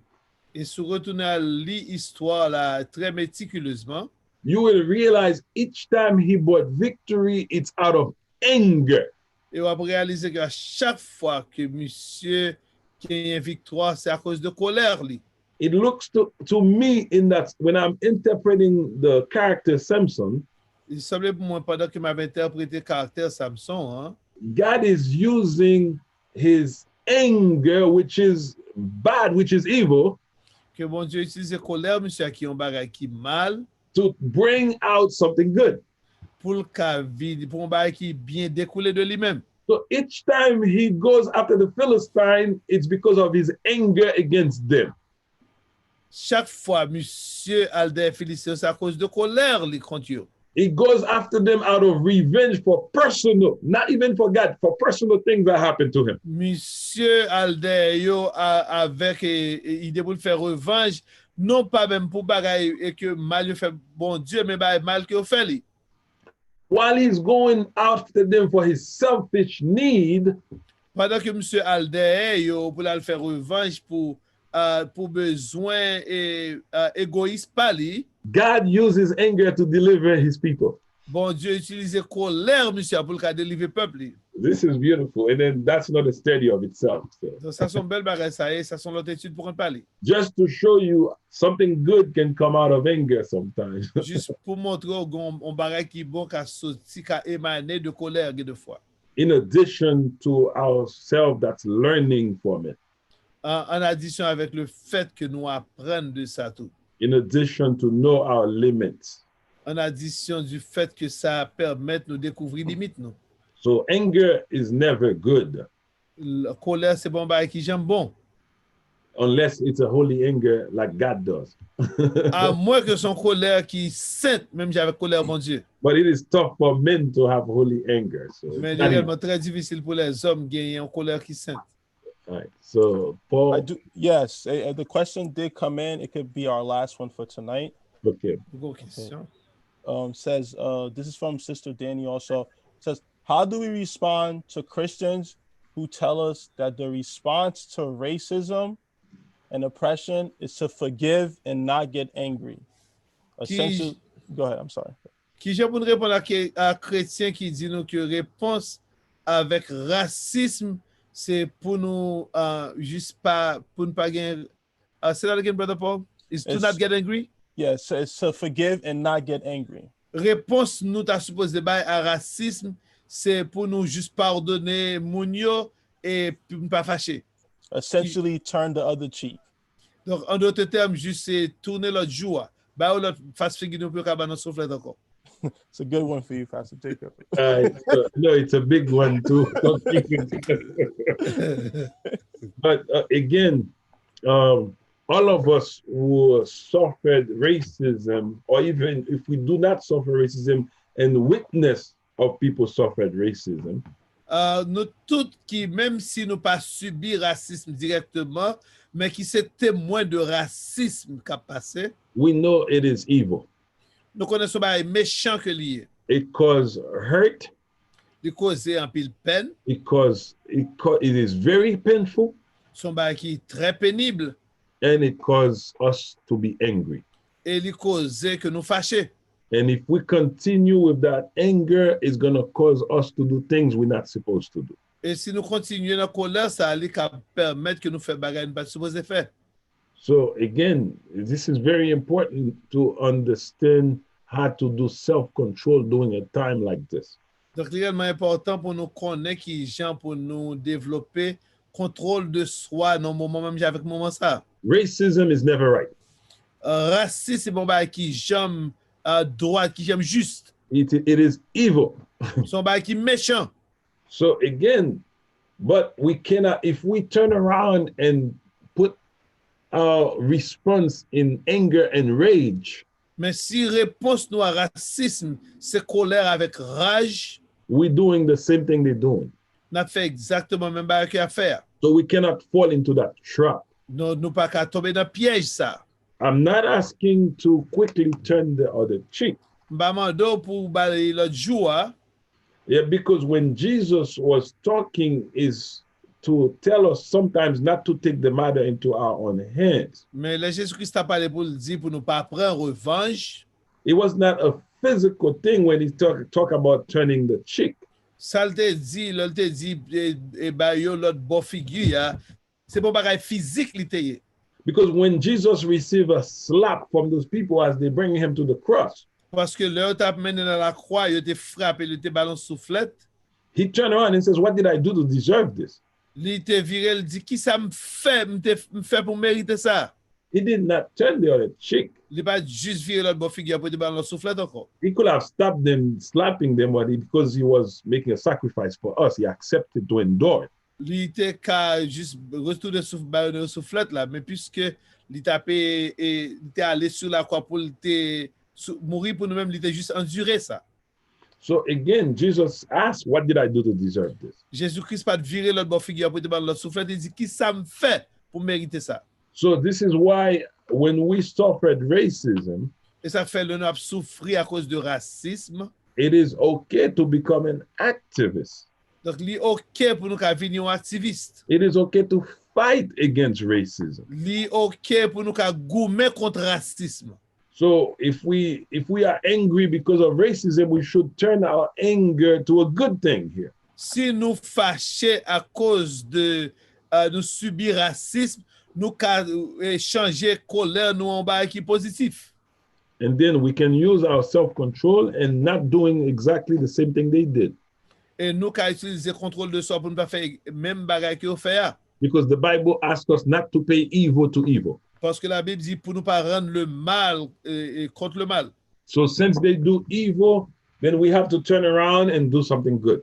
[SPEAKER 2] Et si vous retournez à lire l'histoire là très méticuleusement,
[SPEAKER 3] you will realize each time he brought victory, it's out of anger.
[SPEAKER 2] et on va réaliser qu'à chaque fois que monsieur qui a une victoire, c'est à cause de colère. Lui.
[SPEAKER 3] It looks to me in that when I'm interpreting the character Samson,
[SPEAKER 2] Il semblait pour moi, pendant que m'avait interprété le caractère Samson, hein,
[SPEAKER 3] God is using his anger, which is bad, which is evil,
[SPEAKER 2] que bon Dieu utilise colère, monsieur, qui ont bagay qui mal,
[SPEAKER 3] to bring out something good.
[SPEAKER 2] pour un bagay qui bien découlé de lui-même.
[SPEAKER 3] So each time he goes after the Philistine, it's because of his anger against them.
[SPEAKER 2] Chaque fois, monsieur Alder Philistin, c'est à cause de colère, les contre eux.
[SPEAKER 3] He goes after them out of revenge for personal, not even for God, for personal things that happened to him.
[SPEAKER 2] Monsieur Alder, yo, avec idée pour faire revanche, non pas même pour bagay et que mal yo fait bon Dieu, mais bagay mal que yo fait li.
[SPEAKER 3] While he's going after them for his selfish need,
[SPEAKER 2] Pendant que monsieur Alder, yo, pour la faire revanche pour besoin et égoïste pas li,
[SPEAKER 3] God uses anger to deliver his people.
[SPEAKER 2] bon Dieu utilise colère, monsieur, pour le délivrer peuple.
[SPEAKER 3] This is beautiful. And then that's not a study of itself. So.
[SPEAKER 2] Donc, ça sont belles bagages, ça sont l'autre étude pour en parler.
[SPEAKER 3] Just to show you something good can come out of anger sometimes.
[SPEAKER 2] Juste pour montrer un bagage qui bon, qui a sorti, qui a émané de colère de fois.
[SPEAKER 3] In addition to ourselves that's learning from it.
[SPEAKER 2] En addition avec le fait que nous apprenons de ça tout.
[SPEAKER 3] In addition to know our limits.
[SPEAKER 2] En addition du fait que ça permet de nous découvrir les limites. Nous.
[SPEAKER 3] So anger is never good.
[SPEAKER 2] La colère, c'est bon bagage qui j'aime bon.
[SPEAKER 3] Unless it's a holy anger like God does.
[SPEAKER 2] À moins que son colère qui sainte, même j'avais colère, mon Dieu.
[SPEAKER 3] But it is tough for men to have holy anger. So
[SPEAKER 2] Mais c'est réellement très difficile pour les hommes de gagner une colère qui sainte.
[SPEAKER 3] right. So Paul,
[SPEAKER 1] Yes, the question did come in. It could be our last one for tonight.
[SPEAKER 3] okay.
[SPEAKER 2] Question.
[SPEAKER 1] Says this is from Sister Danny also. Says, how do we respond to Christians who tell us that the response to racism and oppression is to forgive and not get angry? Essentially, go ahead. I'm sorry.
[SPEAKER 2] Qui j'ai pour nous répondre à chrétien qui dit nous que réponse avec racisme c'est pour nous juste pas pour ne pas gagner. Say that again, Brother Paul. Is to not get angry?
[SPEAKER 1] Yes, it's to forgive and not get angry.
[SPEAKER 2] Réponse nous t'a supposé bailler à racisme, c'est pour nous juste pardonner moun yo et ne pas fâcher.
[SPEAKER 1] Essentially, turn the other cheek.
[SPEAKER 2] Donc, en d'autres termes, juste c'est tourner l'autre joue. Bah, l'autre face figure nous peut cabanon souffler encore.
[SPEAKER 1] It's a good one for you, Pastor Jacob.
[SPEAKER 3] No, it's a big one too. But again, all of us who suffered racism, or even if we do not suffer racism and witness of people suffered racism,
[SPEAKER 2] nous tous qui, même si nous pas subi racisme directement, mais qui sont témoins de racisme qui a passé,
[SPEAKER 3] we know it is evil.
[SPEAKER 2] nous connaissons pas méchant que lié.
[SPEAKER 3] It causes hurt.
[SPEAKER 2] Il cause en pile peine.
[SPEAKER 3] It is very painful.
[SPEAKER 2] Son bail qui est très pénible.
[SPEAKER 3] And it causes us to be angry.
[SPEAKER 2] Et il cause que nous fâchons.
[SPEAKER 3] And if we continue with that anger, it's going to cause us to do things we're not supposed to do.
[SPEAKER 2] Et si nous continuons la colère, ça allait permettre que nous fassions bagaille pas supposé faire.
[SPEAKER 3] So again, this is very important to understand how to do self-control during a time like this.
[SPEAKER 2] Donc, c'est réellement important pour nous connaître qui gens pour nous développer contrôle de soi dans le moment même avec moment ça.
[SPEAKER 3] Racism is never right.
[SPEAKER 2] Racisme c'est bon bah qui j'aime droit, qui j'aime juste.
[SPEAKER 3] It is evil.
[SPEAKER 2] Son bah qui méchant.
[SPEAKER 3] So again, but we cannot, if we turn around and put our response in anger and rage,
[SPEAKER 2] mais si réponse nous à racisme, c'est colère avec rage,
[SPEAKER 3] we're doing the same thing they're doing.
[SPEAKER 2] n'a fait exactement même bail qu'il a faire.
[SPEAKER 3] So we cannot fall into that trap.
[SPEAKER 2] Nous pas qu'à tomber dans piège ça.
[SPEAKER 3] I'm not asking to quickly turn the other cheek.
[SPEAKER 2] M'bamando pour baler l'autre jour.
[SPEAKER 3] Yeah, because when Jesus was talking is to tell us sometimes not to take the matter into our own hands.
[SPEAKER 2] Mais le Jésus-Christ a parlé pour dire pour nous pas prendre revanche.
[SPEAKER 3] It was not a physical thing when he talk about turning the cheek.
[SPEAKER 2] Ça te dit, bah yo l'autre bon figure, c'est pas bagay physique li te.
[SPEAKER 3] Because when Jesus received a slap from those people as they bring him to the cross,
[SPEAKER 2] parce que l'autre t'a mené dans la croix, il te frappé, il te ballon soufflette.
[SPEAKER 3] He turned around and says, "What did I do to deserve this?"
[SPEAKER 2] Il te viré, il dit qui ça me fait pour mériter ça.
[SPEAKER 3] He did not turn the other cheek.
[SPEAKER 2] Il pas juste viré l'autre bon figure pour te ballon soufflette encore.
[SPEAKER 3] He could have stopped them slapping them, but because he was making a sacrifice for us, he accepted to endure it.
[SPEAKER 2] Il était qu'à juste retourner soufflette là, mais puisque il tapé et il était allé sur la croix pour mourir pour nous-mêmes, il était juste enduré ça.
[SPEAKER 3] So again, Jesus asked, "What did I do to deserve this?"
[SPEAKER 2] Jésus-Christ pas viré l'autre bon figure pour te ballon l'autre soufflette, il dit qui ça me fait pour mériter ça.
[SPEAKER 3] So this is why when we suffered racism,
[SPEAKER 2] et ça fait le nous a souffrir à cause de racisme.
[SPEAKER 3] It is okay to become an activist.
[SPEAKER 2] Donc, il est OK pour nous devenir activiste.
[SPEAKER 3] It is okay to fight against racism.
[SPEAKER 2] Il est OK pour nous goumer contre racisme.
[SPEAKER 3] So if we are angry because of racism, we should turn our anger to a good thing here.
[SPEAKER 2] Si nous fâchés à cause de nous subir racisme, nous changer colère nous en bas qui positif.
[SPEAKER 3] And then we can use our self-control and not doing exactly the same thing they did.
[SPEAKER 2] Et nous qu'à utiliser contrôle de soi pour ne pas faire même bagaille que fait.
[SPEAKER 3] Because the Bible asks us not to pay evil to evil.
[SPEAKER 2] Parce que la Bible dit pour ne pas rendre le mal contre le mal.
[SPEAKER 3] So since they do evil, then we have to turn around and do something good.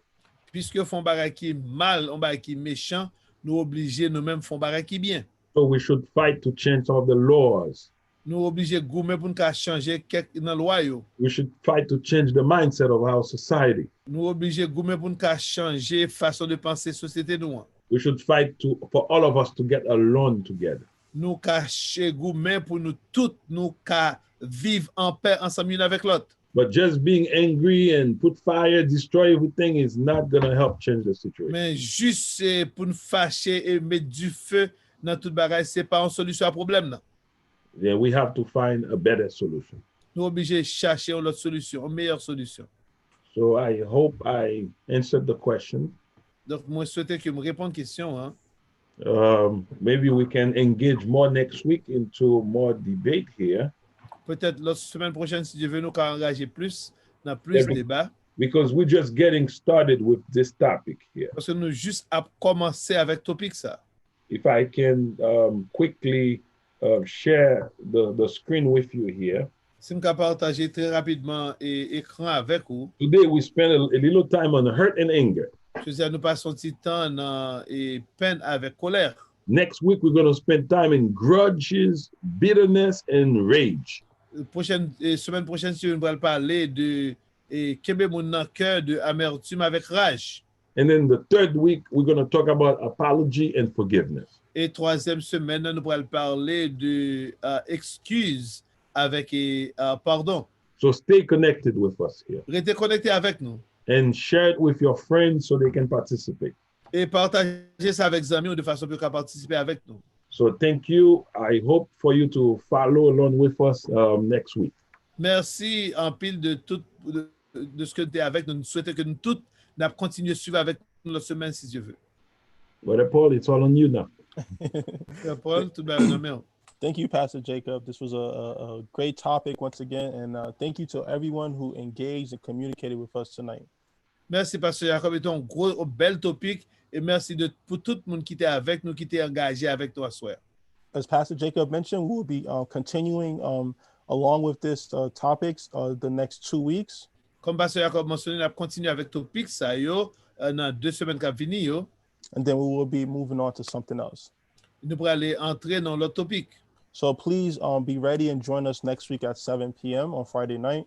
[SPEAKER 2] Puisque font bagaille qui mal, on bagaille qui méchant, nous obligés nous-mêmes font bagaille qui bien.
[SPEAKER 3] So we should fight to change some of the laws.
[SPEAKER 2] Nous obligés goumer pour nous changer quelques dans loi yo.
[SPEAKER 3] We should fight to change the mindset of our society.
[SPEAKER 2] Nous obligés goumer pour nous changer façon de penser société nous.
[SPEAKER 3] We should fight for all of us to get along together.
[SPEAKER 2] Nous cacher goumer pour nous tous nous vivre en paix ensemble l'un avec l'autre.
[SPEAKER 3] But just being angry and put fire, destroy everything is not going to help change the situation.
[SPEAKER 2] Mais juste pour nous fâcher et mettre du feu dans toute bagaille, c'est pas une solution à problème non.
[SPEAKER 3] Yeah, we have to find a better solution.
[SPEAKER 2] Nous obligés chercher une autre solution, une meilleure solution.
[SPEAKER 3] So I hope I answered the question.
[SPEAKER 2] Donc moi souhaitais que me répondre question hein.
[SPEAKER 3] Maybe we can engage more next week into more debate here.
[SPEAKER 2] Peut-être la semaine prochaine si Dieu veut nous engager plus dans plus de débat.
[SPEAKER 3] Because we're just getting started with this topic here.
[SPEAKER 2] Parce que nous juste à commencer avec topic ça.
[SPEAKER 3] If I can quickly share the screen with you here.
[SPEAKER 2] Si je peux partager très rapidement écran avec vous,
[SPEAKER 3] Today we spend a little time on hurt and anger.
[SPEAKER 2] je veux nous passons un petit temps dans peine avec colère.
[SPEAKER 3] Next week we're going to spend time in grudges, bitterness, and rage.
[SPEAKER 2] Semaine prochaine, si on va parler de kembe moun nan cœur de amertume avec rage.
[SPEAKER 3] And then the third week we're going to talk about apology and forgiveness.
[SPEAKER 2] Et troisième semaine, nous allons parler de excuses avec pardon.
[SPEAKER 3] So stay connected with us here
[SPEAKER 2] Restez connectés avec nous
[SPEAKER 3] and share it with your friends so they can participate.
[SPEAKER 2] et partagez ça avec les amis de façon à participer avec nous.
[SPEAKER 3] So thank you. I hope for you to follow along with us next week.
[SPEAKER 2] Merci en pile de tout de ce que tu es avec nous. Nous souhaitons que nous tous continuions à suivre avec nous la semaine si Dieu veut.
[SPEAKER 3] Brother Paul, it's all on you now.
[SPEAKER 2] Paul, tout le monde.
[SPEAKER 1] Thank you, Pastor Jacob. This was a great topic once again, and thank you to everyone who engaged and communicated with us tonight.
[SPEAKER 2] Merci, Pasteur Jacob. C'était un gros, bel topic, et merci pour tout le monde qui était avec nous, qui était engagé avec toi, soir.
[SPEAKER 1] As Pastor Jacob mentioned, we will be continuing along with this topics the next 2 weeks.
[SPEAKER 2] Comme Pasteur Jacob mentionné, on va continuer avec topic ça yo dans 2 semaines qui viennent yo.
[SPEAKER 1] And then we will be moving on to something else.
[SPEAKER 2] Nous pourrons aller entrer dans l'autre topic.
[SPEAKER 1] So please be ready and join us next week at 7 p.m. on Friday night.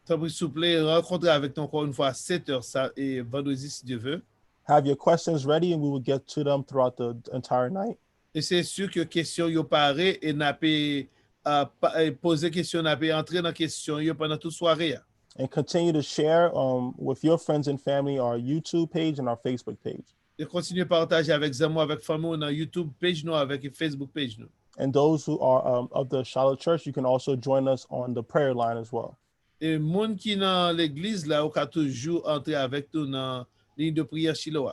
[SPEAKER 2] S'il vous plaît, rencontrer avec nous encore une fois à 7h et vendredi si Dieu veut.
[SPEAKER 1] Have your questions ready and we will get to them throughout the entire night.
[SPEAKER 2] Et c'est sûr que question yo paré et n'a pas poser question, n'a pas entrer dans question yo pendant toute soirée.
[SPEAKER 1] And continue to share with your friends and family our YouTube page and our Facebook page.
[SPEAKER 2] Et continuer à partager avec les amis, avec la famille, dans YouTube page nous, avec Facebook page nous.
[SPEAKER 1] And those who are of the Charlotte Church, you can also join us on the prayer line as well.
[SPEAKER 2] Et moun qui dans l'église là, ou ka toujours entrer avec nous dans ligne de prière Shiloh.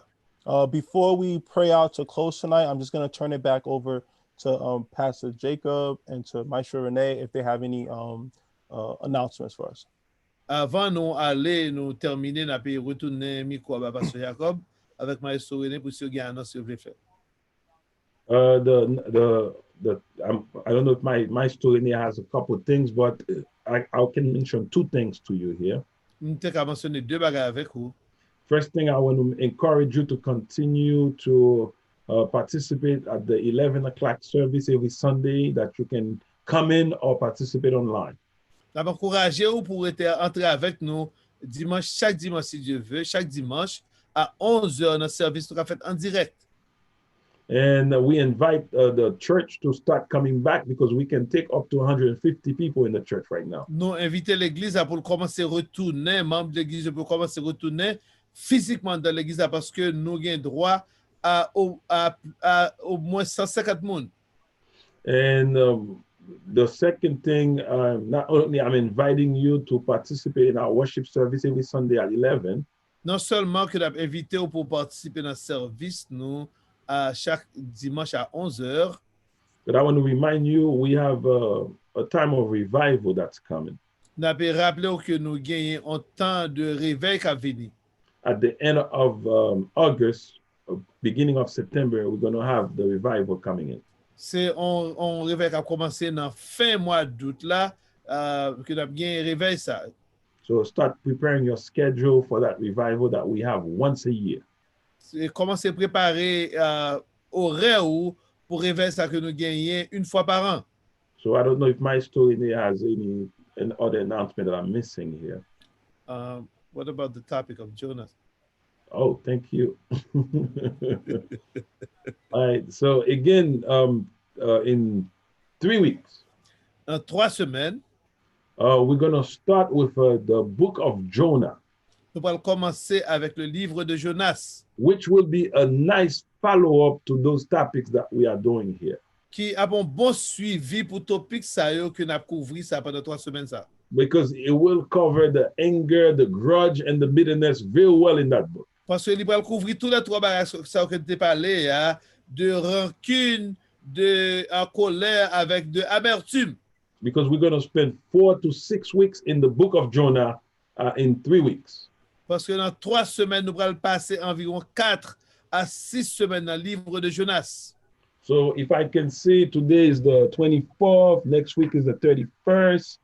[SPEAKER 1] Before we pray out to close tonight, I'm just going to turn it back over to Pastor Jacob and to Maestro Renee if they have any announcements for us.
[SPEAKER 2] Avant nous aller nous terminer, n'a pas retourner micro à Pasteur Jacob avec Maestro René pour ceux qui annonce s'il vous plaît.
[SPEAKER 3] I don't know if my story has a couple of things, but I can mention 2 things to you here.
[SPEAKER 2] M'te mentionner 2 bagages avec vous.
[SPEAKER 3] First thing, I want to encourage you to continue to participate at the 11 o'clock service every Sunday, that you can come in or participate online.
[SPEAKER 2] Je vais encourager vous pour entrer avec nous chaque dimanche si Dieu veut, chaque dimanche à 11h dans le service qu'on a fait en direct.
[SPEAKER 3] And we invite the church to start coming back because we can take up to 150 people in the church right now.
[SPEAKER 2] Nous invitons l'église pour commencer à retourner, membres de l'église pour commencer à retourner physiquement dans l'église parce que nous avons droit à au moins 150 personnes.
[SPEAKER 3] And the second thing, not only I'm inviting you to participate in our worship service every Sunday at 11.
[SPEAKER 2] Non seulement que nous avons invité pour participer dans le service nous à chaque dimanche à 11h.
[SPEAKER 3] But I want to remind you, we have a time of revival that's coming.
[SPEAKER 2] Nous avons rappelé que nous gagnons un temps de réveil qui va venir.
[SPEAKER 3] At the end of August, beginning of September, we're going to have the revival coming in.
[SPEAKER 2] C'est un réveil qui a commencé dans fin mois d'août là que nous avons gagné réveil ça.
[SPEAKER 3] So start preparing your schedule for that revival that we have once a year.
[SPEAKER 2] C'est commencer à préparer horaire pour réveil ça que nous gagnons une fois par an.
[SPEAKER 3] So I don't know if my story has any other announcement that I'm missing here.
[SPEAKER 2] What about the topic of Jonas?
[SPEAKER 3] Oh, thank you. All right. So again, in 3 weeks,
[SPEAKER 2] En 3 semaines,
[SPEAKER 3] we're going to start with the book of Jonah,
[SPEAKER 2] nous allons commencer avec le livre de Jonas,
[SPEAKER 3] which will be a nice follow-up to those topics that we are doing here.
[SPEAKER 2] qui a un bon suivi pour topic ça yo que n'a couvert ça pendant 3 semaines ça.
[SPEAKER 3] Because it will cover the anger, the grudge, and the bitterness very well in that book.
[SPEAKER 2] Parce que il va couvrir tous les 3 bagages ça que tu parlé de rancune, de colère avec de amertume.
[SPEAKER 3] Because we're going to spend 4 to 6 weeks in the book of Jonah in 3 weeks.
[SPEAKER 2] Parce que dans 3 semaines, nous allons passer environ 4 à 6 semaines dans le livre de Jonas.
[SPEAKER 3] So if I can see, today is the 24th, next week is the 31st.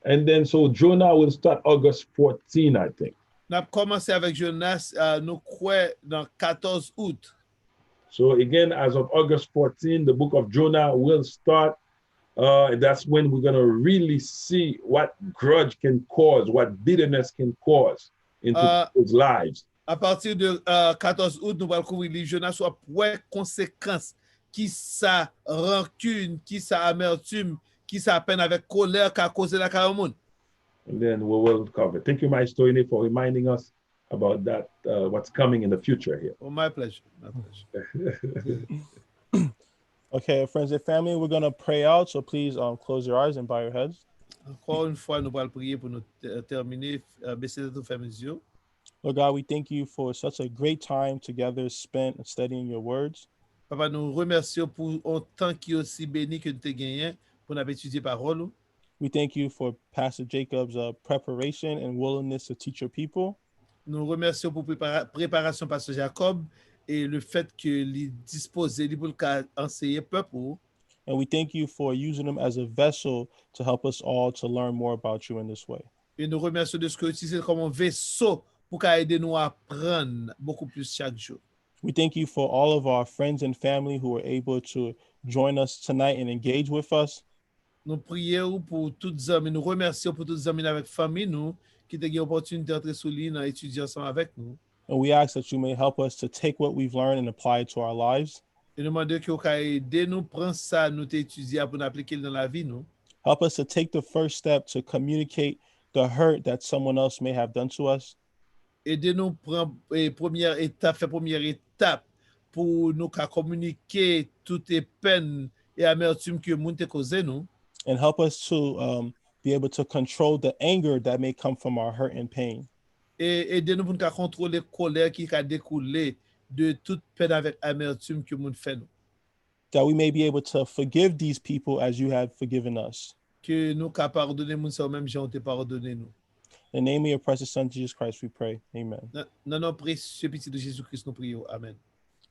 [SPEAKER 3] And then so Jonah will start August 14, I think.
[SPEAKER 2] Nous avons commencé avec Jonas, nous croyons dans 14 août.
[SPEAKER 3] So again, as of August 14, the book of Jonah will start. That's when we're going to really see what grudge can cause, what bitterness can cause into people's lives.
[SPEAKER 2] À partir de 14 août, nous allons couvrir les Jonas soit pour conséquences, qui sa rancune, qui sa amertume, qui sa peine avec colère qu'a causé la carrément.
[SPEAKER 3] And then we will cover. Thank you, Maestro Ine, for reminding us about that, what's coming in the future here.
[SPEAKER 2] Oh, my pleasure. My pleasure.
[SPEAKER 1] Okay, friends and family, we're going to pray out. So please close your eyes and bow your heads.
[SPEAKER 2] Encore une fois, nous allons prier pour nous terminer. Baissez tous fermer les yeux.
[SPEAKER 1] Lord God, we thank you for such a great time together spent studying your words.
[SPEAKER 2] Papa, nous remercions pour un temps qui est aussi béni que nous avons gagné pour nous étudier parole.
[SPEAKER 1] We thank you for Pastor Jacob's preparation and willingness to teach your people.
[SPEAKER 2] Nous remercions pour préparation Pasteur Jacob et le fait qu'il est disposé pour enseigner peuple.
[SPEAKER 1] And we thank you for using them as a vessel to help us all to learn more about you in this way.
[SPEAKER 2] Et nous remercions de ce que utilisé comme un vaisseau pour aider nous à apprendre beaucoup plus chaque jour.
[SPEAKER 1] We thank you for all of our friends and family who were able to join us tonight and engage with us.
[SPEAKER 2] Nous prions pour tous les amis, nous remercions pour tous les amis avec famille nous qui ont eu l'opportunité d'entrer sous l'île et étudier ensemble avec nous.
[SPEAKER 1] And we ask that you may help us to take what we've learned and apply it to our lives.
[SPEAKER 2] Et nous demandons que vous aider nous prendre ça, nous étudier pour nous appliquer dans la vie nous.
[SPEAKER 1] Help us to take the first step to communicate the hurt that someone else may have done to us.
[SPEAKER 2] Aidez-nous prendre première étape pour nous communiquer toutes les peines et amertumes que nous avons causées nous.
[SPEAKER 1] And help us to be able to control the anger that may come from our hurt and pain.
[SPEAKER 2] Et aidez-nous pour nous contrôler la colère qui a découlé de toute peine avec amertume que nous faisons.
[SPEAKER 1] That we may be able to forgive these people as you have forgiven us.
[SPEAKER 2] Que nous puissions pardonner nous ça même gens te pardonner nous.
[SPEAKER 1] In the name of your precious Son, Jesus Christ, we pray. Amen.
[SPEAKER 2] Dans nom précieux petit de Jésus-Christ, nous prions. Amen.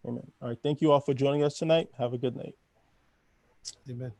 [SPEAKER 1] Amen. All right. Thank you all for joining us tonight. Have a good night.
[SPEAKER 2] Amen.